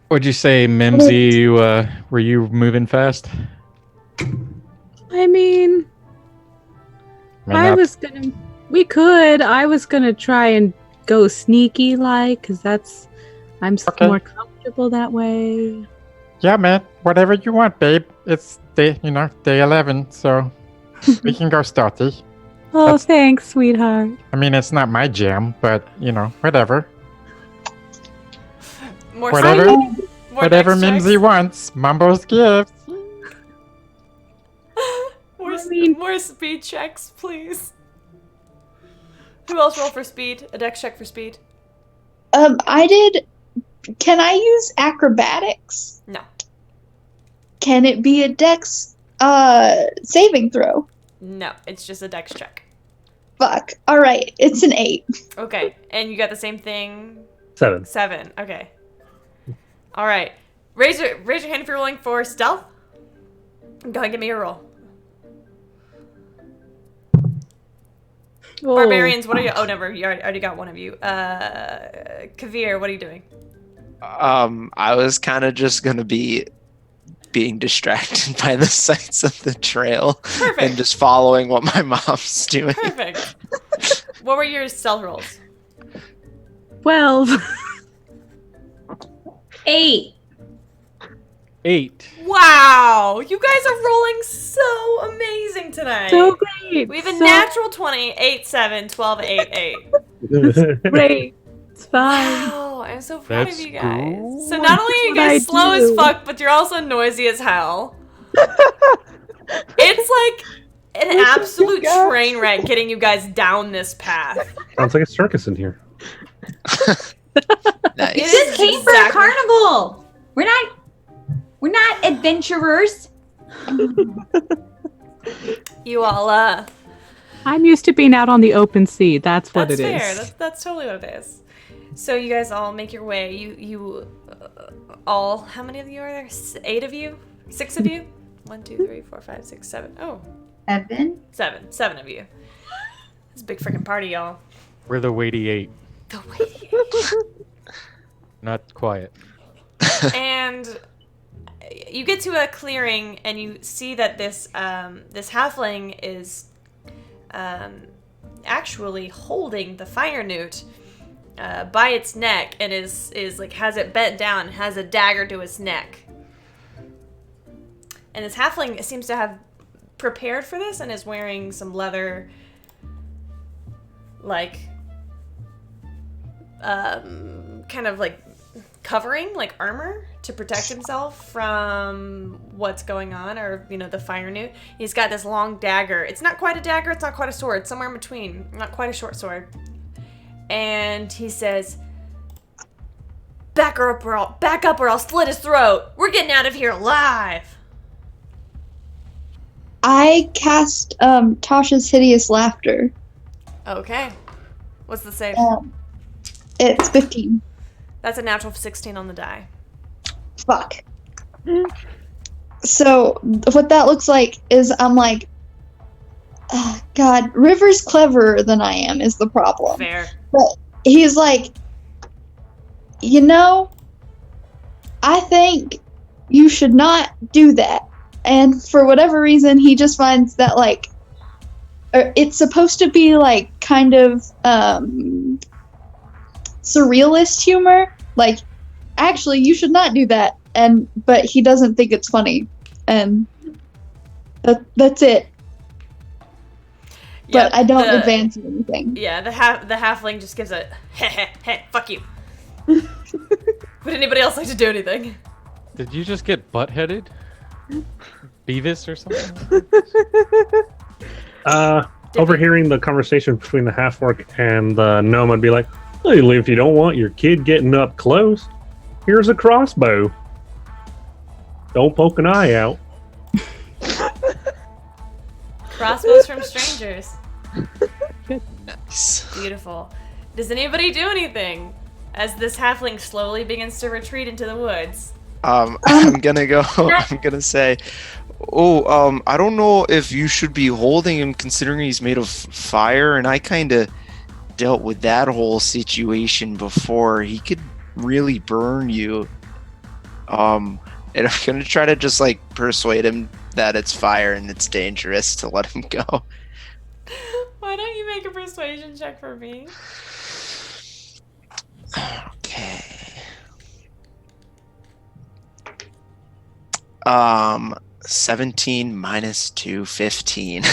What'd you say, Mimsy? Were you moving fast? I mean, I was gonna. We could. I was gonna try and go sneaky like, cause I'm Okay. more comfortable that way. Yeah, man. Whatever you want, babe. It's day 11, so we can go stealthy. Oh, That's- thanks, sweetheart. I mean, it's not my jam, but whatever. More Whatever. speed, more Whatever dex checks. Mimsy wants. Mumbo's gift. More speed checks, please. Who else roll for speed? A dex check for speed? I did. Can I use acrobatics? No. Can it be a dex saving throw? No, it's just a dex check. Fuck. Alright, it's an 8. Okay, and you got the same thing? 7. 7, okay. Alright. Raise your hand if you're rolling for stealth. Go ahead and give me a roll. Oh. Barbarians, what are you? Oh, never. You already got one of you. Kavir, what are you doing? I was kind of just gonna be being distracted by the sights of the trail Perfect. and just following what my mom's doing. Perfect. What were your stealth rolls? 12. 8. 8. Wow, you guys are rolling so amazing tonight. So great. We have a so natural 20, 8, 7, 12, 8, 8. great. It's fine. Wow, I'm so proud That's of you guys. cool. So not only are you That's what guys I slow as do. fuck, but you're also noisy as hell. It's like an absolute train wreck getting you guys down this path. Sounds like a circus in here. Nice. It This is came for a exactly- carnival. We're not adventurers. You all, I'm used to being out on the open sea. That's what that's it is. fair. That's totally what it is. So you guys all make your way. You all, how many of you are there? 8 of you? 6 of you? 1, 2, 3, 4, 5, 6, 7. Oh, Evan? 7. 7 of you. It's a big freaking party, y'all. We're the weighty 8. The way. Not quiet. And you get to a clearing and you see that this this halfling is actually holding the fire newt by its neck and is like has it bent down and has a dagger to its neck. And this halfling seems to have prepared for this and is wearing some leather like kind of like covering, like armor, to protect himself from what's going on, or the fire newt. He's got this long dagger. It's not quite a dagger, it's not quite a sword, somewhere in between. Not quite a short sword. And he says, back up or I'll slit his throat. We're getting out of here alive. I cast Tasha's Hideous Laughter. Okay. What's the save? It's 15. That's a natural 16 on the die. Fuck. So what that looks like is I'm like, God, River's cleverer than I am is the problem. Fair. But he's like, I think you should not do that. And for whatever reason, he just finds that it's supposed to be like kind of surrealist humor. Like, actually, you should not do that. But he doesn't think it's funny. And that's it. But I don't advance anything. Yeah, the halfling just gives a heh, fuck you. Would anybody else like to do anything? Did you just get butt-headed? Beavis or something? Overhearing the conversation between the half-orc and the gnome, I'd be like, hey, if you don't want your kid getting up close, here's a crossbow. Don't poke an eye out. Crossbows from strangers. Nice. Beautiful. Does anybody do anything as this halfling slowly begins to retreat into the woods? I'm gonna say, I don't know if you should be holding him considering he's made of fire, and I kind of dealt with that whole situation before. He could really burn you. And I'm gonna try to just persuade him that it's fire and it's dangerous to let him go. Why don't you make a persuasion check for me? Okay. 17 minus 2, 15. All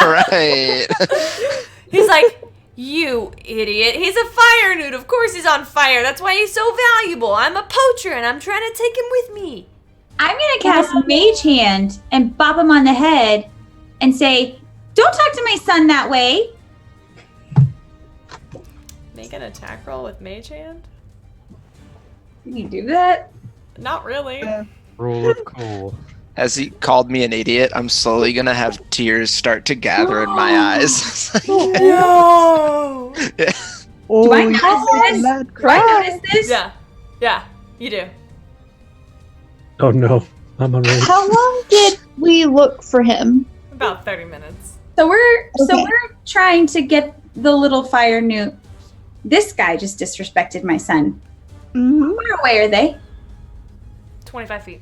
right. He's like, you idiot. He's a fire newt. Of course he's on fire. That's why he's so valuable. I'm a poacher and I'm trying to take him with me. I'm gonna cast Mage Hand and bop him on the head and say, don't talk to my son that way. Make an attack roll with Mage Hand? Can you do that? Not really. Rule of cool. As he called me an idiot, I'm slowly gonna have tears start to gather in my eyes. No! Yeah. Do I notice this? Do I notice this? Yeah, you do. Oh no, I'm unready. How long did we look for him? About 30 minutes. So we're Okay. trying to get the little fire newt. This guy just disrespected my son. Mm-hmm. Where away are they? 25 feet.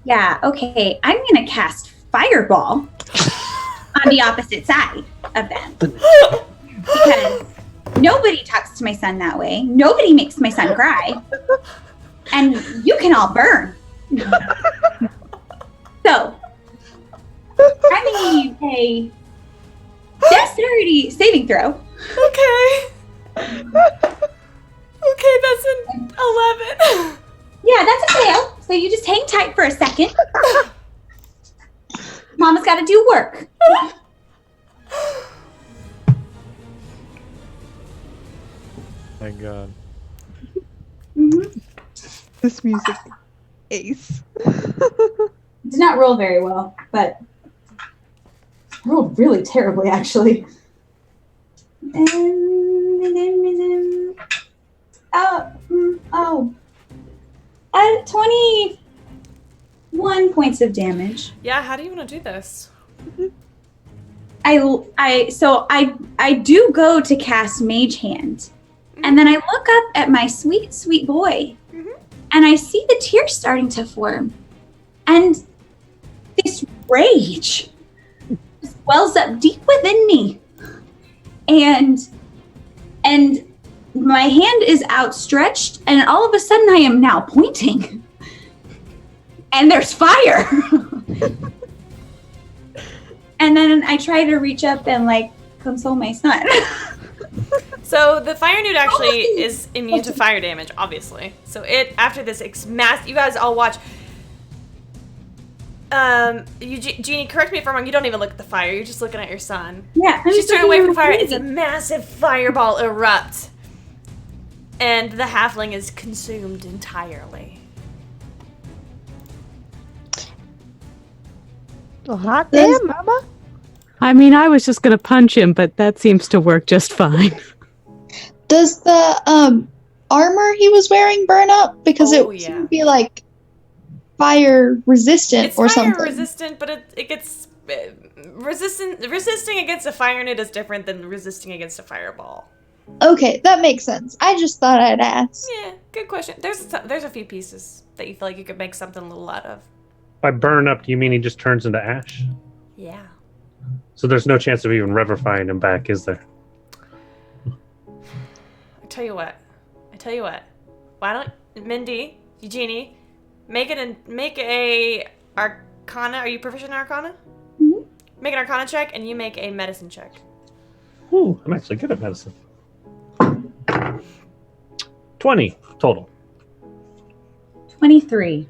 Yeah, okay. I'm gonna cast Fireball on the opposite side of them. Because nobody talks to my son that way. Nobody makes my son cry. And you can all burn. So, I need a dexterity saving throw. Okay. Okay, that's an 11. Yeah, that's a fail. So you just hang tight for a second. Mama's got to do work. My God. This music, ace. Did not roll very well, but rolled really terribly, actually. Oh. 21 points of damage. Yeah, how do you want to do this? I do go to cast Mage Hand, and then I look up at my sweet, sweet boy, and I see the tears starting to form, and this rage just wells up deep within me, and my hand is outstretched, and all of a sudden I am now pointing, and there's fire. And then I try to reach up and console my son. So the fire newt actually is immune to fire damage, obviously. So after this, you guys all watch. Jeannie, correct me if I'm wrong. You don't even look at the fire. You're just looking at your son. Yeah, she's turning away from the fire. It's a massive fireball erupt, and the halfling is consumed entirely. Hot damn, mama. I mean, I was just gonna punch him, but that seems to work just fine. Does the armor he was wearing burn up? Because it seemed to be fire resistant It's or fire something. resistant, but it gets resisting against a fire newt is different than resisting against a fireball. Okay, that makes sense. I just thought I'd ask. Yeah, good question. There's a few pieces that you feel like you could make something a little out of. By burn up, do you mean he just turns into ash? Yeah. So there's no chance of even revivifying him back, is there? I tell you what. Why don't Mindy, Eugenie, make a Arcana? Are you proficient in Arcana? Mm-hmm. Make an Arcana check, and you make a Medicine check. Ooh, I'm actually good at medicine. 20 total. 23.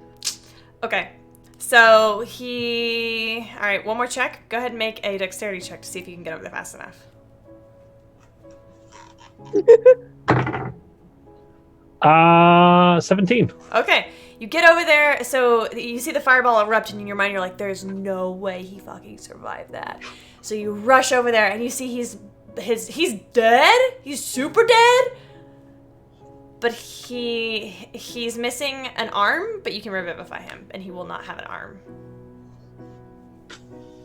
Okay. So all right, one more check. Go ahead and make a dexterity check to see if you can get over there fast enough. 17. Okay. You get over there, so you see the fireball erupt, and in your mind you're like, there's no way he fucking survived that. So you rush over there, and you see he's dead? He's super dead? But he's missing an arm, but you can revivify him, and he will not have an arm.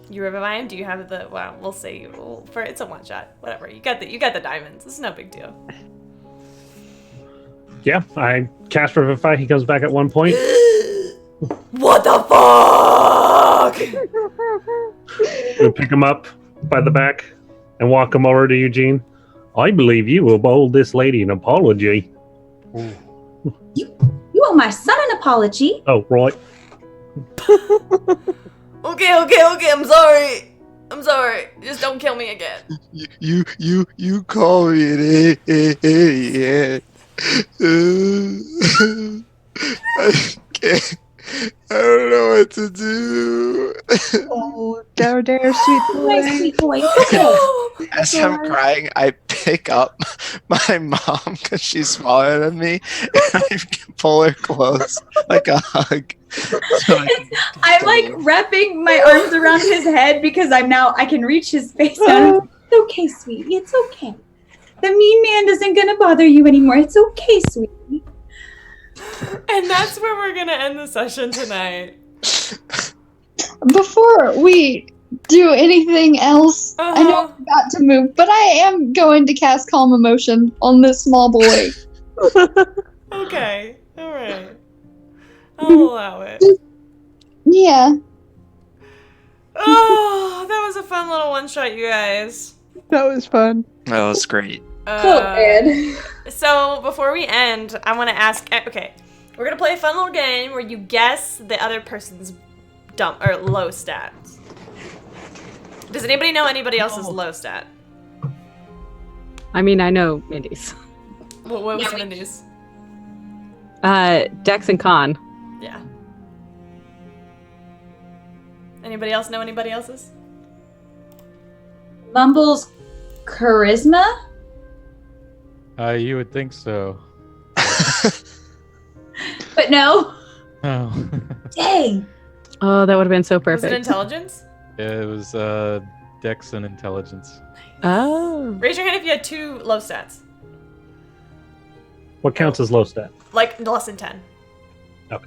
You revivify him? Do you have the? Well, we'll see. It's a one shot. Whatever. You got the diamonds. It's no big deal. Yeah, I cast Revivify. He comes back at one point. What the fuck? We pick him up by the back and walk him over to Eugene. I believe you will owe this lady an apology. You owe my son an apology. Oh, right. Okay. I'm sorry. Just don't kill me again. You call me an idiot. I can't. I don't know what to do. Oh, there, sweet boy. My sweet boy. As I'm crying, I pick up my mom because she's smaller than me, and I pull her close like a hug. So I'm wrapping my arms around his head because I can reach his face down. It's okay, sweetie. It's okay. The mean man isn't gonna bother you anymore. It's okay, sweetie. And that's where we're gonna end the session tonight. Before we do anything else, I know I forgot to move, but I am going to cast Calm Emotion on this small boy. Okay. All right. I'll allow it. Yeah. Oh, that was a fun little one shot, you guys. That was fun. that was great. So before we end, I want to ask. Okay, we're gonna play a fun little game where you guess the other person's low stats. Does anybody know anybody else's low stat? I mean, I know Mindy's. What was Mindy's? Dex and Con. Yeah. Anybody else know anybody else's? Mumble's charisma? You would think so. But no. Oh. Dang. Oh, that would have been so Was it perfect. intelligence? Yeah, it was Dex and Intelligence. Oh. Raise your hand if you had 2 low stats. What counts as low stat? Like less than 10. Okay.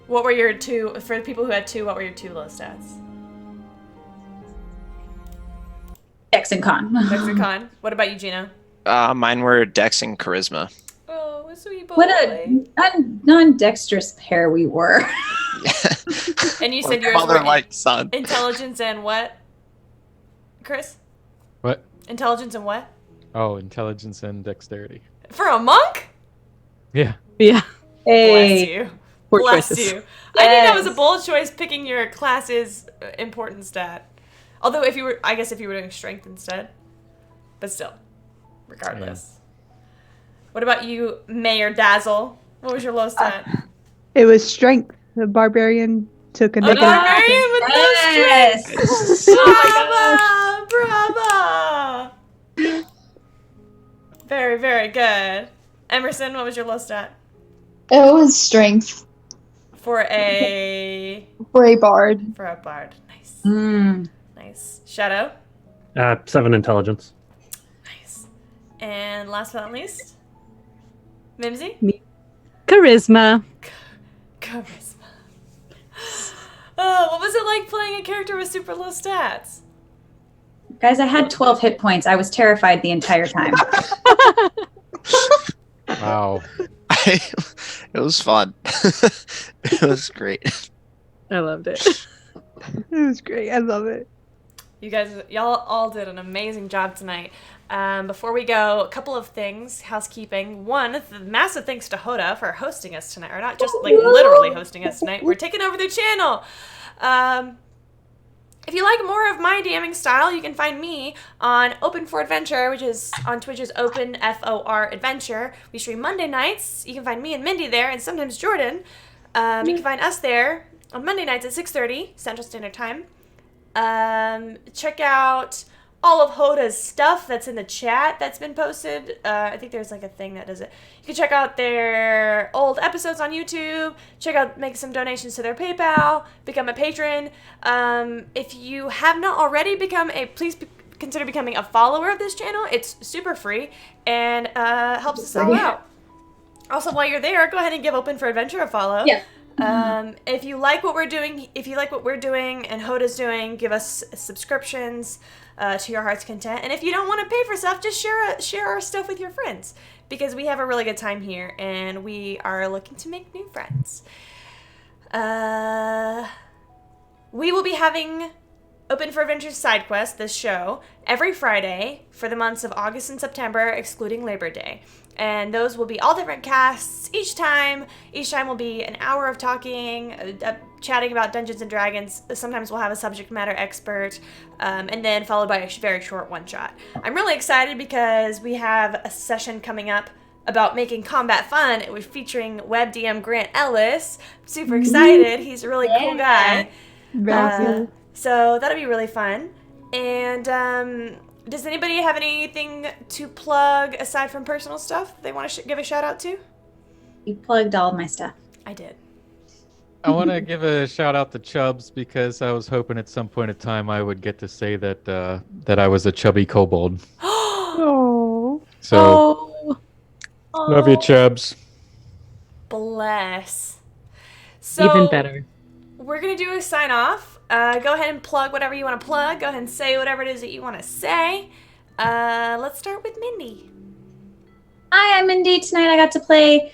What were your 2, for the people who had 2, what were your 2 low stats? Dex and Con. Dex and Con. What about you, Gino? Mine were Dex and Charisma. Oh, a sweet boy. What a non-dexterous pair we were. And you said yours were Father-like son. intelligence and what? Chris? What? Intelligence and what? Oh, Intelligence and Dexterity. For a monk? Yeah. Yeah. Bless you. Poor Bless choices. you. I think that was a Yes. bold choice picking your class's important stat. Although if you were doing strength instead. But still. Regardless. What about you, Mayor Dazzle? What was your low stat? It was strength. The barbarian took a A negative. barbarian with no strength! Yes. Brava! Brava! Very, very good. Emerson, what was your low stat? It was strength For a for a bard. bard. Nice. Mm. Nice. Shadow? 7 intelligence. Nice. And last but not least, Mimsy? Charisma. Charisma. Oh, what was it like playing a character with super low stats? Guys, I had 12 hit points. I was terrified the entire time. Wow. It was fun. It was great. I loved it. It was great. I love it. Y'all all did an amazing job tonight. Before we go, a couple of things, housekeeping. One, the massive thanks to Hoda for hosting us tonight, or not just like literally hosting us tonight. We're taking over their channel. If you like more of my DMing style, you can find me on Open for Adventure, which is on Twitch as Open FOR Adventure. We stream Monday nights. You can find me and Mindy there, and sometimes Jordan. You can find us there on Monday nights at 6:30 Central Standard Time. Check out all of Hoda's stuff that's in the chat that's been posted. I think there's like a thing that does it. You can check out their old episodes on YouTube. Make some donations to their PayPal. Become a patron. If you have not already please consider becoming a follower of this channel. It's super free and helps us all out. Also, while you're there, go ahead and give Open for Adventure a follow. Yeah. If you like what we're doing, and Hoda's doing, give us subscriptions to your heart's content. And if you don't want to pay for stuff, just share our stuff with your friends, because we have a really good time here and we are looking to make new friends. We will be having Open for Adventure Side Quest, this show, every Friday for the months of August and September, excluding Labor Day. And those will be all different casts each time. Each time will be an hour of talking, chatting about Dungeons & Dragons. Sometimes we'll have a subject matter expert, and then followed by a very short one-shot. I'm really excited because we have a session coming up about making combat fun. It was featuring web DM Grant Ellis. I'm super excited. He's a really cool guy. So that'll be really fun. And does anybody have anything to plug aside from personal stuff they want to give a shout out to? You plugged all of my stuff. I did. I want to give a shout out to Chubbs because I was hoping at some point in time I would get to say that that I was a chubby kobold. Oh. So love you, Chubbs. Bless. So Even better. We're gonna do a sign off. Go ahead and plug whatever you want to plug. Go ahead and say whatever it is that you want to say. Let's start with Mindy. Hi, I'm Mindy. Tonight I got to play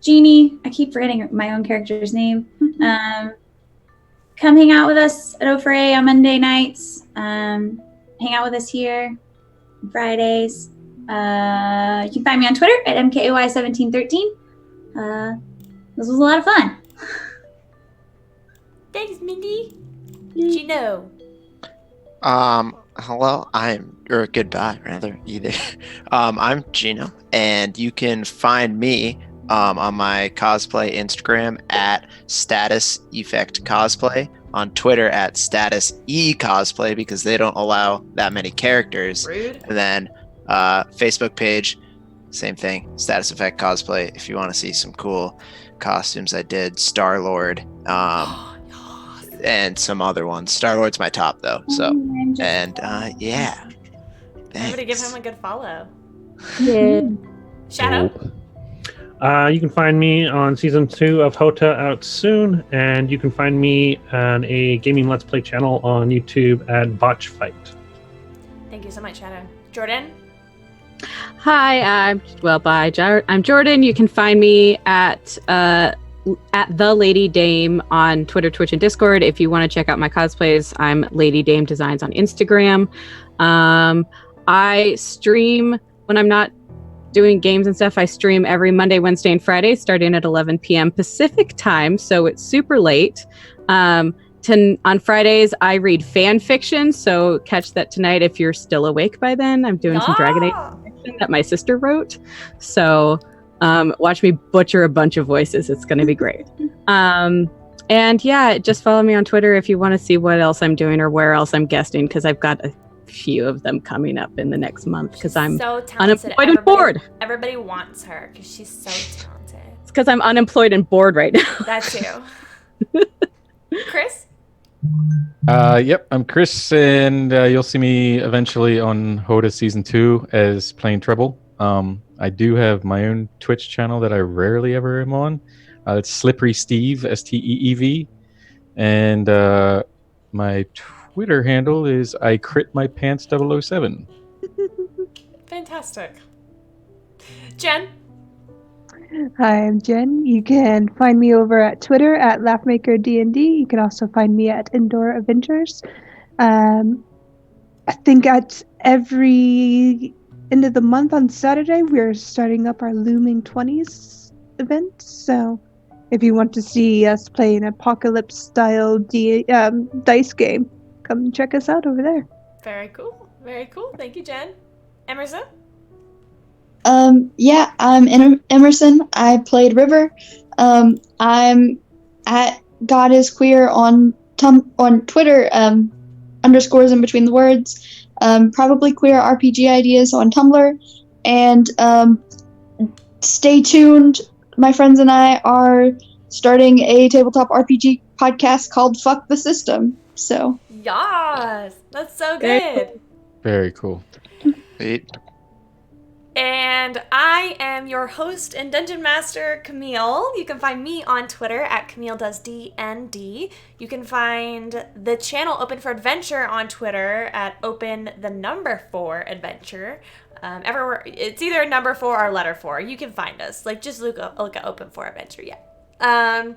Jeannie. I keep forgetting my own character's name. Come hang out with us at O4A on Monday nights. Hang out with us here on Fridays. You can find me on Twitter at MKOY1713. This was a lot of fun. Thanks, Mindy. Gino. Hello, or goodbye, rather, either. I'm Gino, and you can find me on my cosplay Instagram at Status Effect Cosplay, on Twitter at Status E Cosplay because they don't allow that many characters, Rude. and then Facebook page, same thing, Status Effect Cosplay. If you want to see some cool costumes, I did Star-Lord, and some other ones. Star-Lord's my top though, so. And yeah. Everybody give Thanks. him a good follow. Yeah. Shadow. You can find me on season 2 of Hota out soon, and you can find me on a gaming Let's Play channel on YouTube at Botch Fight. Thank you so much, Shadow. Jordan. Hi, I'm Jordan. You can find me at the Lady Dame on Twitter, Twitch, and Discord. If you want to check out my cosplays, I'm Lady Dame Designs on Instagram. I stream when I'm not doing games and stuff. I stream every Monday, Wednesday, and Friday, starting at 11 p.m. Pacific time, so it's super late. On Fridays, I read fan fiction, so catch that tonight if you're still awake by then. I'm doing some Dragon Age fiction that my sister wrote, so watch me butcher a bunch of voices. It's going to be great. And yeah, just follow me on Twitter if you want to see what else I'm doing or where else I'm guesting, because I've got a few of them coming up in the next month because I'm so talented. unemployed and bored. Everybody wants her because she's so talented. It's because I'm unemployed and bored right now. That too. Chris? Yep, I'm Chris, and you'll see me eventually on Hoda Season 2 as playing Treble. I do have my own Twitch channel that I rarely ever am on. It's Slippery Steve, Steev, and my Twitter handle is I Crit My Pants 007. Fantastic. Jen? Hi, I'm Jen. You can find me over at Twitter at LaughmakerDND. You can also find me at Indoor Adventures. I think at every end of the month on Saturday, we're starting up our Looming 20s event. So if you want to see us play an apocalypse-style dice game, come and check us out over there. Very cool. Very cool. Thank you, Jen. Emerson? Yeah, I'm Emerson. I played River. I'm at God is Queer on Twitter, underscores in between the words. Probably queer RPG ideas on Tumblr. And stay tuned. My friends and I are starting a tabletop RPG podcast called Fuck the System. So Yes! That's so good. Very cool. Sweet. And I am your host and Dungeon Master, Camille. You can find me on Twitter at CamilleDoesDND. You can find the channel Open for Adventure on Twitter at Open4Adventure. Everywhere, it's either number 4 or letter 4. You can find us. Like, just look at Open for Adventure, yeah.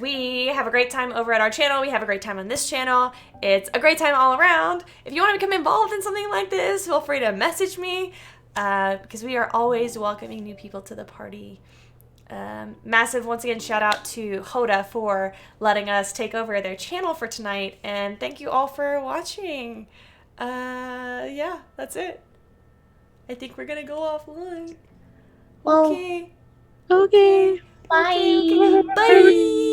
We have a great time over at our channel. We have a great time on this channel. It's a great time all around. If you want to become involved in something like this, feel free to message me. Because we are always welcoming new people to the party. Massive, once again, shout out to Hoda for letting us take over their channel for tonight. And thank you all for watching. Yeah, that's it. I think we're going to go offline. Well, Okay. Okay. bye. Okay. Bye.